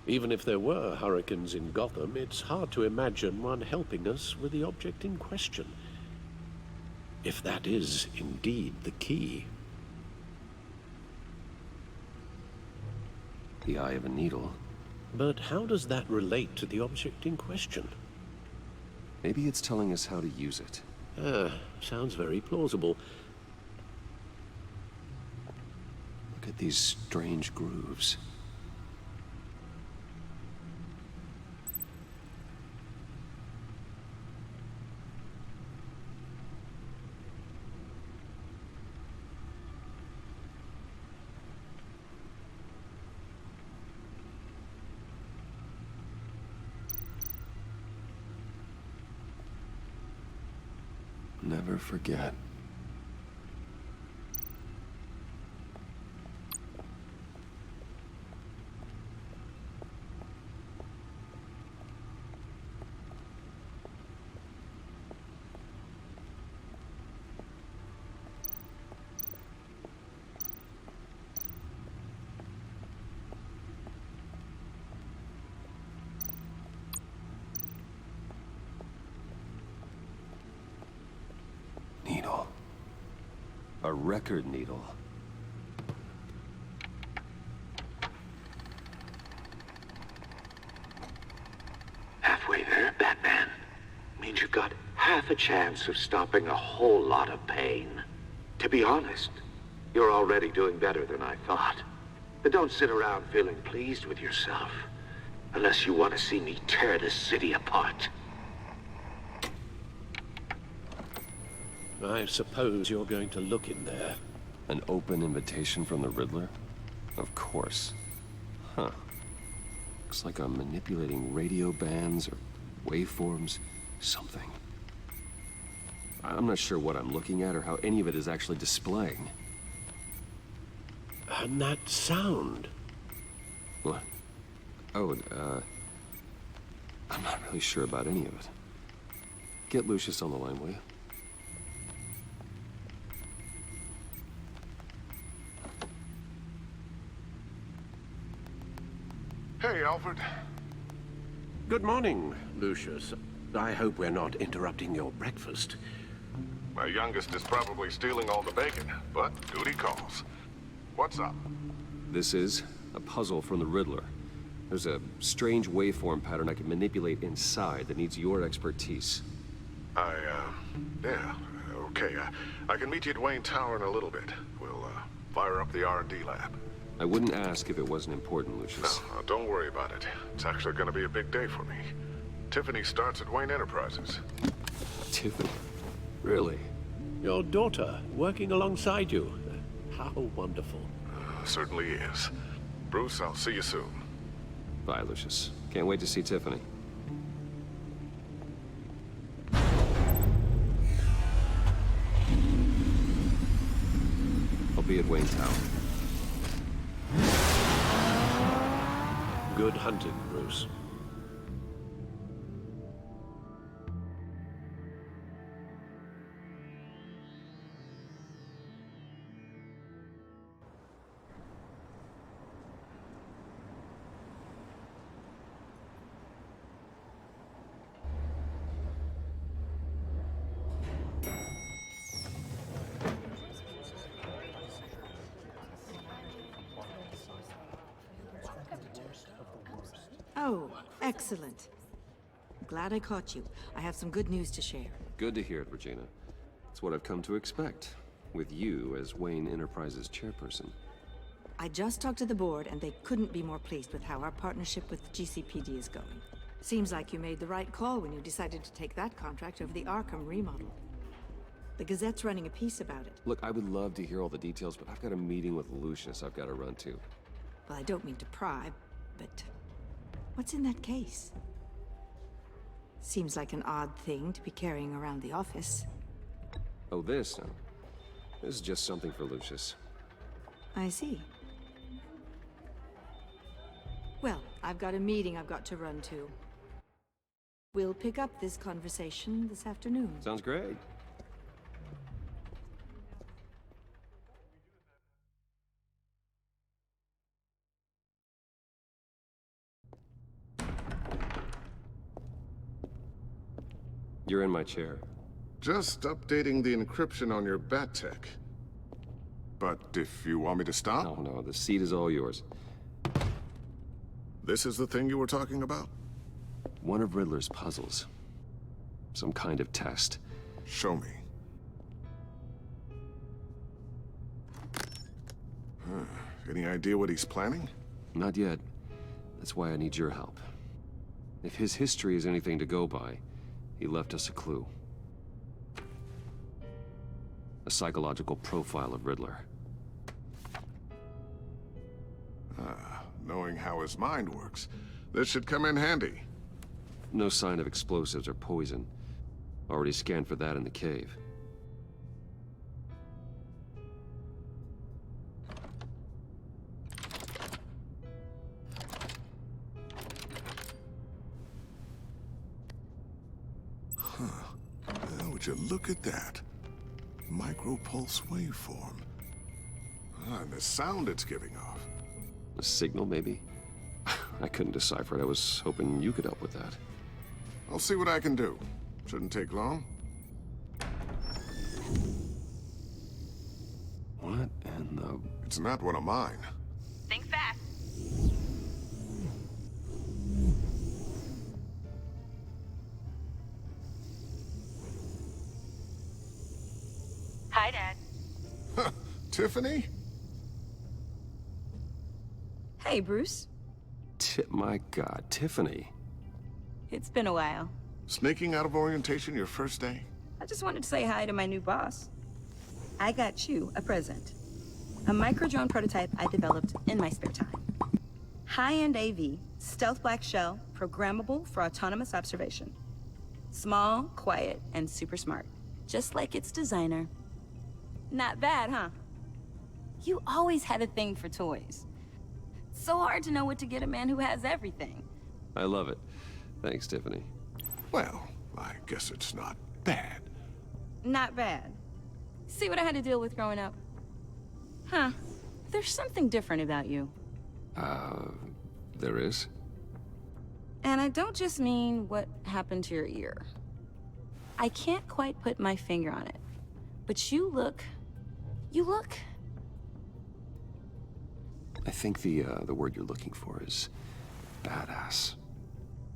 Even if there were hurricanes in Gotham, it's hard to imagine one helping us with the object in question. If that is indeed the key. The eye of a needle. But how does that relate to the object in question? Maybe it's telling us how to use it. Sounds very plausible. Look at these strange grooves. Never forget. Needle. A record needle. Halfway there, Batman. Means you've got half a chance of stopping a whole lot of pain. To be honest, you're already doing better than I thought. But don't sit around feeling pleased with yourself. Unless you want to see me tear this city apart. I suppose you're going to look in there. An open invitation from the Riddler? Of course. Huh. Looks like I'm manipulating radio bands or waveforms, something. I'm not sure what I'm looking at or how any of it is actually displaying. And that sound. What? Oh, I'm not really sure about any of it. Get Lucius on the line, will you? Hey, Alfred. Good morning, Lucius. I hope we're not interrupting your breakfast. My youngest is probably stealing all the bacon, but duty calls. What's up? This is a puzzle from the Riddler. There's a strange waveform pattern I can manipulate inside that needs your expertise. Yeah, okay. I can meet you at Wayne Tower in a little bit. We'll, fire up the R&D lab. I wouldn't ask if it wasn't important, Lucius. No, don't worry about it. It's actually gonna be a big day for me. Tiffany starts at Wayne Enterprises. Tiffany? Really? Your daughter, working alongside you. How wonderful. Certainly is. Bruce, I'll see you soon. Bye, Lucius. Can't wait to see Tiffany. I'll be at Wayne Tower. Good hunting, Bruce. Oh, excellent. Glad I caught you. I have some good news to share. Good to hear it, Regina. It's what I've come to expect, with you as Wayne Enterprises chairperson. I just talked to the board, and they couldn't be more pleased with how our partnership with GCPD is going. Seems like you made the right call when you decided to take that contract over the Arkham remodel. The Gazette's running a piece about it. Look, I would love to hear all the details, but I've got a meeting with Lucius I've got to run to. Well, I don't mean to pry, but what's in that case? Seems like an odd thing to be carrying around the office. Oh, this? No. This is just something for Lucius. I see. Well, I've got a meeting I've got to run to. We'll pick up this conversation this afternoon. Sounds great. You're in my chair. Just updating the encryption on your bat tech. But if you want me to stop? No, the seat is all yours. This is the thing you were talking about? One of Riddler's puzzles. Some kind of test. Show me. Any idea what he's planning? Not yet. That's why I need your help. If his history is anything to go by, he left us a clue. A psychological profile of Riddler. Knowing how his mind works, this should come in handy. No sign of explosives or poison. Already scanned for that in the cave. Would you look at that? Micropulse waveform. And the sound it's giving off. A signal, maybe? I couldn't decipher it. I was hoping you could help with that. I'll see what I can do. Shouldn't take long. What in the... It's not one of mine. Think fast. Hi, Dad. Tiffany? Hey, Bruce. My God, Tiffany. It's been a while. Sneaking out of orientation your first day? I just wanted to say hi to my new boss. I got you a present. A micro-drone prototype I developed in my spare time. High-end AV, stealth black shell, programmable for autonomous observation. Small, quiet, and super smart. Just like its designer. Not bad, huh? You always had a thing for toys. So hard to know what to get a man who has everything. I love it. Thanks, Tiffany. Well, I guess it's not bad. Not bad. See what I had to deal with growing up? Huh. There's something different about you. There is? And I don't just mean what happened to your ear. I can't quite put my finger on it. But you look... I think the word you're looking for is badass.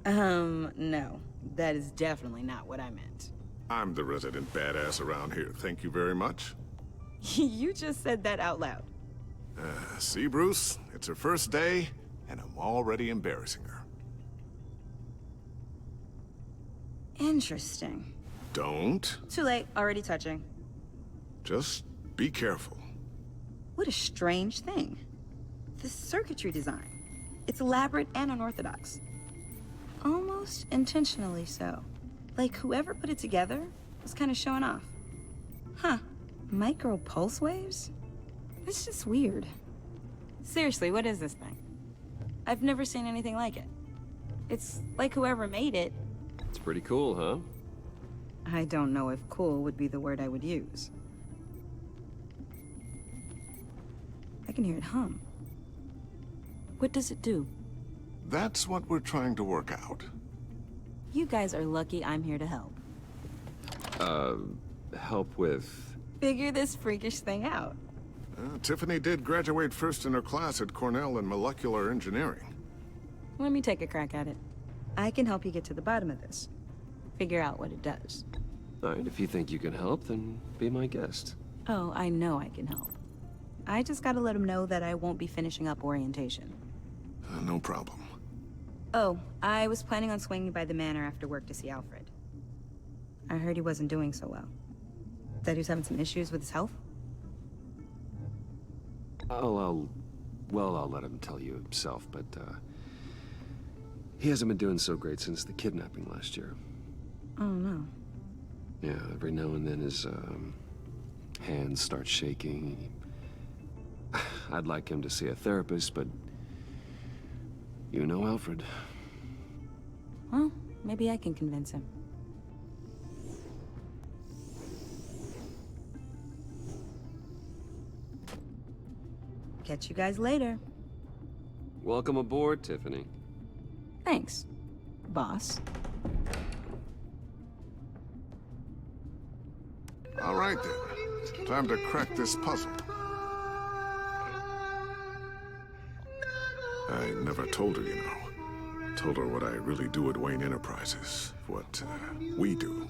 No. That is definitely not what I meant. I'm the resident badass around here. Thank you very much. You just said that out loud. See, Bruce? It's her first day, and I'm already embarrassing her. Interesting. Don't. Too late. Already touching. Just be careful. What a strange thing. The circuitry design. It's elaborate and unorthodox. Almost intentionally so. Like whoever put it together was kind of showing off. Huh. Micro pulse waves? It's just weird. Seriously, what is this thing? I've never seen anything like it. It's like whoever made it... It's pretty cool, huh? I don't know if cool would be the word I would use. I can hear it hum. What does it do? That's what we're trying to work out. You guys are lucky I'm here to help. Help with... Figure this freakish thing out. Tiffany did graduate first in her class at Cornell in molecular engineering. Let me take a crack at it. I can help you get to the bottom of this. Figure out what it does. All right, if you think you can help, then be my guest. Oh, I know I can help. I just gotta let him know that I won't be finishing up orientation. No problem. Oh, I was planning on swinging by the manor after work to see Alfred. I heard he wasn't doing so well. That he was having some issues with his health? I'll let him tell you himself, but, he hasn't been doing so great since the kidnapping last year. Oh, no. Yeah, every now and then his, hands start shaking. I'd like him to see a therapist, but... You know Alfred. Well, maybe I can convince him. Catch you guys later. Welcome aboard, Tiffany. Thanks, boss. All right, then. Time to crack this puzzle. I never told her, you know. Told her what I really do at Wayne Enterprises. What, we do.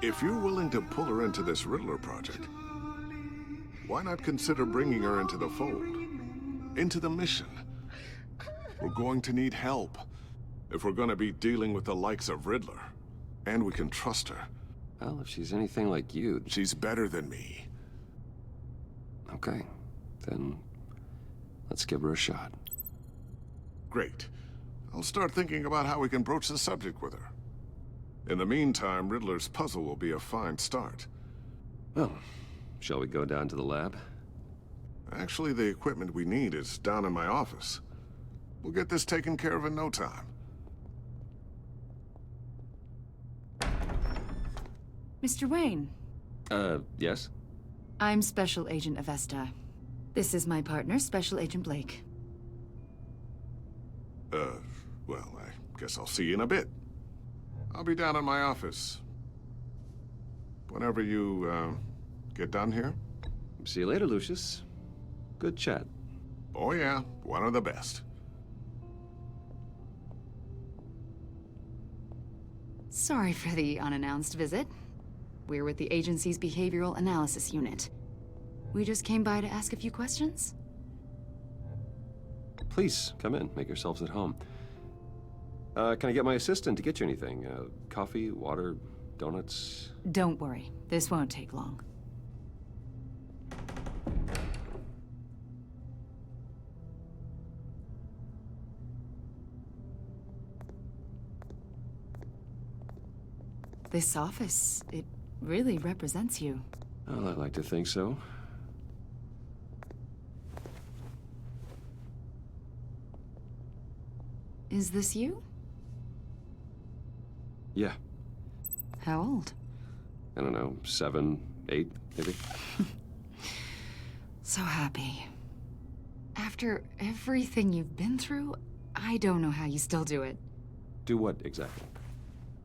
If you're willing to pull her into this Riddler project, why not consider bringing her into the fold? Into the mission? We're going to need help if we're going to be dealing with the likes of Riddler. And we can trust her. Well, if she's anything like you... She's better than me. Okay. Then let's give her a shot. Great. I'll start thinking about how we can broach the subject with her. In the meantime, Riddler's puzzle will be a fine start. Well, shall we go down to the lab? Actually, the equipment we need is down in my office. We'll get this taken care of in no time. Mr. Wayne. Yes? I'm Special Agent Avesta. This is my partner, Special Agent Blake. Well, I guess I'll see you in a bit. I'll be down in my office. Whenever you, get done here. See you later, Lucius. Good chat. Oh yeah, one of the best. Sorry for the unannounced visit. We're with the agency's Behavioral Analysis Unit. We just came by to ask a few questions. Please, come in. Make yourselves at home. Can I get my assistant to get you anything? Coffee, water, donuts? Don't worry. This won't take long. This office, it really represents you. Well, I like to think so. Is this you? Yeah. How old? I don't know, 7, 8, maybe? So happy. After everything you've been through, I don't know how you still do it. Do what, exactly?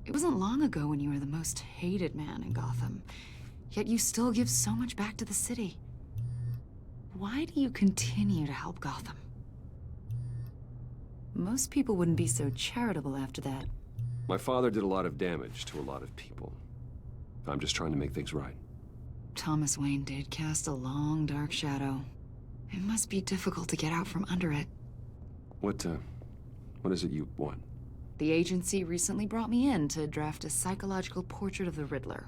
It wasn't long ago when you were the most hated man in Gotham, yet you still give so much back to the city. Why do you continue to help Gotham? Most people wouldn't be so charitable after that. My father did a lot of damage to a lot of people. I'm just trying to make things right. Thomas Wayne did cast a long, dark shadow. It must be difficult to get out from under it. What is it you want? The agency recently brought me in to draft a psychological portrait of the Riddler.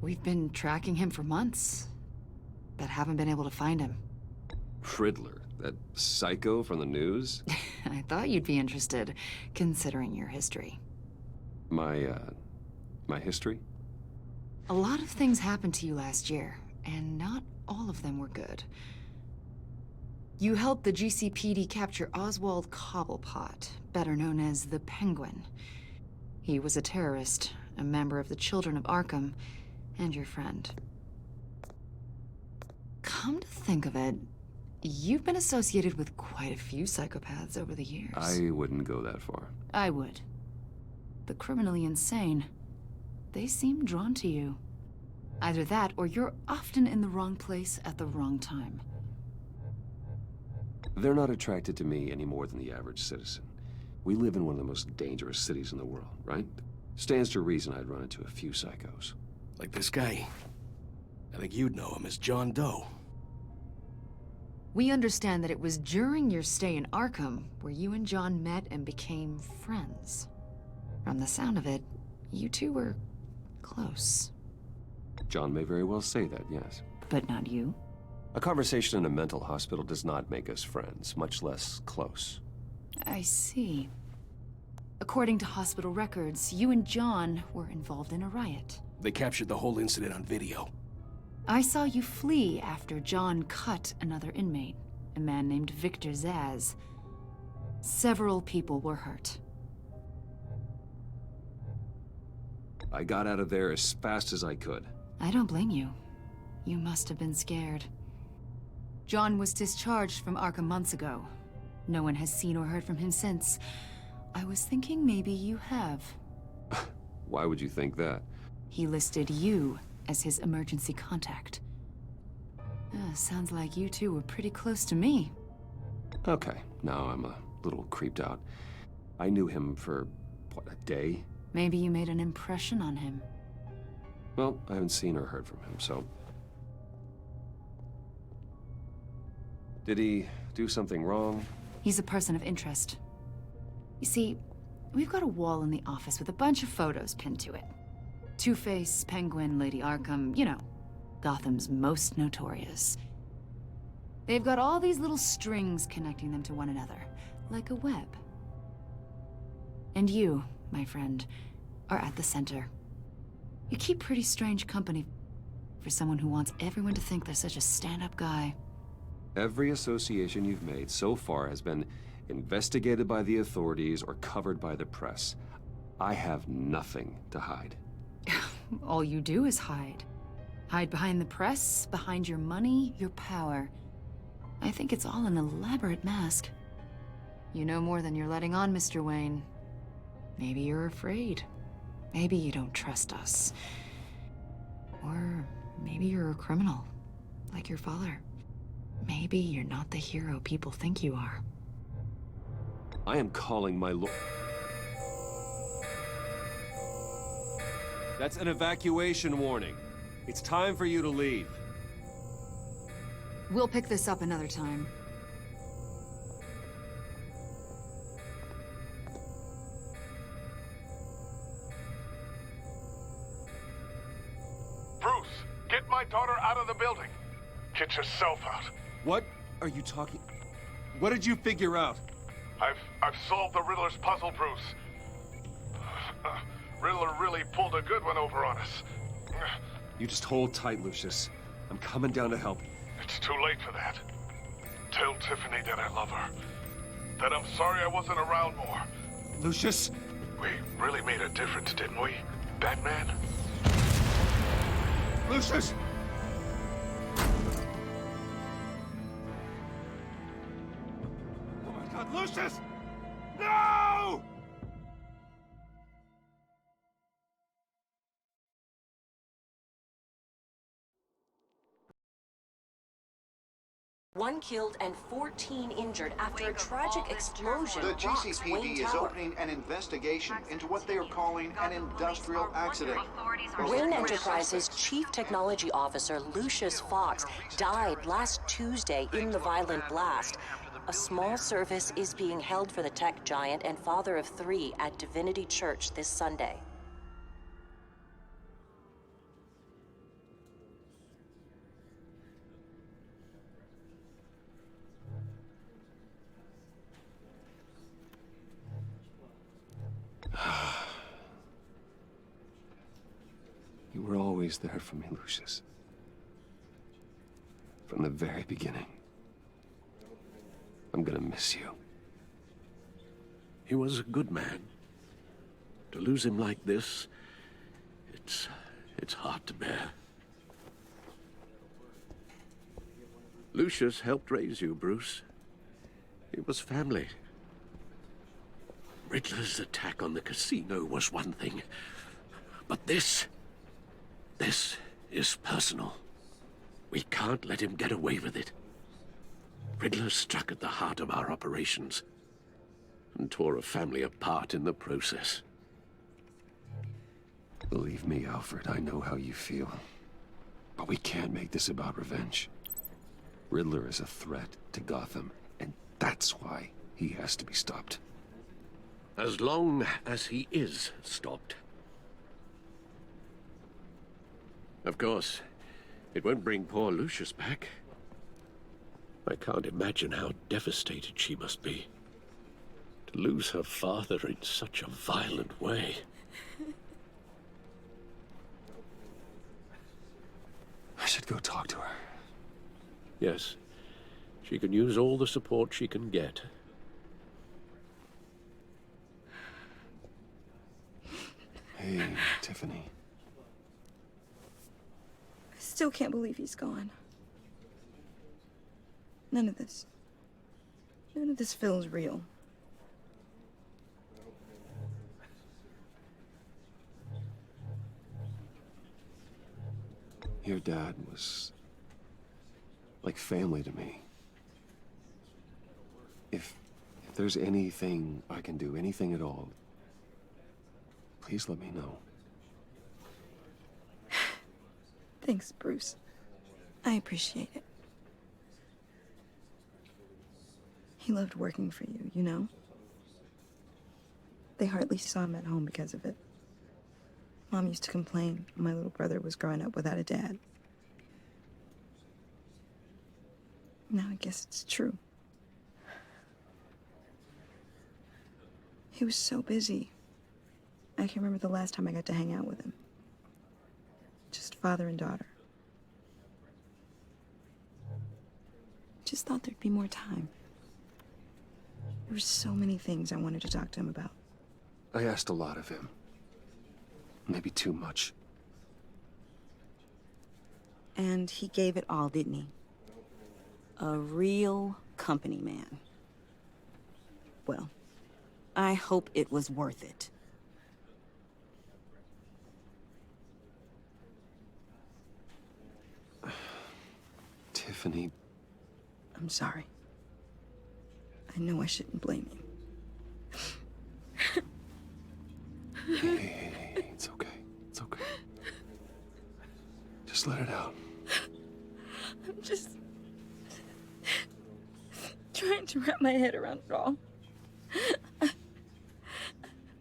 We've been tracking him for months, but haven't been able to find him. Riddler? That psycho from the news? I thought you'd be interested, considering your history. My history? A lot of things happened to you last year, and not all of them were good. You helped the GCPD capture Oswald Cobblepot, better known as the Penguin. He was a terrorist, a member of the Children of Arkham, and your friend. Come to think of it, you've been associated with quite a few psychopaths over the years. I wouldn't go that far. I would. The criminally insane. They seem drawn to you. Either that, or you're often in the wrong place at the wrong time. They're not attracted to me any more than the average citizen. We live in one of the most dangerous cities in the world, right? Stands to reason I'd run into a few psychos. Like this guy. I think you'd know him as John Doe. We understand that it was during your stay in Arkham where you and John met and became friends. From the sound of it, you two were close. John may very well say that, yes. But not you? A conversation in a mental hospital does not make us friends, much less close. I see. According to hospital records, you and John were involved in a riot. They captured the whole incident on video. I saw you flee after John cut another inmate, a man named Victor Zaz. Several people were hurt. I got out of there as fast as I could. I don't blame you. You must have been scared. John was discharged from Arkham months ago. No one has seen or heard from him since. I was thinking maybe you have. Why would you think that? He listed you as his emergency contact. Sounds like you two were pretty close to me. Okay, now I'm a little creeped out. I knew him for, what, a day? Maybe you made an impression on him. Well, I haven't seen or heard from him, so... Did he do something wrong? He's a person of interest. You see, we've got a wall in the office with a bunch of photos pinned to it. Two-Face, Penguin, Lady Arkham, you know, Gotham's most notorious. They've got all these little strings connecting them to one another, like a web. And you, my friend, are at the center. You keep pretty strange company for someone who wants everyone to think they're such a stand-up guy. Every association you've made so far has been investigated by the authorities or covered by the press. I have nothing to hide. all you do is hide. Hide behind the press, behind your money, your power. I think it's all an elaborate mask. You know more than you're letting on, Mr. Wayne. Maybe you're afraid. Maybe you don't trust us. Or maybe you're a criminal, like your father. Maybe you're not the hero people think you are. I am calling my lord. That's an evacuation warning. It's time for you to leave. We'll pick this up another time. Bruce, get my daughter out of the building. Get yourself out. What are you talking? What did you figure out? I've solved the Riddler's puzzle, Bruce. Riddler really pulled a good one over on us. You just hold tight, Lucius. I'm coming down to help. It's too late for that. Tell Tiffany that I love her. That I'm sorry I wasn't around more. Lucius? We really made a difference, didn't we, Batman? Lucius! Oh my God, Lucius! No! One killed and 14 injured after a tragic explosion The rocks GCPD Wayne is Tower. opening an investigation into what they are calling an industrial accident. Wayne Enterprises' Chief Technology Officer, Lucius Fox, died last Tuesday in the violent blast. A small service is being held for the tech giant and father of 3 at Divinity Church this Sunday. You were always there for me, Lucius. From the very beginning. I'm gonna miss you. He was a good man. To lose him like this, it's hard to bear. Lucius helped raise you, Bruce. It was family. Riddler's attack on the casino was one thing, but this is personal. We can't let him get away with it. Riddler struck at the heart of our operations and tore a family apart in the process. Believe me, Alfred, I know how you feel. But we can't make this about revenge. Riddler is a threat to Gotham, and that's why he has to be stopped. As long as he is stopped. Of course, it won't bring poor Lucius back. I can't imagine how devastated she must be. To lose her father in such a violent way. I should go talk to her. Yes, she can use all the support she can get. Hey, Tiffany. I still can't believe he's gone. None of this feels real. Your dad was like family to me. If there's anything I can do, anything at all, please let me know. Thanks, Bruce. I appreciate it. He loved working for you, you know? They hardly saw him at home because of it. Mom used to complain my little brother was growing up without a dad. Now I guess it's true. He was so busy. I can't remember the last time I got to hang out with him. Just father and daughter. Just thought there'd be more time. There were so many things I wanted to talk to him about. I asked a lot of him. Maybe too much. And he gave it all, didn't he? A real company man. Well, I hope it was worth it. Tiffany... I'm sorry. I know I shouldn't blame you. Hey, it's okay. It's okay. Just let it out. I'm just trying to wrap my head around it all.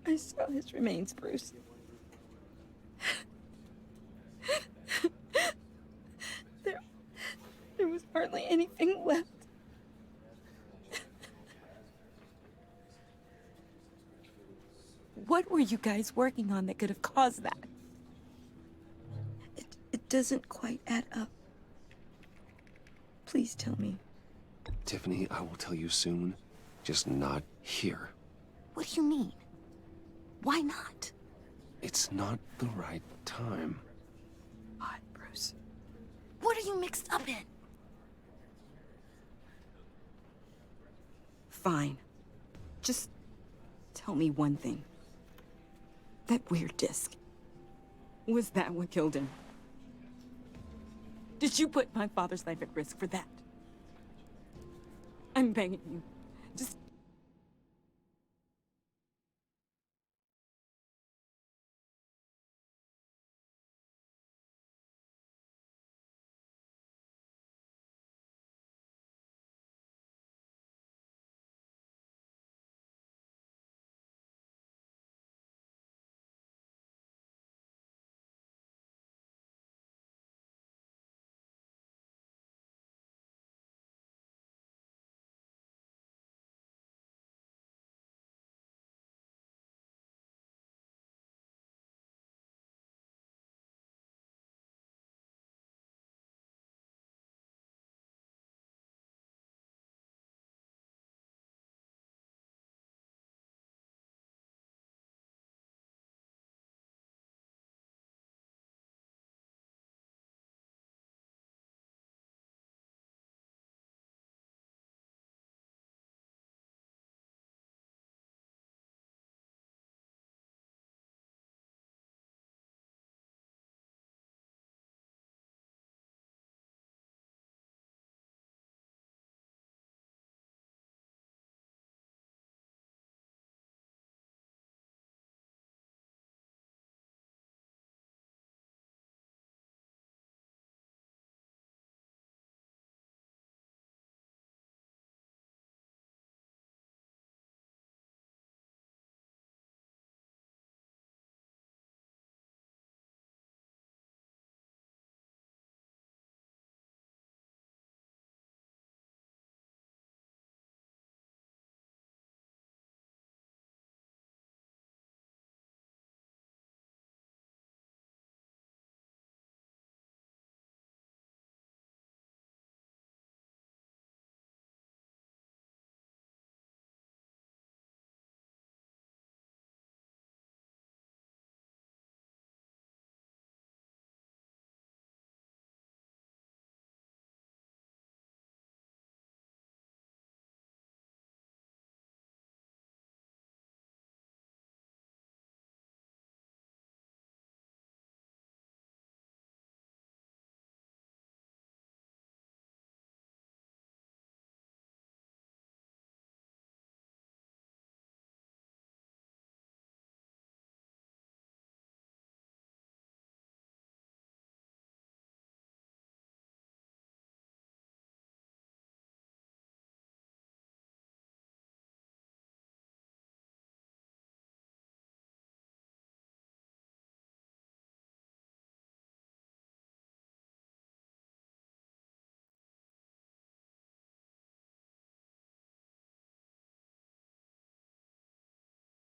I saw his remains, Bruce. There was hardly anything left. What were you guys working on that could have caused that? It doesn't quite add up. Please tell me. Tiffany, I will tell you soon. Just not here. What do you mean? Why not? It's not the right time. What, Bruce? What are you mixed up in? Fine. Just tell me one thing. That weird disc. Was that what killed him? Did you put my father's life at risk for that? I'm begging you. Just...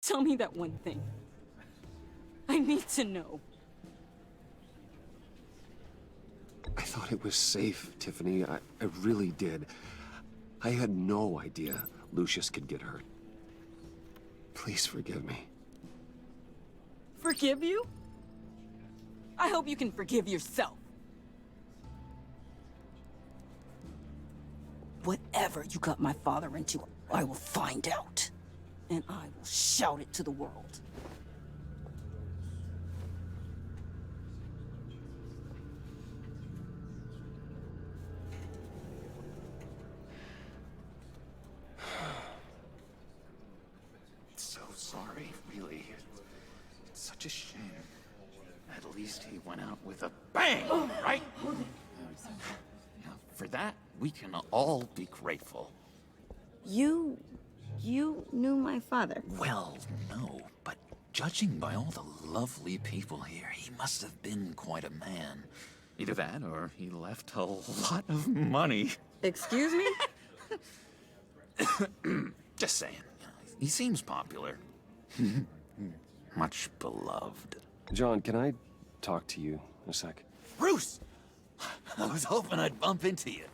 Tell me that one thing. I need to know. I thought it was safe, Tiffany. I really did. I had no idea Lucius could get hurt. Please forgive me. Forgive you? I hope you can forgive yourself. whatever you got my father into, I will find out. And I will shout it to the world. So sorry, really. It's such a shame. At least he went out with a bang, right? Now, for that, we can all be grateful. You knew my father? Well, no, but judging by all the lovely people here, he must have been quite a man. Either that, or he left a lot of money. Excuse me? Just saying. He seems popular. Much beloved. John, can I talk to you a sec? Bruce! I was hoping I'd bump into you.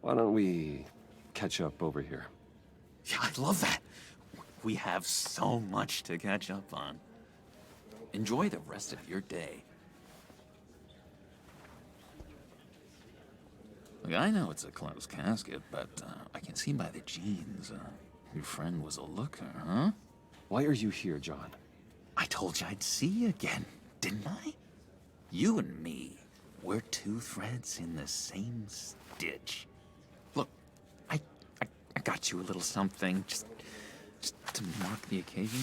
Why don't we catch up over here? Yeah, I love that. We have so much to catch up on. Enjoy the rest of your day. Look, I know it's a closed casket, but I can see by the jeans, your friend was a looker, huh? Why are you here, John? I told you I'd see you again, didn't I? You and me, we're two threads in the same stitch. Look, I got you a little something, just to mark the occasion.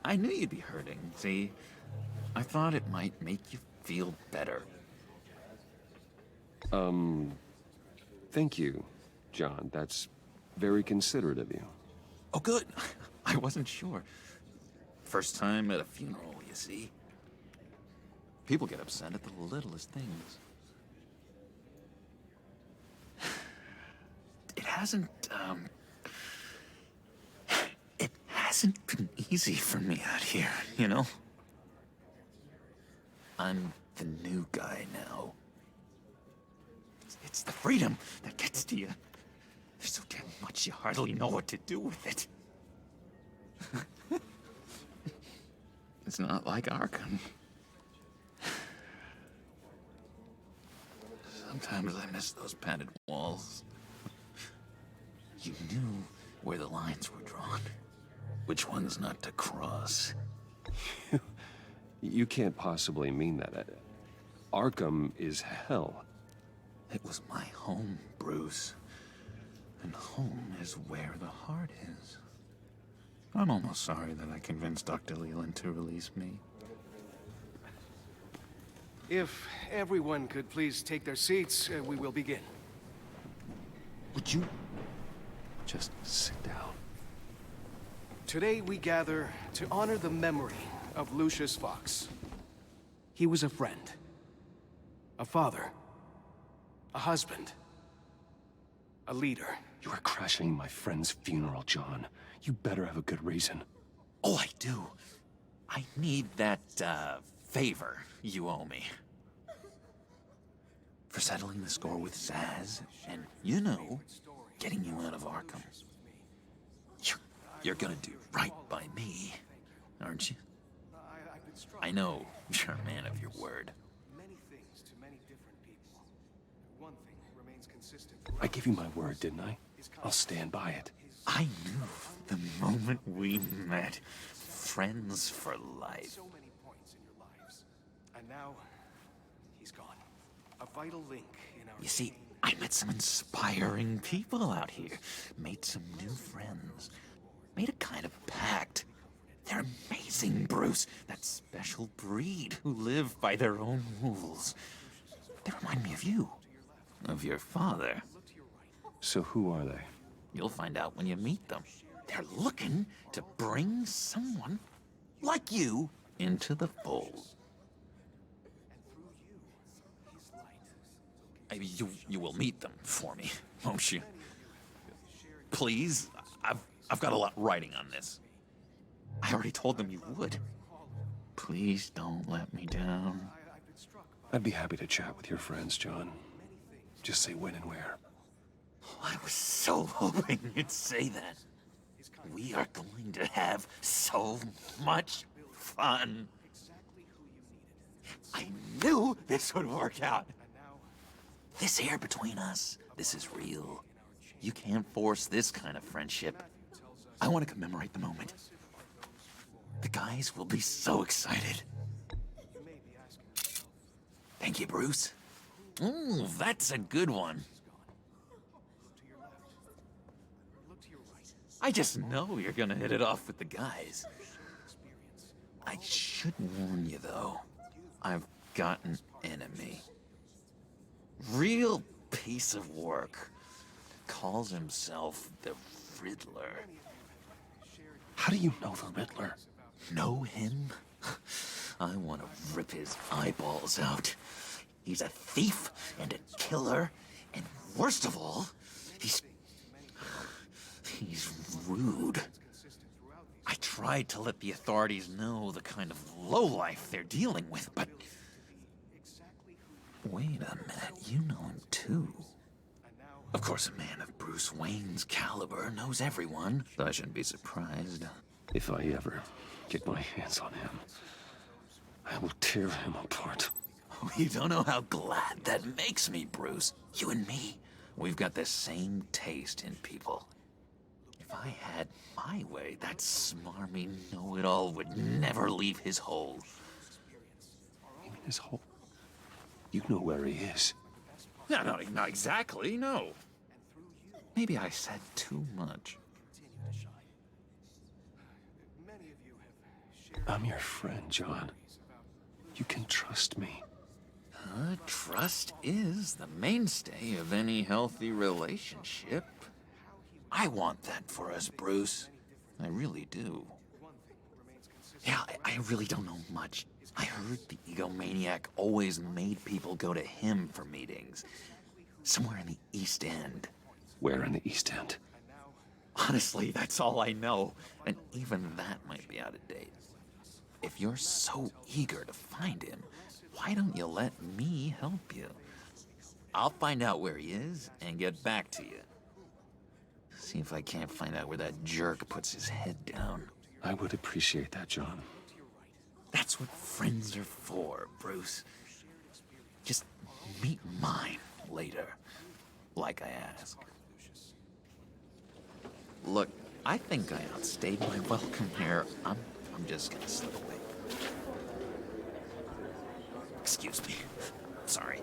I knew you'd be hurting, see? I thought it might make you feel better. Thank you, John. That's very considerate of you. Oh, good. I wasn't sure. First time at a funeral, you see? People get upset at the littlest things. It hasn't been easy for me out here, you know? I'm the new guy now. It's the freedom that gets to you. There's so damn much you hardly know what to do with it. It's not like Arkham. Sometimes I miss those padded walls. You knew where the lines were drawn. Which ones not to cross. You can't possibly mean that. Arkham is hell. It was my home, Bruce. And home is where the heart is. I'm almost sorry that I convinced Dr. Leland to release me. If everyone could please take their seats, we will begin. Would you just sit down? Today we gather to honor the memory of Lucius Fox. He was a friend, a father, a husband, a leader. You are crashing my friend's funeral, John. You better have a good reason. Oh, I do. I need that, favor you owe me. For settling the score with Zaz, and, you know, getting you out of Arkham. You're gonna do right by me, aren't you? I know you're a man of your word. Many things to many different people. One thing remains consistent. I gave you my word, didn't I? I'll stand by it. I knew the moment we met. Friends for life. So many points in your lives. And now, he's gone. A vital link in our... You see, I met some inspiring people out here. Made some new friends. Made a kind of pact. They're amazing, Bruce. That special breed who live by their own rules. They remind me of you. Of your father. So who are they? You'll find out when you meet them. They're looking to bring someone like you into the fold. You will meet them for me, won't you? Please? I've got a lot riding on this. I already told them you would. Please don't let me down. I'd be happy to chat with your friends, John. Just say when and where. I was so hoping you'd say that. We are going to have so much fun. I knew this would work out. This air between us, this is real. You can't force this kind of friendship. I want to commemorate the moment. The guys will be so excited. Thank you, Bruce. Ooh, that's a good one. I just know you're gonna hit it off with the guys. I should warn you, though. I've got an enemy. Real piece of work. Calls himself the Riddler. How do you know the Riddler? Know him? I want to rip his eyeballs out. He's a thief and a killer, and worst of all, he's rude. I tried to let the authorities know the kind of lowlife they're dealing with, but... Wait a minute, you know him too. Of course, a man of Bruce Wayne's caliber knows everyone, so I shouldn't be surprised. If I ever get my hands on him, I will tear him apart. You don't know how glad that makes me, Bruce. You and me, we've got the same taste in people. If I had my way, that smarmy know-it-all would never leave his hole. You mean his hole? You know where he is. No, not exactly, no. Maybe I said too much. I'm your friend, John. You can trust me. Trust is the mainstay of any healthy relationship. I want that for us, Bruce. I really do. Yeah, I really don't know much. I heard the egomaniac always made people go to him for meetings. Somewhere in the East End. Where in the East End? Honestly, that's all I know. And even that might be out of date. If you're so eager to find him, why don't you let me help you? I'll find out where he is and get back to you. See if I can't find out where that jerk puts his head down. I would appreciate that, John. That's what friends are for, Bruce. Just meet mine later, like I asked. Look, I think I outstayed my welcome here. I'm just gonna slip away. Excuse me. Sorry.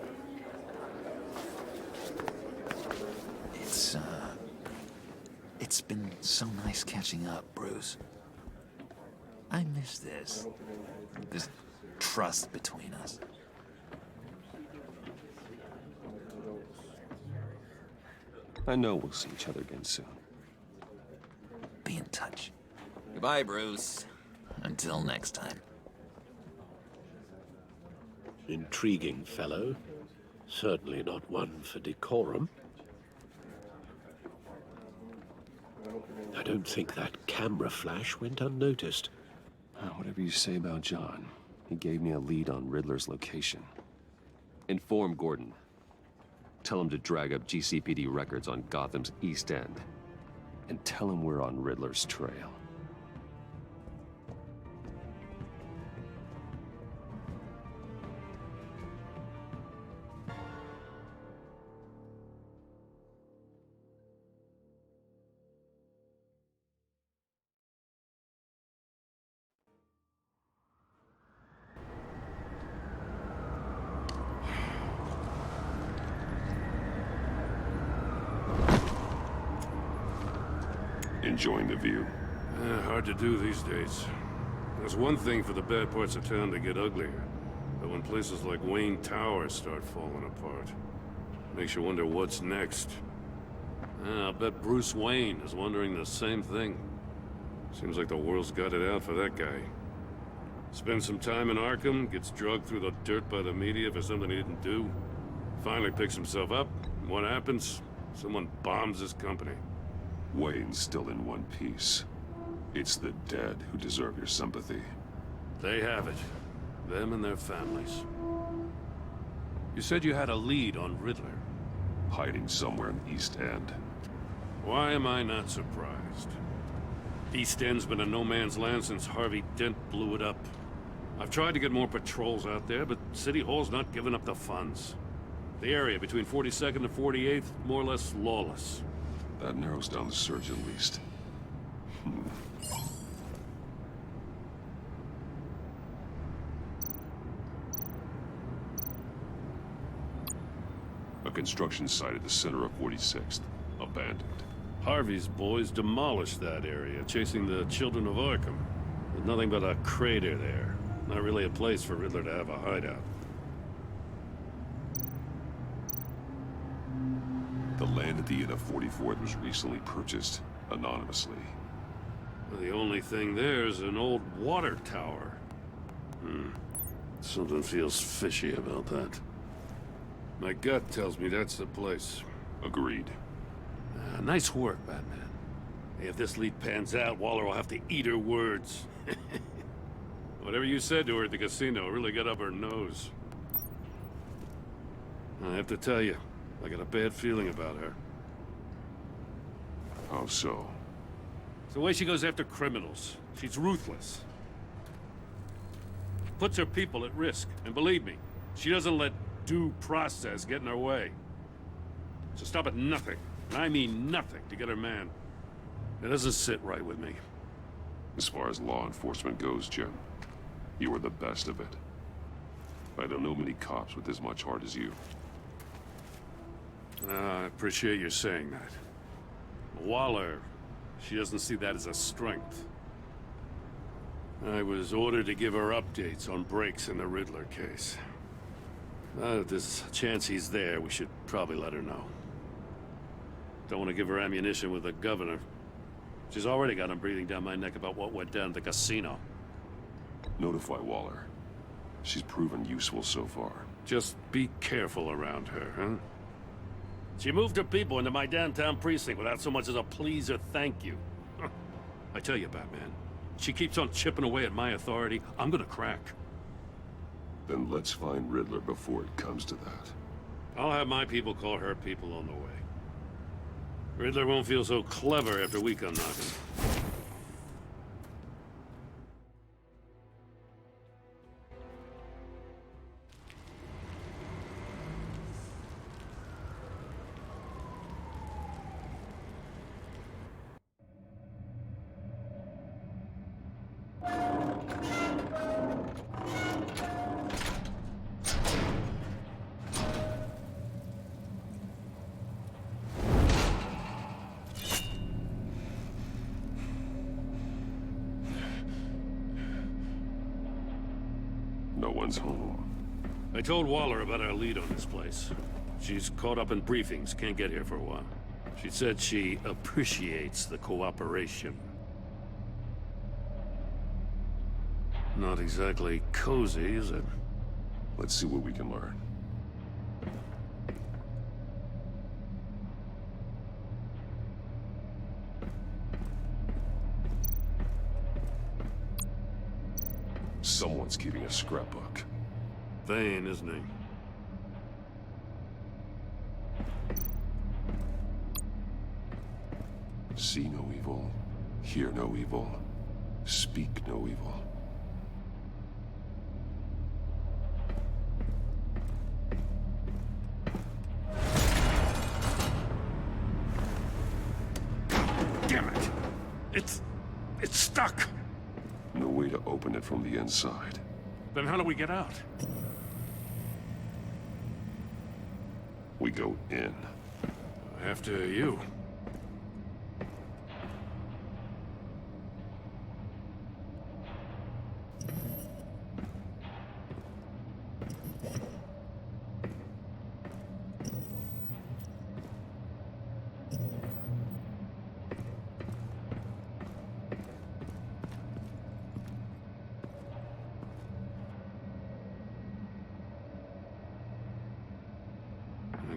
It's been so nice catching up, Bruce. I miss this trust between us. I know we'll see each other again soon. Be in touch. Goodbye, Bruce. Until next time. Intriguing fellow. Certainly not one for decorum. I don't think that camera flash went unnoticed. Whatever you say about John, he gave me a lead on Riddler's location. Inform Gordon. Tell him to drag up GCPD records on Gotham's East End. And tell him we're on Riddler's trail. Enjoying the view? Hard to do these days. There's one thing for the bad parts of town to get uglier, but when places like Wayne Tower start falling apart, makes you wonder what's next. I'll bet Bruce Wayne is wondering the same thing. Seems like the world's got it out for that guy. Spends some time in Arkham, gets drugged through the dirt by the media for something he didn't do. Finally picks himself up. What happens? Someone bombs his company. Wayne's still in one piece. It's the dead who deserve your sympathy. They have it. Them and their families. You said you had a lead on Riddler. Hiding somewhere in the East End. Why am I not surprised? East End's been a no-man's land since Harvey Dent blew it up. I've tried to get more patrols out there, but City Hall's not giving up the funds. The area between 42nd and 48th, more or less lawless. That narrows down the search at least. A construction site at the center of 46th. Abandoned. Harvey's boys demolished that area, chasing the children of Arkham. There's nothing but a crater there. Not really a place for Riddler to have a hideout. The land at the end of 44th was recently purchased, anonymously. The only thing there is an old water tower. Something feels fishy about that. My gut tells me that's the place. Agreed. Nice work, Batman. Hey, if this lead pans out, Waller will have to eat her words. Whatever you said to her at the casino really got up her nose. I have to tell you, I got a bad feeling about her. How so? It's the way she goes after criminals. She's ruthless. Puts her people at risk. And believe me, she doesn't let due process get in her way. So stop at nothing, and I mean nothing, to get her man. It doesn't sit right with me. As far as law enforcement goes, Jim, you are the best of it. I don't know many cops with as much heart as you. I appreciate you saying that. Waller, she doesn't see that as a strength. I was ordered to give her updates on breaks in the Riddler case. If there's a chance he's there, we should probably let her know. Don't want to give her ammunition with the governor. She's already got him breathing down my neck about what went down at the casino. Notify Waller. She's proven useful so far. Just be careful around her, huh? She moved her people into my downtown precinct without so much as a please or thank you. I tell you, Batman, she keeps on chipping away at my authority, I'm gonna crack. Then let's find Riddler before it comes to that. I'll have my people call her people on the way. Riddler won't feel so clever after we come knocking. No one's home. I told Waller about our lead on this place. She's caught up in briefings, can't get here for a while. She said she appreciates the cooperation. Not exactly cozy, is it? Let's see what we can learn. Someone's keeping a scrapbook. Vane, isn't he? See no evil, hear no evil, speak no evil. Damn it! It's stuck! No way to open it from the inside. Then how do we get out? We go in. After you.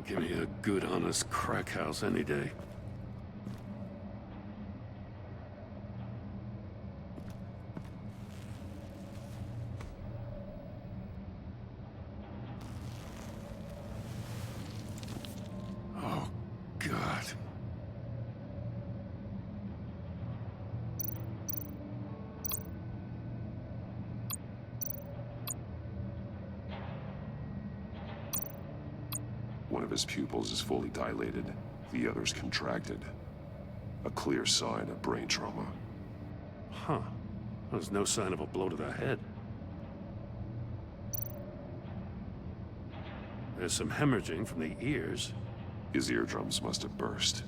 Give me a good, honest crack house any day. Oh, God. One of his pupils is fully dilated, the other's contracted. A clear sign of brain trauma. Huh. There's no sign of a blow to the head. There's some hemorrhaging from the ears. His eardrums must have burst.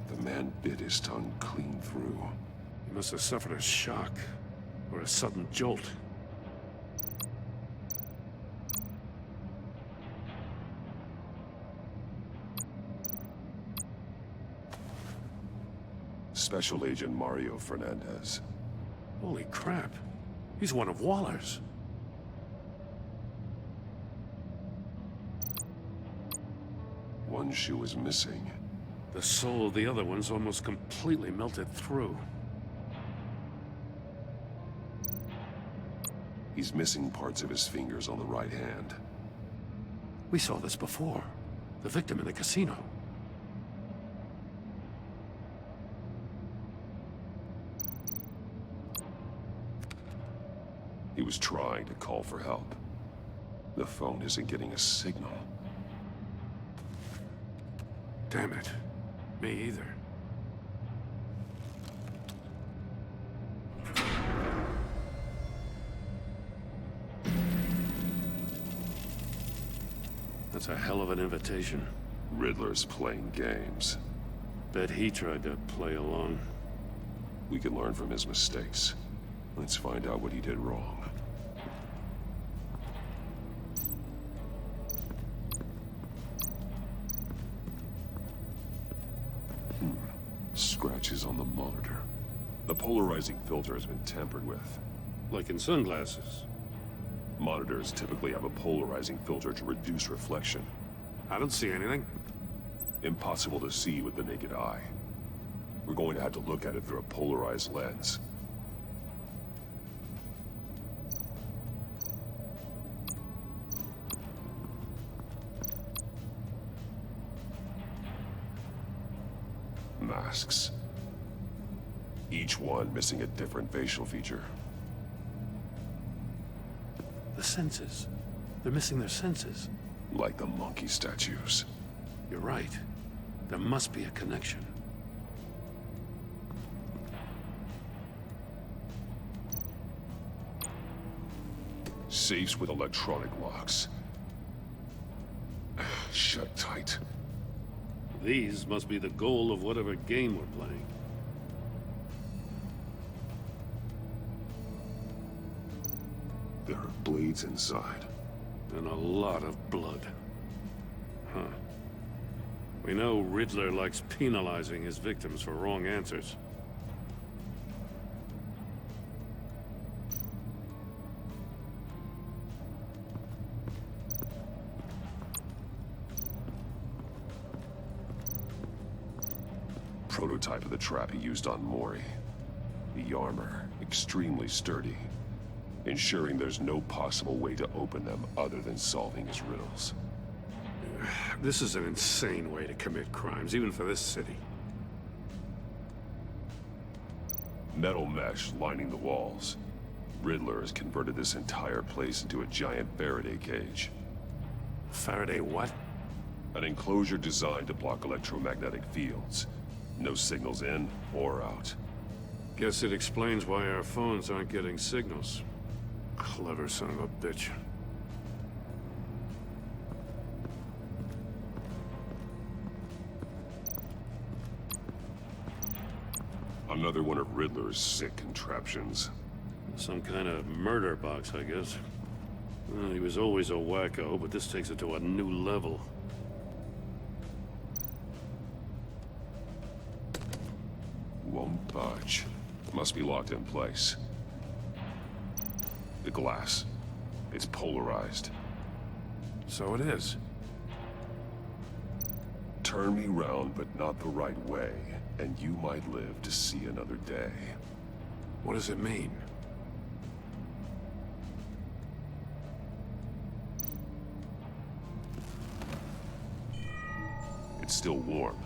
The man bit his tongue clean through. He must have suffered a shock, or a sudden jolt. Special Agent Mario Fernandez. Holy crap. He's one of Waller's. One shoe is missing. The sole of the other one's almost completely melted through. He's missing parts of his fingers on the right hand. We saw this before. The victim in the casino. He was trying to call for help. The phone isn't getting a signal. Damn it. Me either. That's a hell of an invitation. Riddler's playing games. Bet he tried to play along. We can learn from his mistakes. Let's find out what he did wrong. Scratches on the monitor. The polarizing filter has been tampered with. Like in sunglasses. Monitors typically have a polarizing filter to reduce reflection. I don't see anything. Impossible to see with the naked eye. We're going to have to look at it through a polarized lens. Masks. Each one missing a different facial feature. The senses. They're missing their senses. Like the monkey statues. You're right. There must be a connection. Safes with electronic locks. Shut tight. These must be the goal of whatever game we're playing. There are blades inside. And a lot of blood. Huh. We know Riddler likes penalizing his victims for wrong answers. Prototype of the trap he used on Mori. The armor, extremely sturdy, ensuring there's no possible way to open them other than solving his riddles. This is an insane way to commit crimes, even for this city. Metal mesh lining the walls. Riddler has converted this entire place into a giant Faraday cage. Faraday what? An enclosure designed to block electromagnetic fields. No signals in or out. Guess it explains why our phones aren't getting signals. Clever son of a bitch. Another one of Riddler's sick contraptions. Some kind of murder box, I guess. Well, he was always a wacko, but this takes it to a new level. Won't budge. Must be locked in place. The glass. It's polarized. So it is. Turn me round, but not the right way, and you might live to see another day. What does it mean? It's still warm.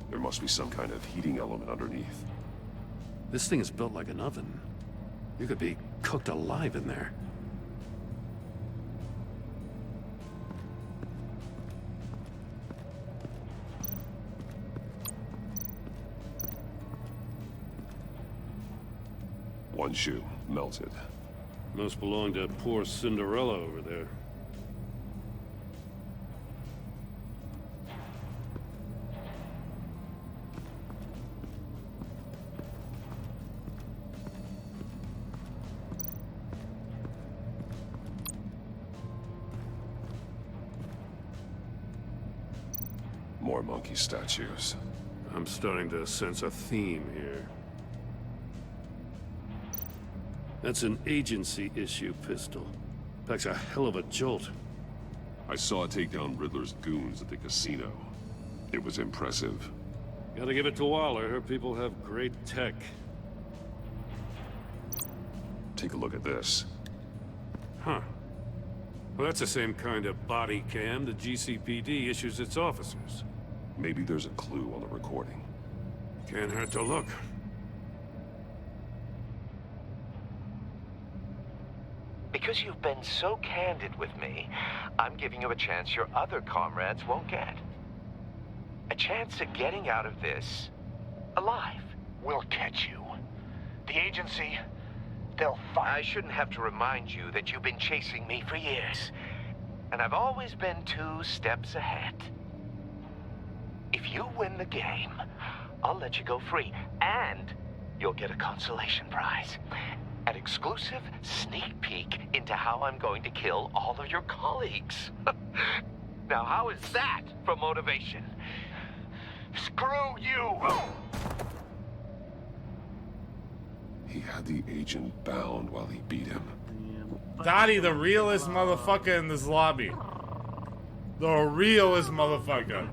There must be some kind of heating element underneath. This thing is built like an oven. You could be cooked alive in there. One shoe, melted. Must belong to poor Cinderella over there. More monkey statues. I'm starting to sense a theme here. That's an agency-issue pistol. Packs a hell of a jolt. I saw it take down Riddler's goons at the casino. It was impressive. Gotta give it to Waller. Her people have great tech. Take a look at this. Huh. Well, that's the same kind of body cam the GCPD issues its officers. Maybe there's a clue on the recording. Can't hurt to look. Because you've been so candid with me, I'm giving you a chance your other comrades won't get. A chance at getting out of this alive. We'll catch you. The agency, they'll find... I shouldn't have to remind you that you've been chasing me for years. And I've always been 2 steps ahead. If you win the game, I'll let you go free. And you'll get a consolation prize. An exclusive sneak peek into how I'm going to kill all of your colleagues. Now, how is that for motivation? Screw you! He had the agent bound while he beat him. Dottie, the realest motherfucker in this lobby. The realest motherfucker.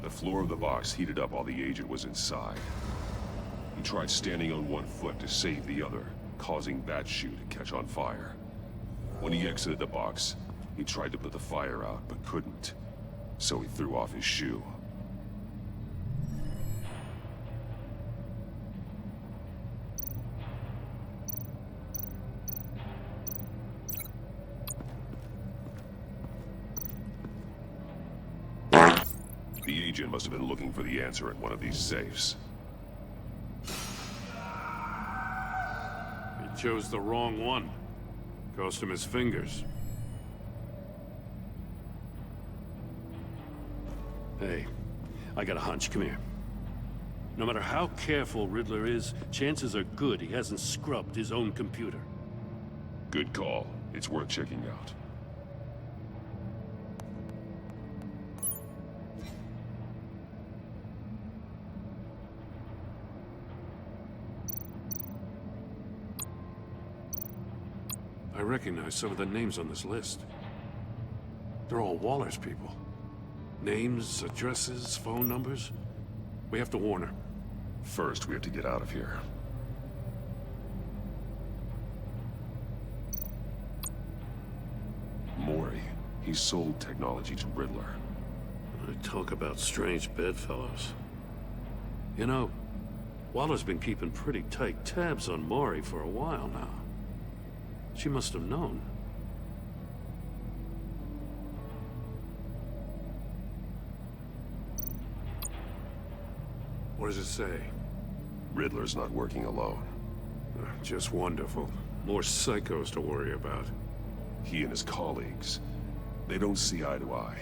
The floor of the box heated up while the agent was inside. He tried standing on one foot to save the other, causing that shoe to catch on fire. When he exited the box, he tried to put the fire out, but couldn't. So he threw off his shoe. The agent must have been looking for the answer in one of these safes. He chose the wrong one. Cost him his fingers. Hey, I got a hunch. Come here. No matter how careful Riddler is, chances are good he hasn't scrubbed his own computer. Good call. It's worth checking out. I recognize some of the names on this list. They're all Waller's people. Names, addresses, phone numbers. We have to warn her. First, we have to get out of here. Mori. He sold technology to Riddler. Talk about strange bedfellows. You know, Waller's been keeping pretty tight tabs on Mori for a while now. She must have known. What does it say? Riddler's not working alone. Just wonderful. More psychos to worry about. He and his colleagues, they don't see eye to eye.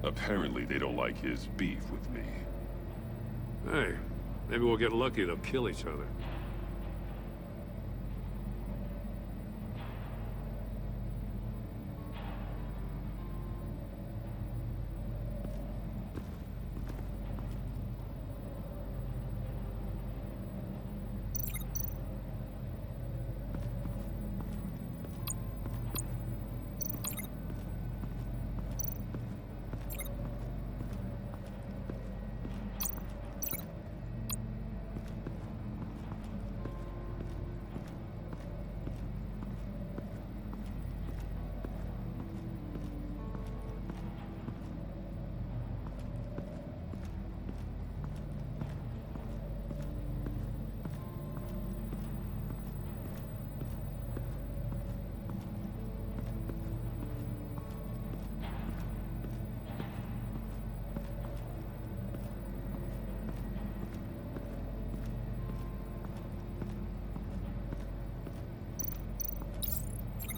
Apparently, they don't like his beef with me. Hey, maybe we'll get lucky. They'll kill each other.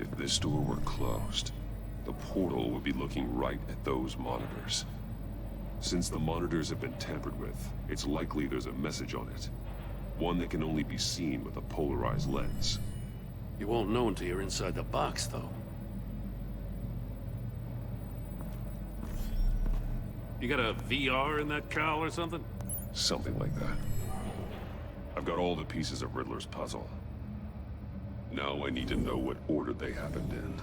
If this door were closed, the portal would be looking right at those monitors. Since the monitors have been tampered with, it's likely there's a message on it. One that can only be seen with a polarized lens. You won't know until you're inside the box, though. You got a VR in that cowl or something? Something like that. I've got all the pieces of Riddler's puzzle. Now I need to know what order they happened in.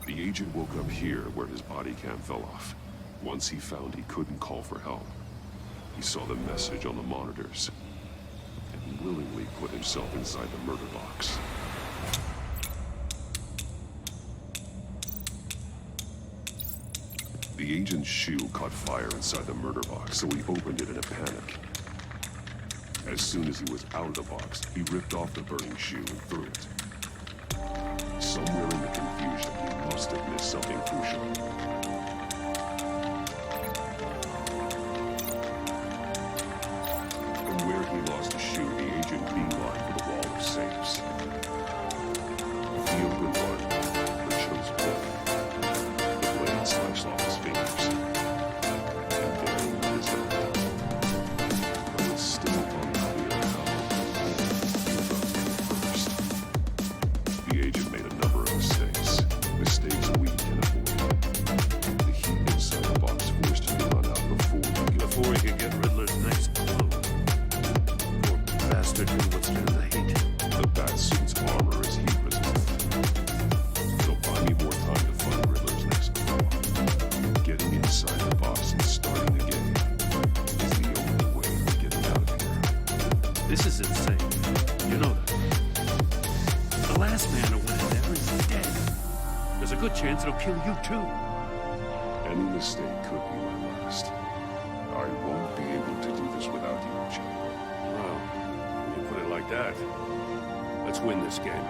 The agent woke up here where his body cam fell off. Once he found he couldn't call for help, he saw the message on the monitors and willingly put himself inside the murder box. The agent's shoe caught fire inside the murder box, so he opened it in a panic. As soon as he was out of the box, he ripped off the burning shoe and threw it. Somewhere in the confusion, he must have missed something crucial. From where he lost the shoe, the agent beelined for the wall of safes. chance it'll kill you too. Any mistake could be my last. I won't be able to do this without you, Jim. Well, when you put it like that, let's win this game.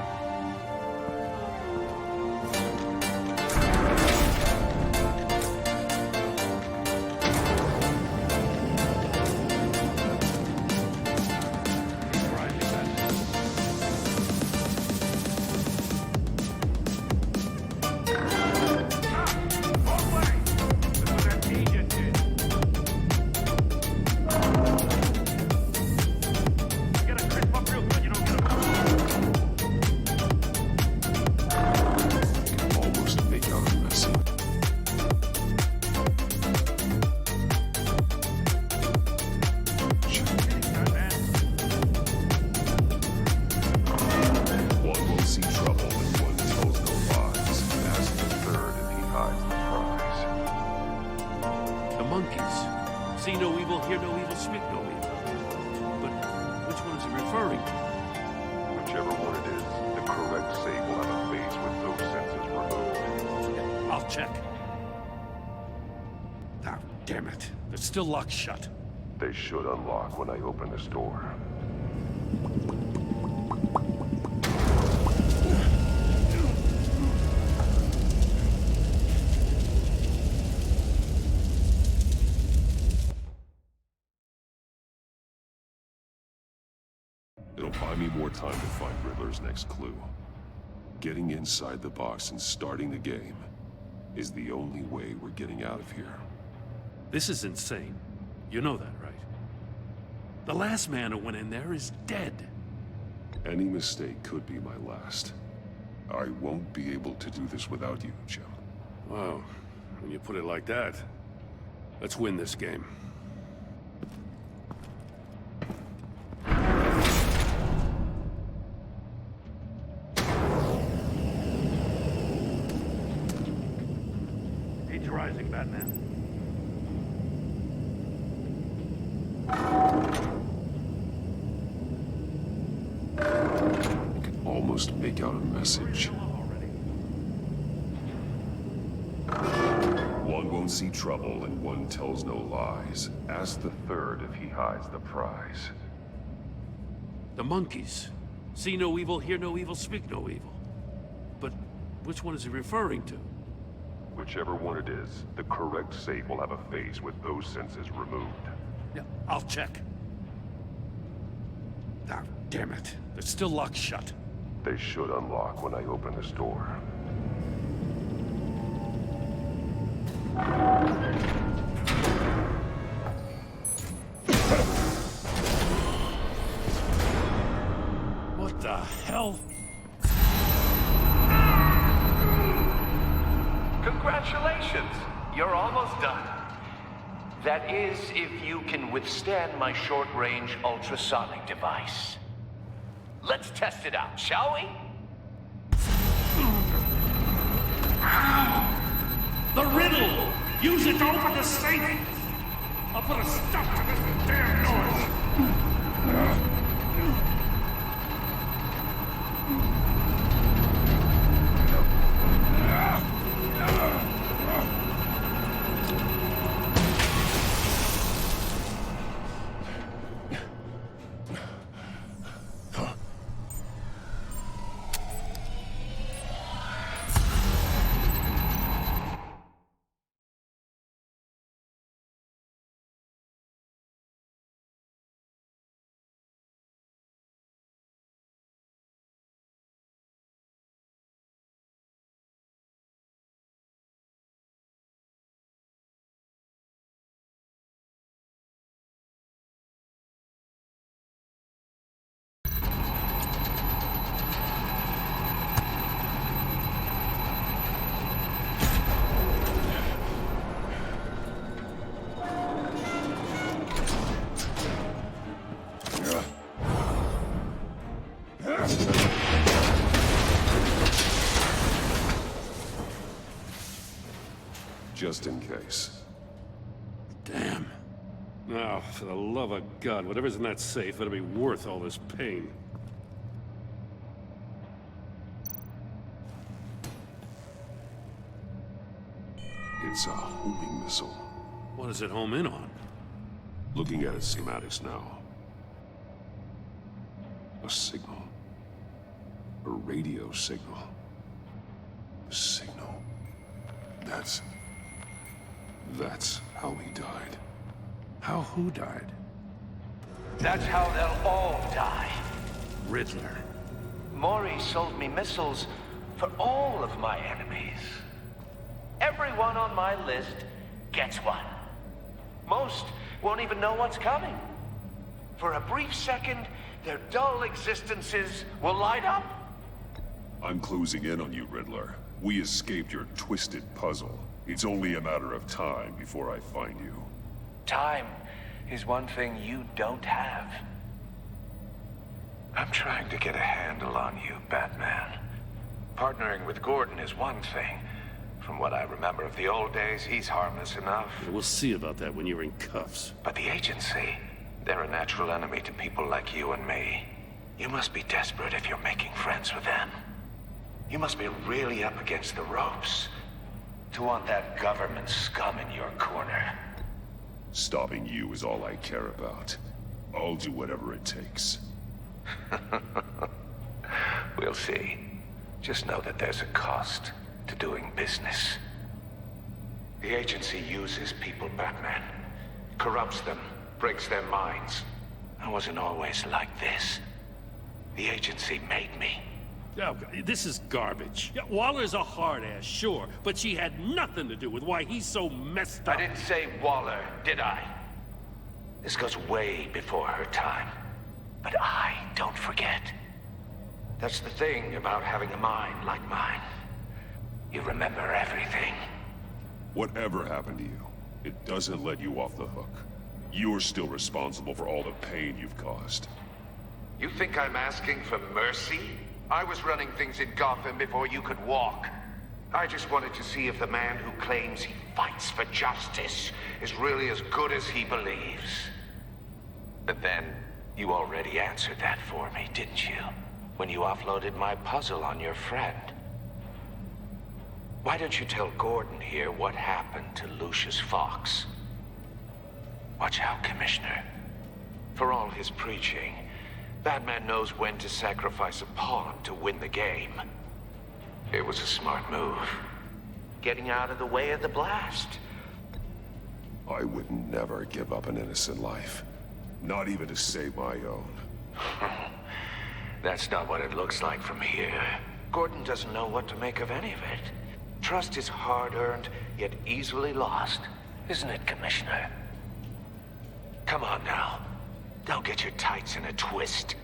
See no evil, hear no evil, speak no evil. But which one is he referring to? Whichever one it is, the correct save will have a face with those senses removed. Yeah, I'll check. Ah, damn it. They're still locked shut. They should unlock when I open this door. It'll buy me more time to find Riddler's next clue. Getting inside the box and starting the game is the only way we're getting out of here. This is insane. You know that, right? The last man who went in there is dead. Any mistake could be my last. I won't be able to do this without you, Jim. Wow, when you put it like that, let's win this game. He's rising, Batman. I can almost make out a message. One won't see trouble and one tells no lies. Ask the third if he hides the prize. The monkeys. See no evil, hear no evil, speak no evil. But which one is he referring to? Whichever one it is, the correct save will have a face with those senses removed. Yeah, I'll check. Ah, damn it. They're still locked shut. They should unlock when I open this door. What the hell? Congratulations! You're almost done. That is, if you can withstand my short-range ultrasonic device. Let's test it out, shall we? The riddle! Use it to open the safe! I'll put a stop to this damn noise! Just in case. Damn. Now, for the love of God, whatever's in that safe better be worth all this pain. It's a homing missile. What does it home in on? Looking at its schematics now. A signal. A radio signal. A signal. That's how he died. How who died? That's how they'll all die. Riddler. Maury sold me missiles for all of my enemies. Everyone on my list gets one. Most won't even know what's coming. For a brief second, their dull existences will light up. I'm closing in on you, Riddler. We escaped your twisted puzzle. It's only a matter of time before I find you. Time is one thing you don't have. I'm trying to get a handle on you, Batman. Partnering with Gordon is one thing. From what I remember of the old days, he's harmless enough. We'll see about that when you're in cuffs. But the agency, they're a natural enemy to people like you and me. You must be desperate if you're making friends with them. You must be really up against the ropes to want that government scum in your corner. Stopping you is all I care about. I'll do whatever it takes. We'll see. Just know that there's a cost to doing business. The agency uses people, Batman. Corrupts them, breaks their minds. I wasn't always like this. The agency made me. Oh, this is garbage. Yeah, Waller's a hard-ass, sure, but she had nothing to do with why he's so messed up. I didn't say Waller, did I? This goes way before her time. But I don't forget. That's the thing about having a mind like mine. You remember everything. Whatever happened to you, it doesn't let you off the hook. You're still responsible for all the pain you've caused. You think I'm asking for mercy? I was running things in Gotham before you could walk. I just wanted to see if the man who claims he fights for justice is really as good as he believes. But then, you already answered that for me, didn't you? When you offloaded my puzzle on your friend. Why don't you tell Gordon here what happened to Lucius Fox? Watch out, Commissioner. For all his preaching, Batman knows when to sacrifice a pawn to win the game. It was a smart move. Getting out of the way of the blast. I would never give up an innocent life. Not even to save my own. That's not what it looks like from here. Gordon doesn't know what to make of any of it. Trust is hard-earned, yet easily lost. Isn't it, Commissioner? Come on now. Don't get your tights in a twist.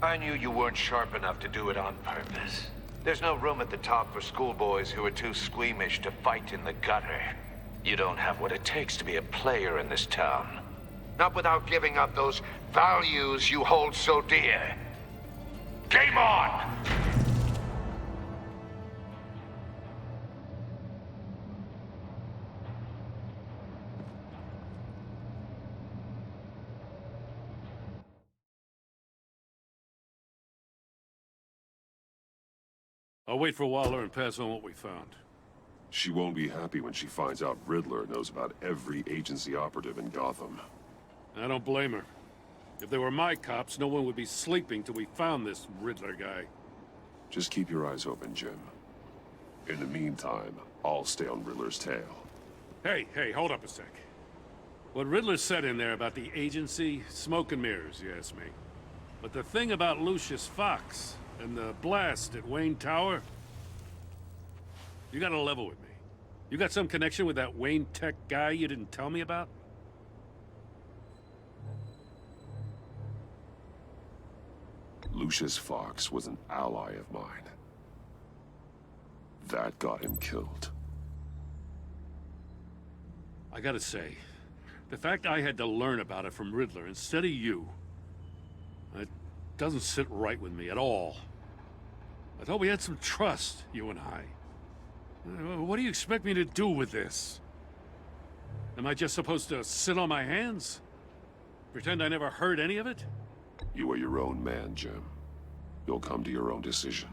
I knew you weren't sharp enough to do it on purpose. There's no room at the top for schoolboys who are too squeamish to fight in the gutter. You don't have what it takes to be a player in this town. Not without giving up those values you hold so dear. Game on! I'll wait for Waller and pass on what we found. She won't be happy when she finds out Riddler knows about every agency operative in Gotham. I don't blame her. If they were my cops, no one would be sleeping till we found this Riddler guy. Just keep your eyes open, Jim. In the meantime, I'll stay on Riddler's tail. Hey, hold up a sec. What Riddler said in there about the agency, smoke and mirrors, you ask me. But the thing about Lucius Fox and the blast at Wayne Tower, you gotta level with me. You got some connection with that Wayne Tech guy you didn't tell me about? Lucius Fox was an ally of mine. That got him killed. I gotta say, the fact I had to learn about it from Riddler instead of you, it doesn't sit right with me at all. I thought we had some trust, you and I. What do you expect me to do with this? Am I just supposed to sit on my hands? Pretend I never heard any of it? You are your own man, Jim. You'll come to your own decision.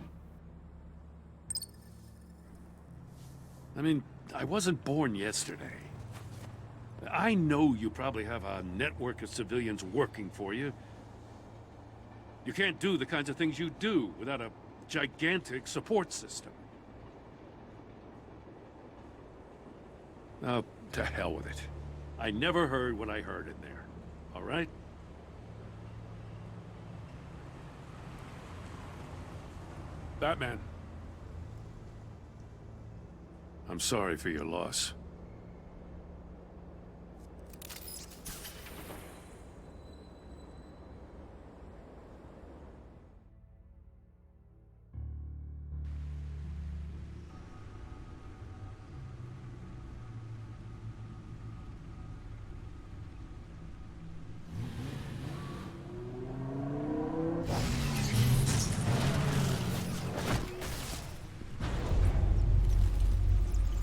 I mean, I wasn't born yesterday. I know you probably have a network of civilians working for you. You can't do the kinds of things you do without a gigantic support system. Oh, to hell with it. I never heard what I heard in there. All right? Batman. I'm sorry for your loss.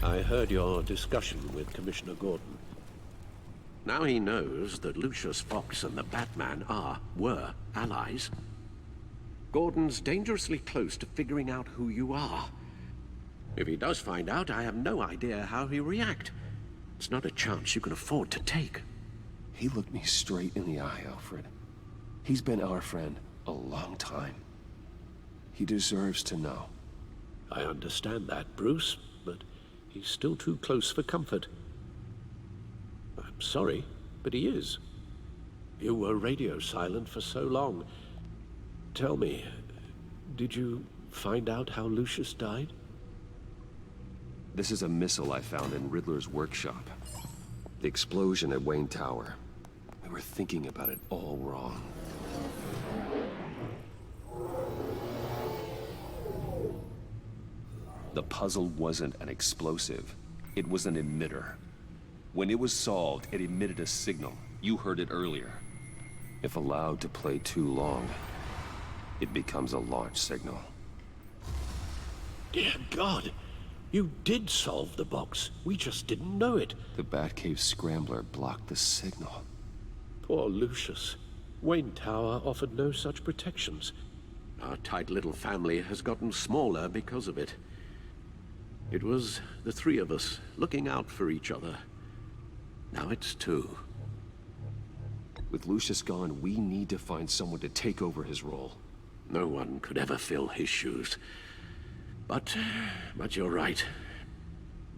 I heard your discussion with Commissioner Gordon. Now he knows that Lucius Fox and the Batman were allies. Gordon's dangerously close to figuring out who you are. If he does find out, I have no idea how he'll react. It's not a chance you can afford to take. He looked me straight in the eye, Alfred. He's been our friend a long time. He deserves to know. I understand that, Bruce, but he's still too close for comfort. I'm sorry, but he is. You were radio silent for so long. Tell me, did you find out how Lucius died? This is a missile I found in Riddler's workshop. The explosion at Wayne Tower. We were thinking about it all wrong. The puzzle wasn't an explosive. It was an emitter. When it was solved, it emitted a signal. You heard it earlier. If allowed to play too long, it becomes a launch signal. Dear God, you did solve the box. We just didn't know it. The Batcave scrambler blocked the signal. Poor Lucius. Wayne Tower offered no such protections. Our tight little family has gotten smaller because of it. It was the three of us looking out for each other. Now it's two. With Lucius gone, we need to find someone to take over his role. No one could ever fill his shoes. But you're right.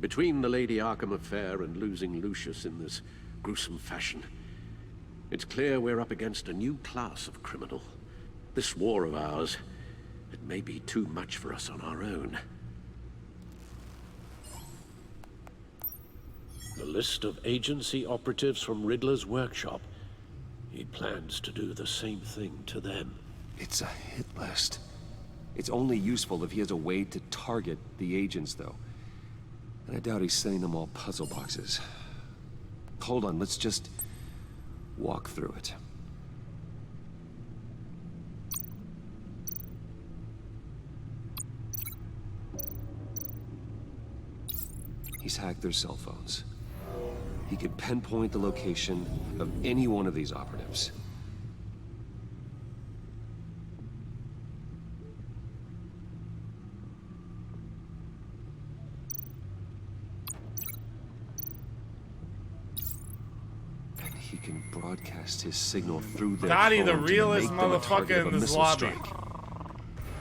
Between the Lady Arkham affair and losing Lucius in this gruesome fashion, it's clear we're up against a new class of criminal. This war of ours, it may be too much for us on our own. The list of agency operatives from Riddler's workshop. He plans to do the same thing to them. It's a hit list. It's only useful if he has a way to target the agents, though. And I doubt he's sending them all puzzle boxes. Hold on, let's just walk through it. He's hacked their cell phones. He could pinpoint the location of any one of these operatives. And he can broadcast his signal through their Dottie, phone the to realest make them a target motherfucker of in a this missile lobby. strike.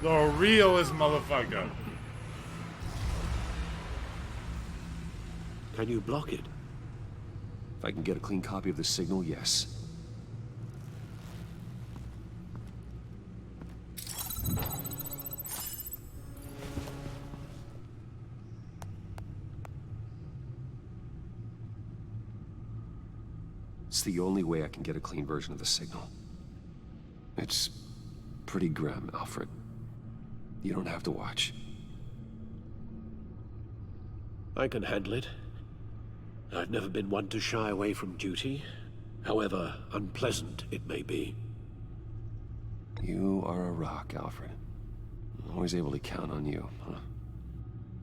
The realest motherfucker. Can you block it? If I can get a clean copy of the signal, yes. It's the only way I can get a clean version of the signal. It's pretty grim, Alfred. You don't have to watch. I can handle it. I've never been one to shy away from duty, however unpleasant it may be. You are a rock, Alfred. I'm always able to count on you, huh?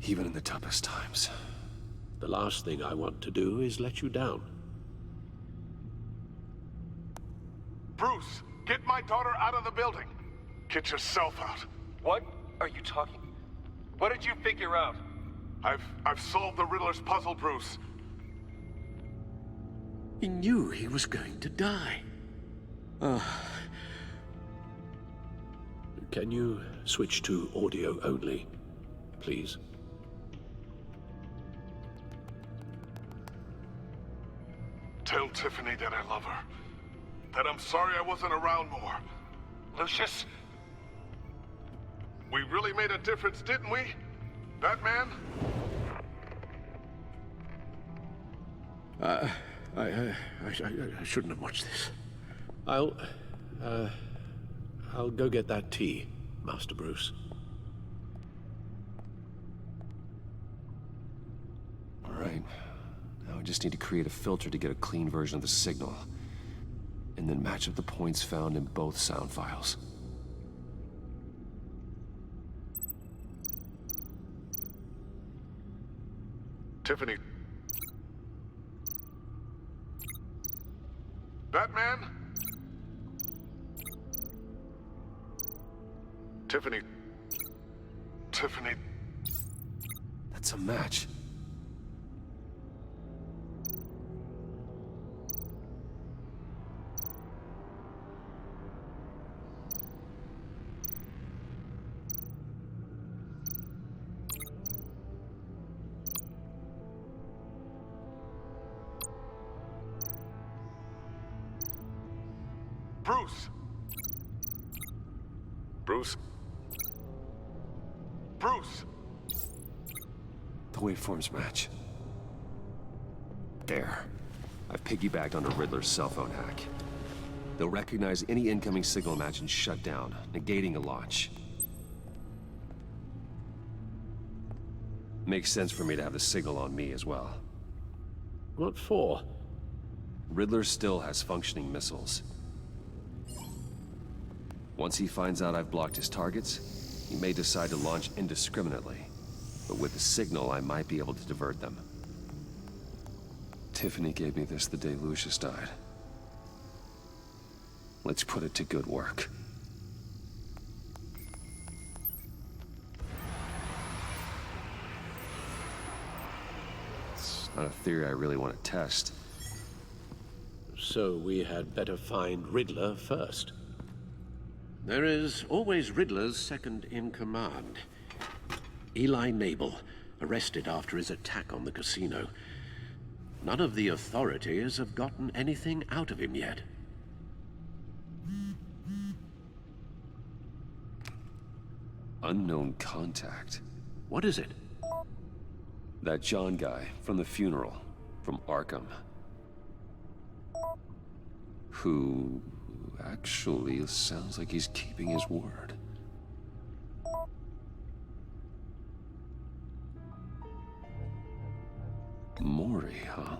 Even in the toughest times. The last thing I want to do is let you down. Bruce, get my daughter out of the building. Get yourself out. What are you talking? What did you figure out? I've solved the Riddler's puzzle, Bruce. He knew he was going to die. Can you switch to audio only, please? Tell Tiffany that I love her. That I'm sorry I wasn't around more. Lucius? We really made a difference, didn't we? Batman? I shouldn't have watched this. I'll go get that tea, Master Bruce. All right. Now I just need to create a filter to get a clean version of the signal. And then match up the points found in both sound files. Tiffany. Batman? Tiffany. Tiffany. That's a match. Bruce. Bruce. Bruce. The waveforms match. There. I've piggybacked onto Riddler's cell phone hack. They'll recognize any incoming signal match and shut down, negating a launch. Makes sense for me to have the signal on me as well. What for? Riddler still has functioning missiles. Once he finds out I've blocked his targets, he may decide to launch indiscriminately. But with the signal, I might be able to divert them. Tiffany gave me this the day Lucius died. Let's put it to good work. It's not a theory I really want to test. So we had better find Riddler first. There is always Riddler's second in command. Eli Nabel, arrested after his attack on the casino. None of the authorities have gotten anything out of him yet. Unknown contact. What is it? That John guy from the funeral, from Arkham. Who actually sounds like he's keeping his word. Mori, huh?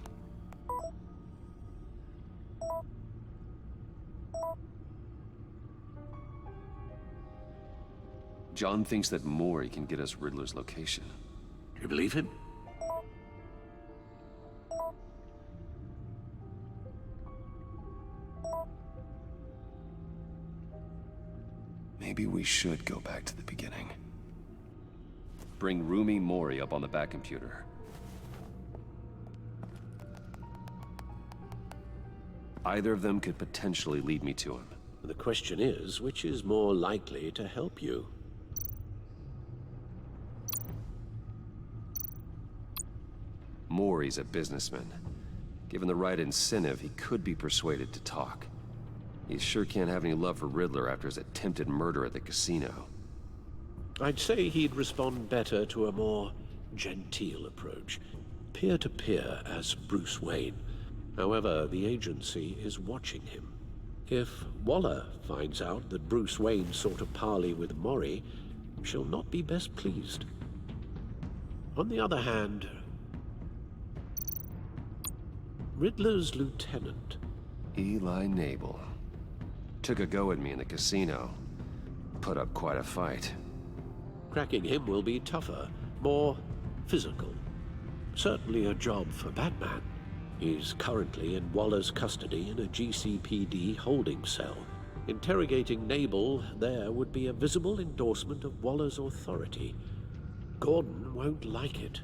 John thinks that Mori can get us Riddler's location. You believe him? Maybe we should go back to the beginning. Bring Rumi Mori up on the back computer. Either of them could potentially lead me to him. The question is, which is more likely to help you? Mori's a businessman. Given the right incentive, he could be persuaded to talk. He sure can't have any love for Riddler after his attempted murder at the casino. I'd say he'd respond better to a more genteel approach. Peer-to-peer as Bruce Wayne. However, the agency is watching him. If Waller finds out that Bruce Wayne sought a parley with Mori, she'll not be best pleased. On the other hand, Riddler's lieutenant, Eli Nabel, took a go at me in the casino. Put up quite a fight. Cracking him will be tougher, more physical. Certainly a job for Batman. He's currently in Waller's custody in a GCPD holding cell. Interrogating Nabel there would be a visible endorsement of Waller's authority. Gordon won't like it.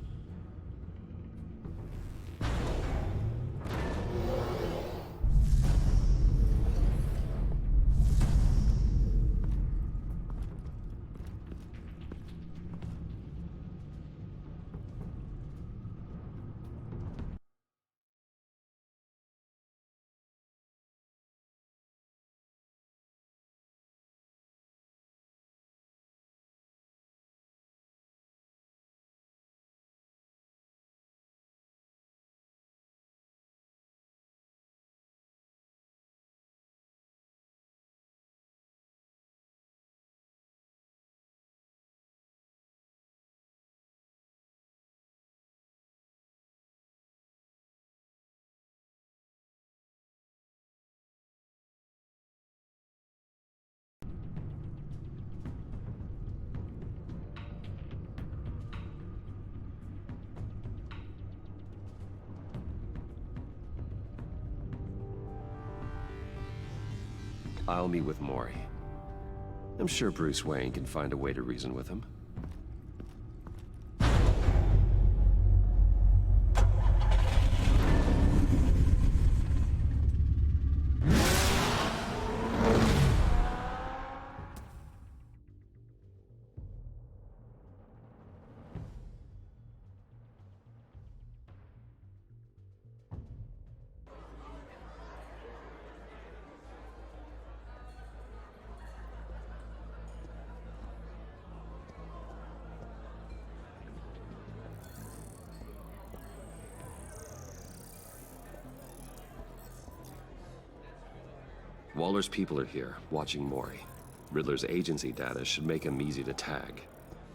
I'll meet with Maury. I'm sure Bruce Wayne can find a way to reason with him. Waller's people are here, watching Maury. Riddler's agency data should make him easy to tag.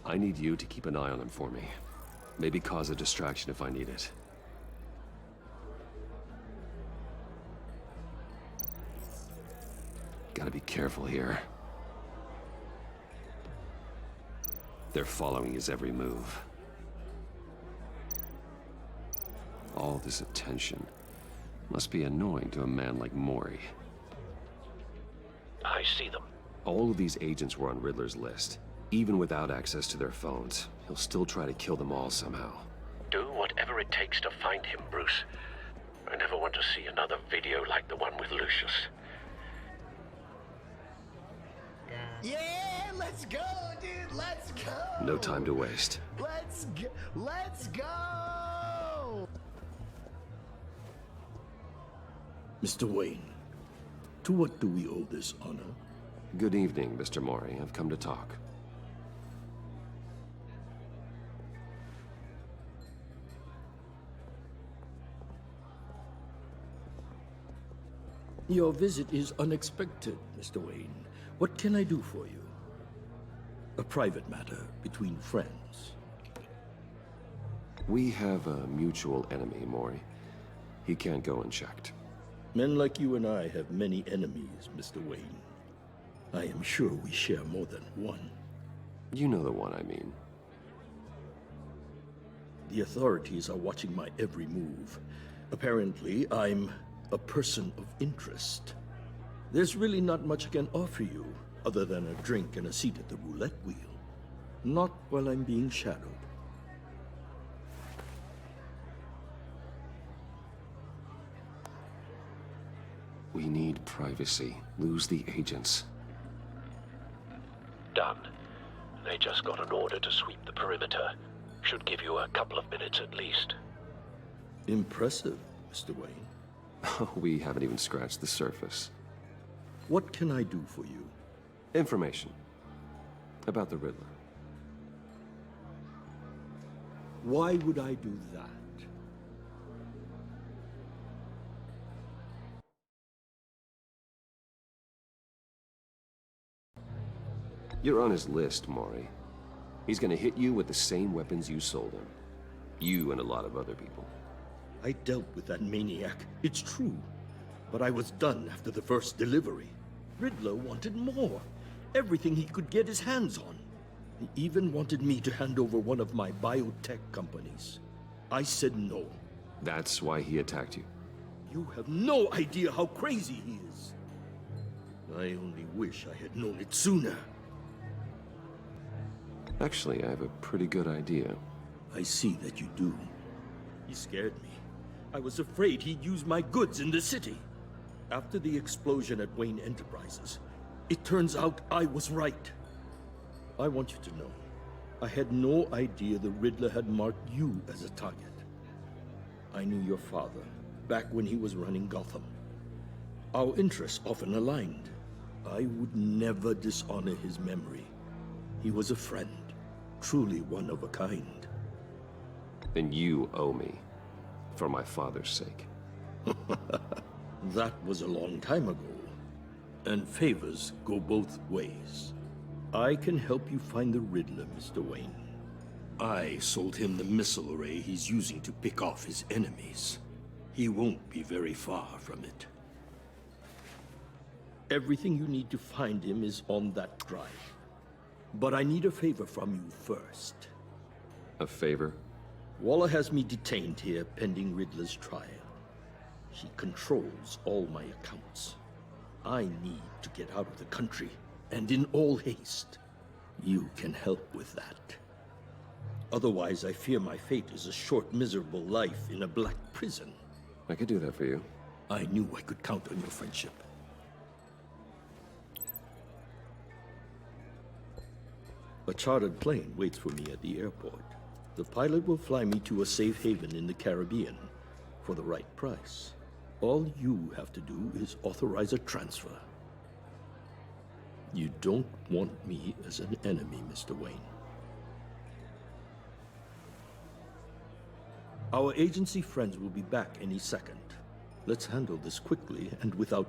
I need you to keep an eye on him for me. Maybe cause a distraction if I need it. Gotta be careful here. They're following his every move. All this attention must be annoying to a man like Maury. I see them. All of these agents were on Riddler's list. Even without access to their phones, he'll still try to kill them all somehow. Do whatever it takes to find him, Bruce. I never want to see another video like the one with Lucius. Yeah, let's go, dude. Let's go. No time to waste. Let's go. Let's go. Mr. Wayne, to what do we owe this honor? Good evening, Mr. Maury. I've come to talk. Your visit is unexpected, Mr. Wayne. What can I do for you? A private matter between friends. We have a mutual enemy, Maury. He can't go unchecked. Men like you and I have many enemies, Mr. Wayne. I am sure we share more than one. You know the one I mean. The authorities are watching my every move. Apparently, I'm a person of interest. There's really not much I can offer you, other than a drink and a seat at the roulette wheel. Not while I'm being shadowed. We need privacy. Lose the agents. Done. They just got an order to sweep the perimeter. Should give you a couple of minutes at least. Impressive, Mr. Wayne. We haven't even scratched the surface. What can I do for you? Information. About the Riddler. Why would I do that? You're on his list, Maury. He's gonna hit you with the same weapons you sold him. You and a lot of other people. I dealt with that maniac, it's true. But I was done after the first delivery. Riddler wanted more. Everything he could get his hands on. He even wanted me to hand over one of my biotech companies. I said no. That's why he attacked you. You have no idea how crazy he is. I only wish I had known it sooner. Actually, I have a pretty good idea. I see that you do. He scared me. I was afraid he'd use my goods in the city. After the explosion at Wayne Enterprises, it turns out I was right. I want you to know, I had no idea the Riddler had marked you as a target. I knew your father, back when he was running Gotham. Our interests often aligned. I would never dishonor his memory. He was a friend, truly one of a kind. Then you owe me, for my father's sake. That was a long time ago, and favors go both ways. I can help you find the Riddler, Mr. Wayne. I sold him the missile array he's using to pick off his enemies. He won't be very far from it. Everything you need to find him is on that drive. But I need a favor from you first. A favor? Waller has me detained here pending Riddler's trial. She controls all my accounts. I need to get out of the country, and in all haste. You can help with that. Otherwise, I fear my fate is a short, miserable life in a black prison. I could do that for you. I knew I could count on your friendship. A chartered plane waits for me at the airport. The pilot will fly me to a safe haven in the Caribbean for the right price. All you have to do is authorize a transfer. You don't want me as an enemy, Mr. Wayne. Our agency friends will be back any second. Let's handle this quickly and without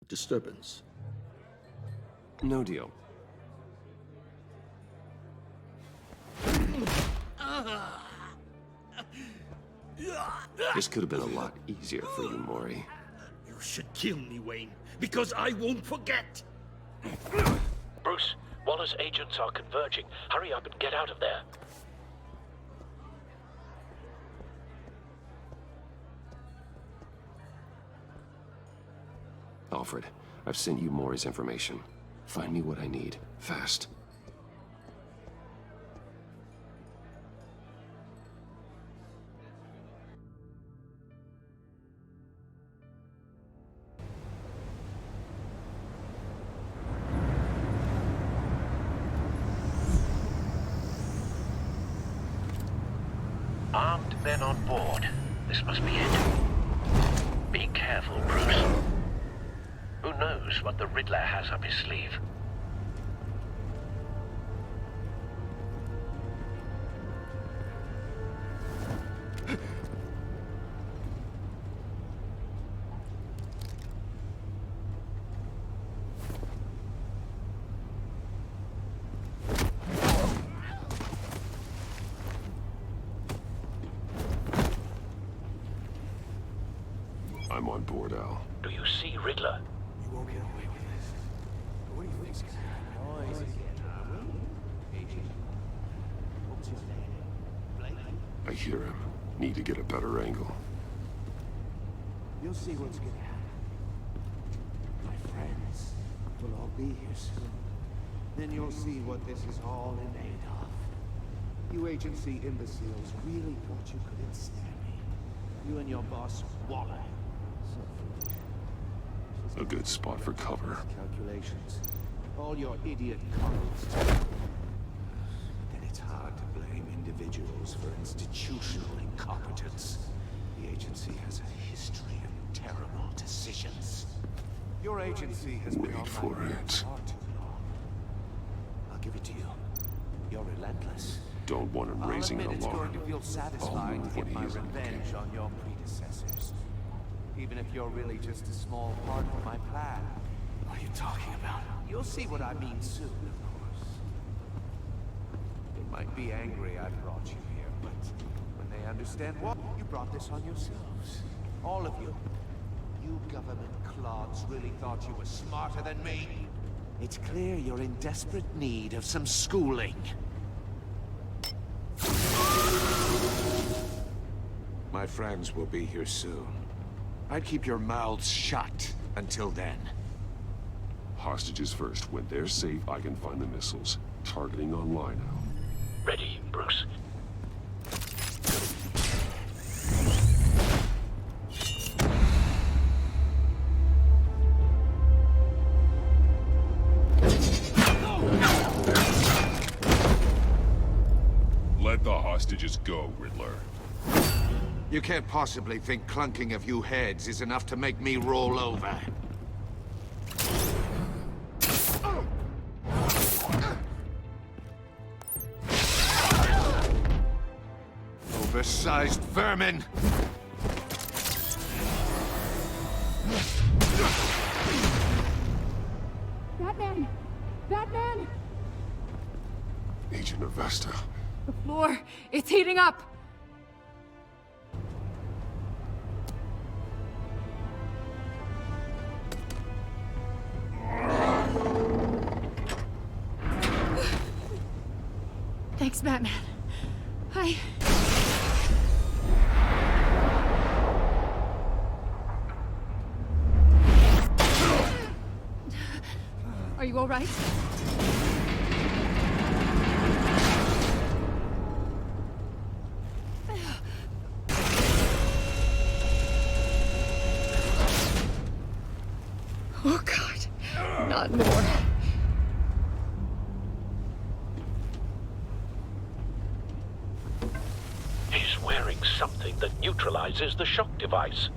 disturbance. No deal. This could have been a lot easier for you, Maury. You should kill me, Wayne, because I won't forget. Bruce, Waller's agents are converging. Hurry up and get out of there. Alfred, I've sent you Maury's information. Find me what I need, fast. Armed men on board. This must be it. Be careful, Bruce. Who knows what the Riddler has up his sleeve? I'm on board, Al. Do you see Riddler? You won't get away with this. What do you think's gonna happen? I hear him. Need to get a better angle. You'll see what's gonna happen. My friends will all be here soon. Then you'll see what this is all in aid of. You agency imbeciles really thought you could ensnare me. You and your boss, Waller. So foolish. A good spot for cover. Calculations. All your idiot colleagues too. Then it's hard to blame individuals for institutional incompetence. The agency has a history of terrible decisions. Your agency has been on my mind far too long. I'll give it to you. You're relentless. Don't want him raising an I'll admit it's alarm. going to feel satisfying to when get my he is on revenge on your predecessors. Even if you're really just a small part of my plan. What are you talking about? You'll see what I mean soon, of course. They might be angry I brought you here, but when they understand what, you brought this on yourselves. All of you. You government clods really thought you were smarter than me. It's clear you're in desperate need of some schooling. My friends will be here soon. I'd keep your mouths shut until then. Hostages first. When they're safe, I can find the missiles. Targeting online now. Ready, Bruce. Let the hostages go, Riddler. You can't possibly think clunking a few heads is enough to make me roll over. Oversized vermin! Batman! Batman! Agent Avesta. The floor, it's heating up! Thanks, Batman. Are you all right? Oh, God. Not more. He's wearing something that neutralizes the shock device.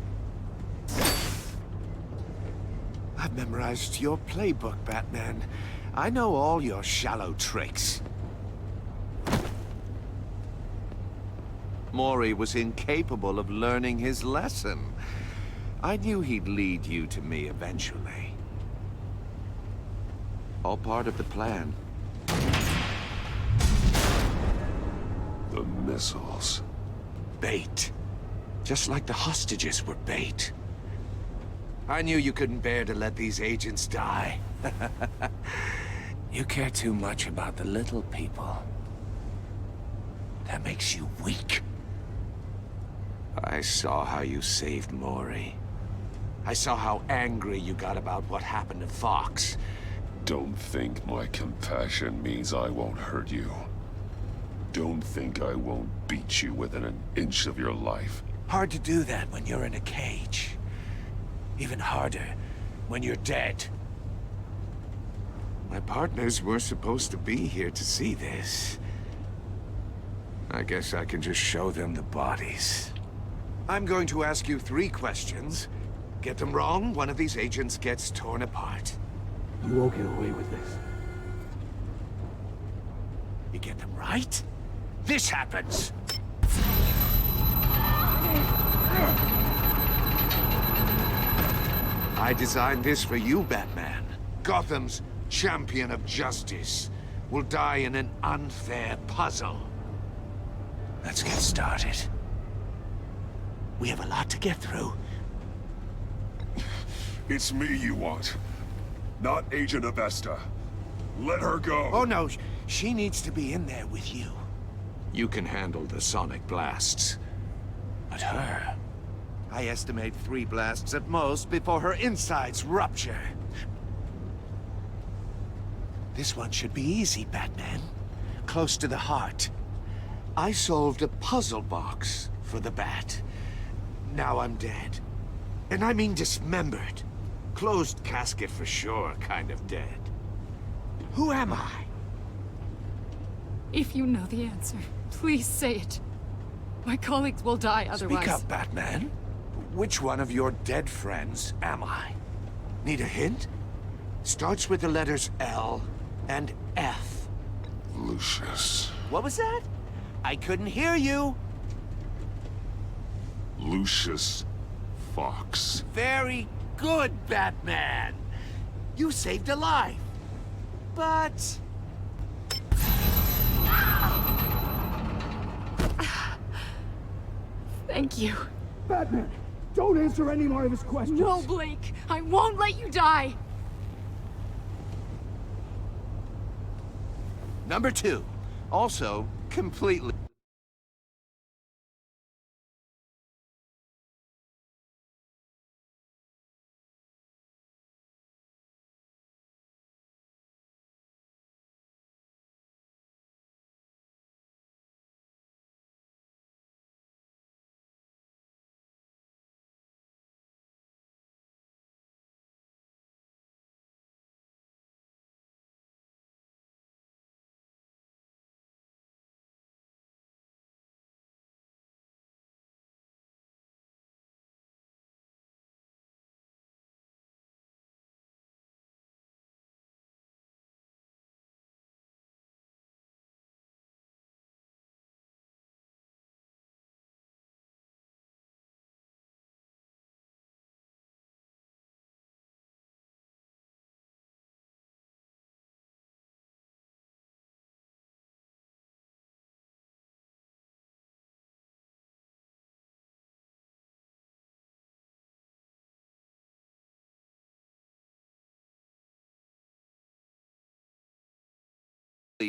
I've memorized your playbook, Batman. I know all your shallow tricks. Maury was incapable of learning his lesson. I knew he'd lead you to me eventually. All part of the plan. The missiles. Bait. Just like the hostages were bait. I knew you couldn't bear to let these agents die. You care too much about the little people. That makes you weak. I saw how you saved Maury. I saw how angry you got about what happened to Fox. Don't think my compassion means I won't hurt you. Don't think I won't beat you within an inch of your life. Hard to do that when you're in a cage. Even harder when you're dead. My partners were supposed to be here to see this. I guess I can just show them the bodies. I'm going to ask you 3 questions. Get them wrong, one of these agents gets torn apart. You won't get away with this. You get them right, this happens. I designed this for you, Batman. Gotham's champion of justice will die in an unfair puzzle. Let's get started. We have a lot to get through. It's me you want, not Agent Avesta. Let her go. Oh no, she needs to be in there with you. You can handle the sonic blasts. But her... I estimate 3 blasts at most before her insides rupture. This one should be easy, Batman. Close to the heart. I solved a puzzle box for the Bat. Now I'm dead. And I mean dismembered. Closed casket for sure, kind of dead. Who am I? If you know the answer, please say it. My colleagues will die otherwise. Speak up, Batman. Which one of your dead friends am I? Need a hint? Starts with the letters L and F. Lucius. What was that? I couldn't hear you. Lucius Fox. Very good, Batman. You saved a life. But... Thank you. Batman, don't answer any more of his questions. No, Blake. I won't let you die. Number 2. Also, completely...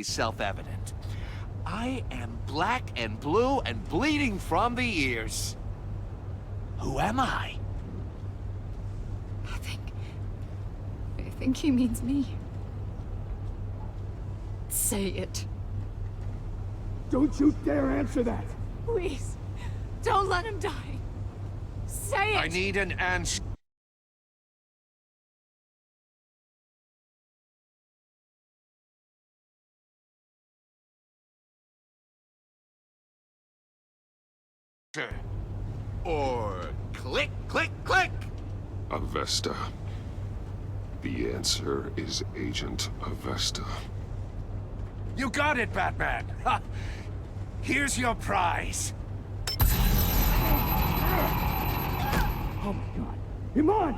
self-evident. I am black and blue and bleeding from the ears. Who am I? I think he means me. Say it. Don't you dare answer that! Please, don't let him die. Say it! I need an answer. Or click, click, click! Avesta. The answer is Agent Avesta. You got it, Batman! Ha. Here's your prize. Oh my god. Iman!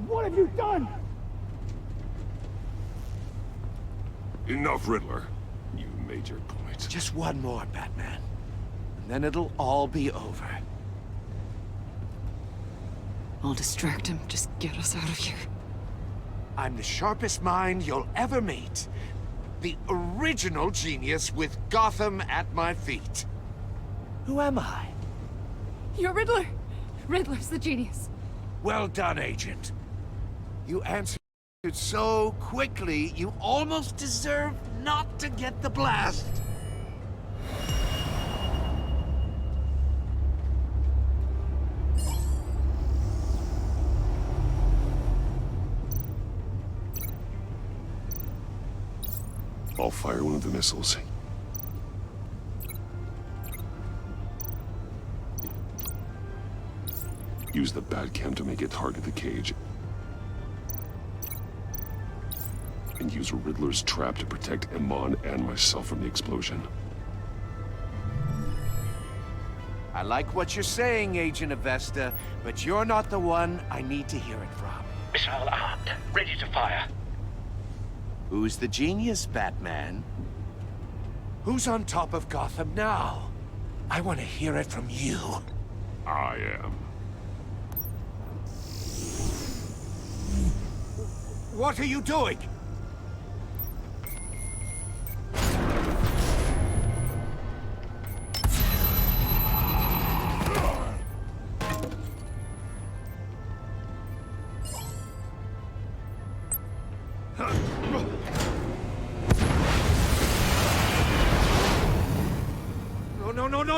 What have you done? Enough, Riddler. You made your point. Just one more, Batman. And then it'll all be over. I'll distract him. Just get us out of here. I'm the sharpest mind you'll ever meet. The original genius with Gotham at my feet. Who am I? You're Riddler. Riddler's the genius. Well done, Agent. You answered so quickly, you almost deserve not to get the blast. I'll fire one of the missiles. Use the Batcam to make it target the cage. And use Riddler's trap to protect Iman and myself from the explosion. I like what you're saying, Agent Avesta, but you're not the one I need to hear it from. Missile armed, ready to fire. Who's the genius, Batman? Who's on top of Gotham now? I want to hear it from you. I am. What are you doing?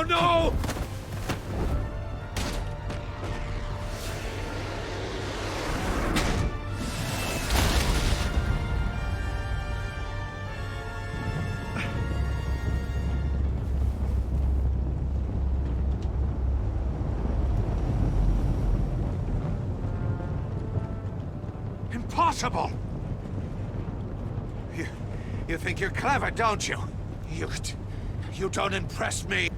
No! Impossible! You think you're clever, don't you? You don't impress me.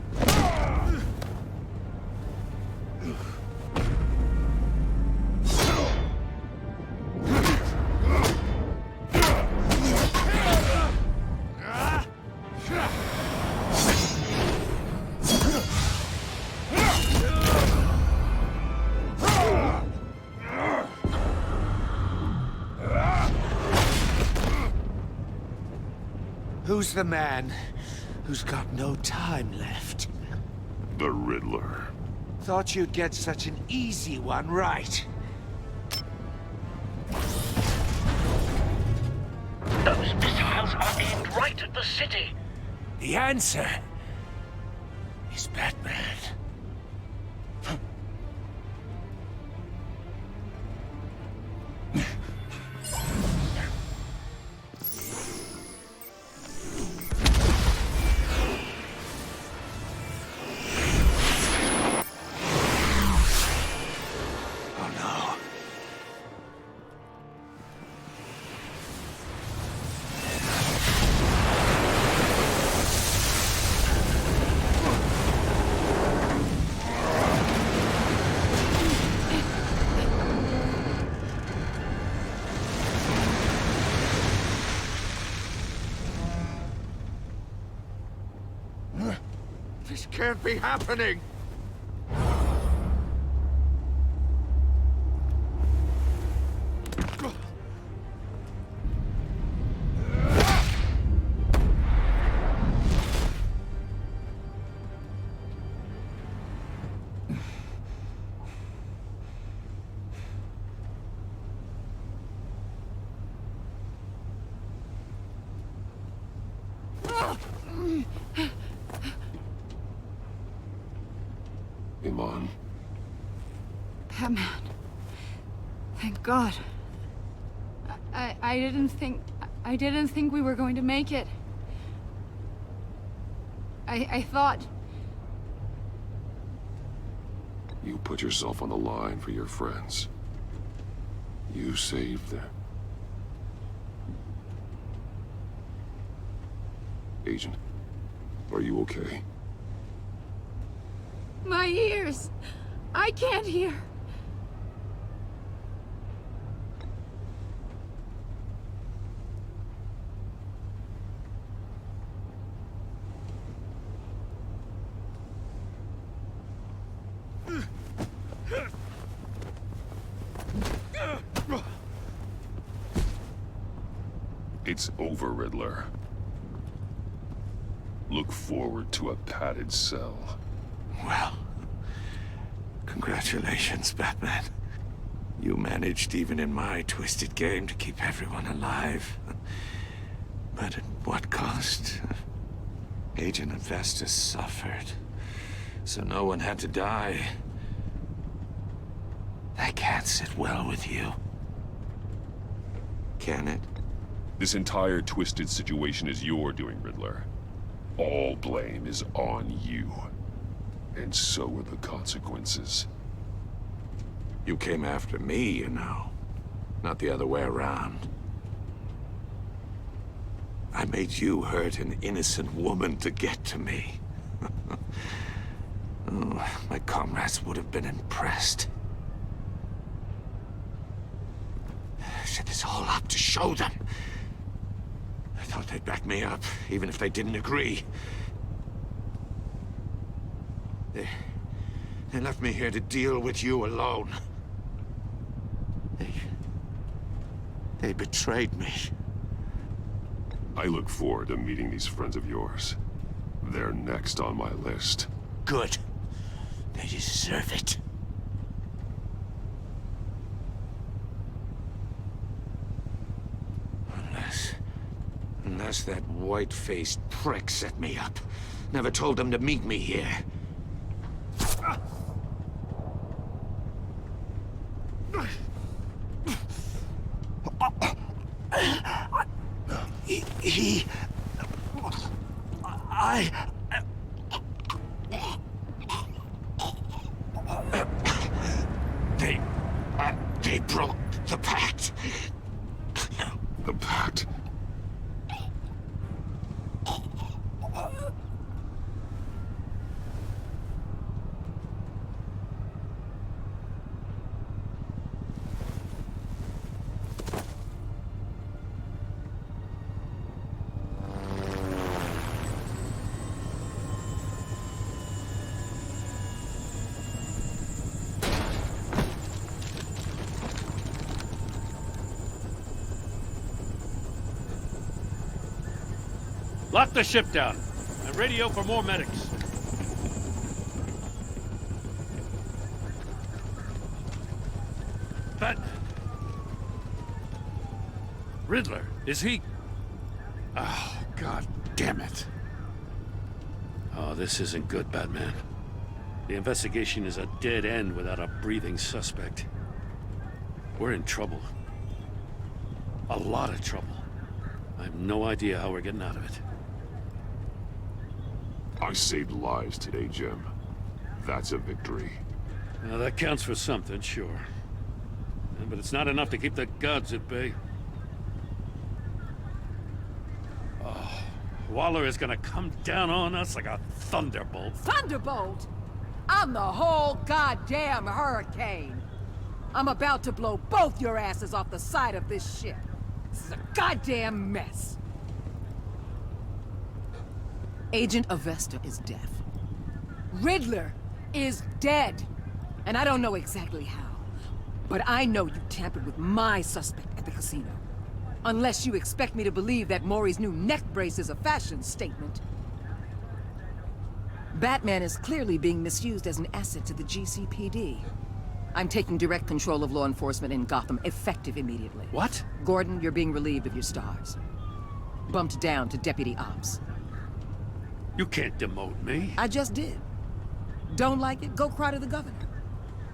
Who's the man who's got no time left? The Riddler. Thought you'd get such an easy one right. Those missiles are aimed right at the city. The answer is Batman. This can't be happening! Iman. Batman. Thank God. I didn't think we were going to make it. I thought... You put yourself on the line for your friends. You saved them. Agent, are you okay? My ears! I can't hear! It's over, Riddler. Look forward to a padded cell. Well, congratulations, Batman. You managed, even in my twisted game, to keep everyone alive. But at what cost? Agent Avesta suffered, so no one had to die. That can't sit well with you. Can it? This entire twisted situation is your doing, Riddler. All blame is on you. And so are the consequences. You came after me, you know. Not the other way around. I made you hurt an innocent woman to get to me. Oh, my comrades would have been impressed. I set this all up to show them. I thought they'd back me up, even if they didn't agree. They left me here to deal with you alone. They betrayed me. I look forward to meeting these friends of yours. They're next on my list. Good. They deserve it. Unless that white-faced prick set me up. Never told them to meet me here. They broke the pact. The pact? Lock the ship down and radio for more medics. Batman. Riddler, is he? Oh, God damn it. Oh, this isn't good, Batman. The investigation is a dead end without a breathing suspect. We're in trouble. A lot of trouble. I have no idea how we're getting out of it. I saved lives today, Jim. That's a victory. Now, that counts for something, sure. Yeah, but it's not enough to keep the gods at bay. Oh, Waller is gonna come down on us like a thunderbolt. Thunderbolt? I'm the whole goddamn hurricane. I'm about to blow both your asses off the side of this ship. This is a goddamn mess. Agent Avesta is dead. Riddler is dead. And I don't know exactly how. But I know you tampered with my suspect at the casino. Unless you expect me to believe that Maury's new neck brace is a fashion statement. Batman is clearly being misused as an asset to the GCPD. I'm taking direct control of law enforcement in Gotham, effective immediately. What? Gordon, you're being relieved of your stars. Bumped down to Deputy Ops. You can't demote me. I just did. Don't like it? Go cry to the governor.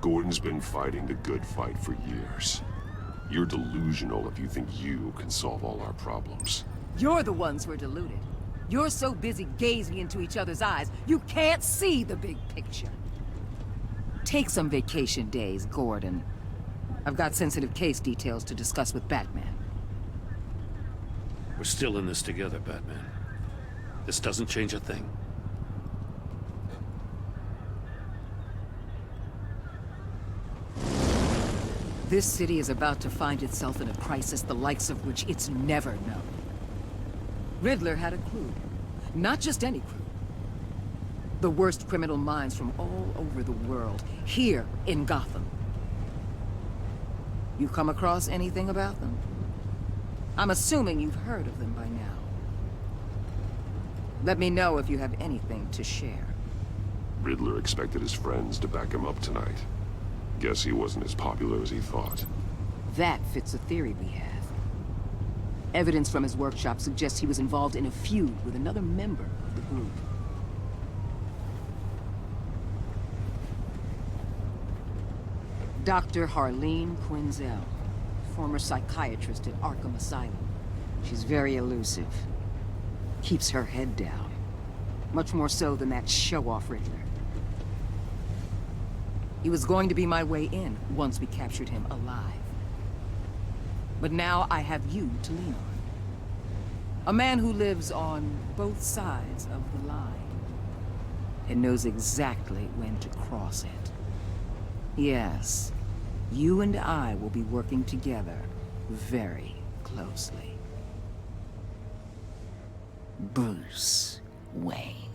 Gordon's been fighting the good fight for years. You're delusional if you think you can solve all our problems. You're the ones who are deluded. You're so busy gazing into each other's eyes, you can't see the big picture. Take some vacation days, Gordon. I've got sensitive case details to discuss with Batman. We're still in this together, Batman. This doesn't change a thing. This city is about to find itself in a crisis the likes of which it's never known. Riddler had a crew. Not just any crew. The worst criminal minds from all over the world, here in Gotham. You come across anything about them? I'm assuming you've heard of them by now. Let me know if you have anything to share. Riddler expected his friends to back him up tonight. Guess he wasn't as popular as he thought. That fits a theory we have. Evidence from his workshop suggests he was involved in a feud with another member of the group. Dr. Harleen Quinzel, former psychiatrist at Arkham Asylum. She's very elusive. Keeps her head down. Much more so than that show-off Riddler. He was going to be my way in once we captured him alive. But now I have you to lean on. A man who lives on both sides of the line. And knows exactly when to cross it. Yes, you and I will be working together very closely. Bruce Wayne.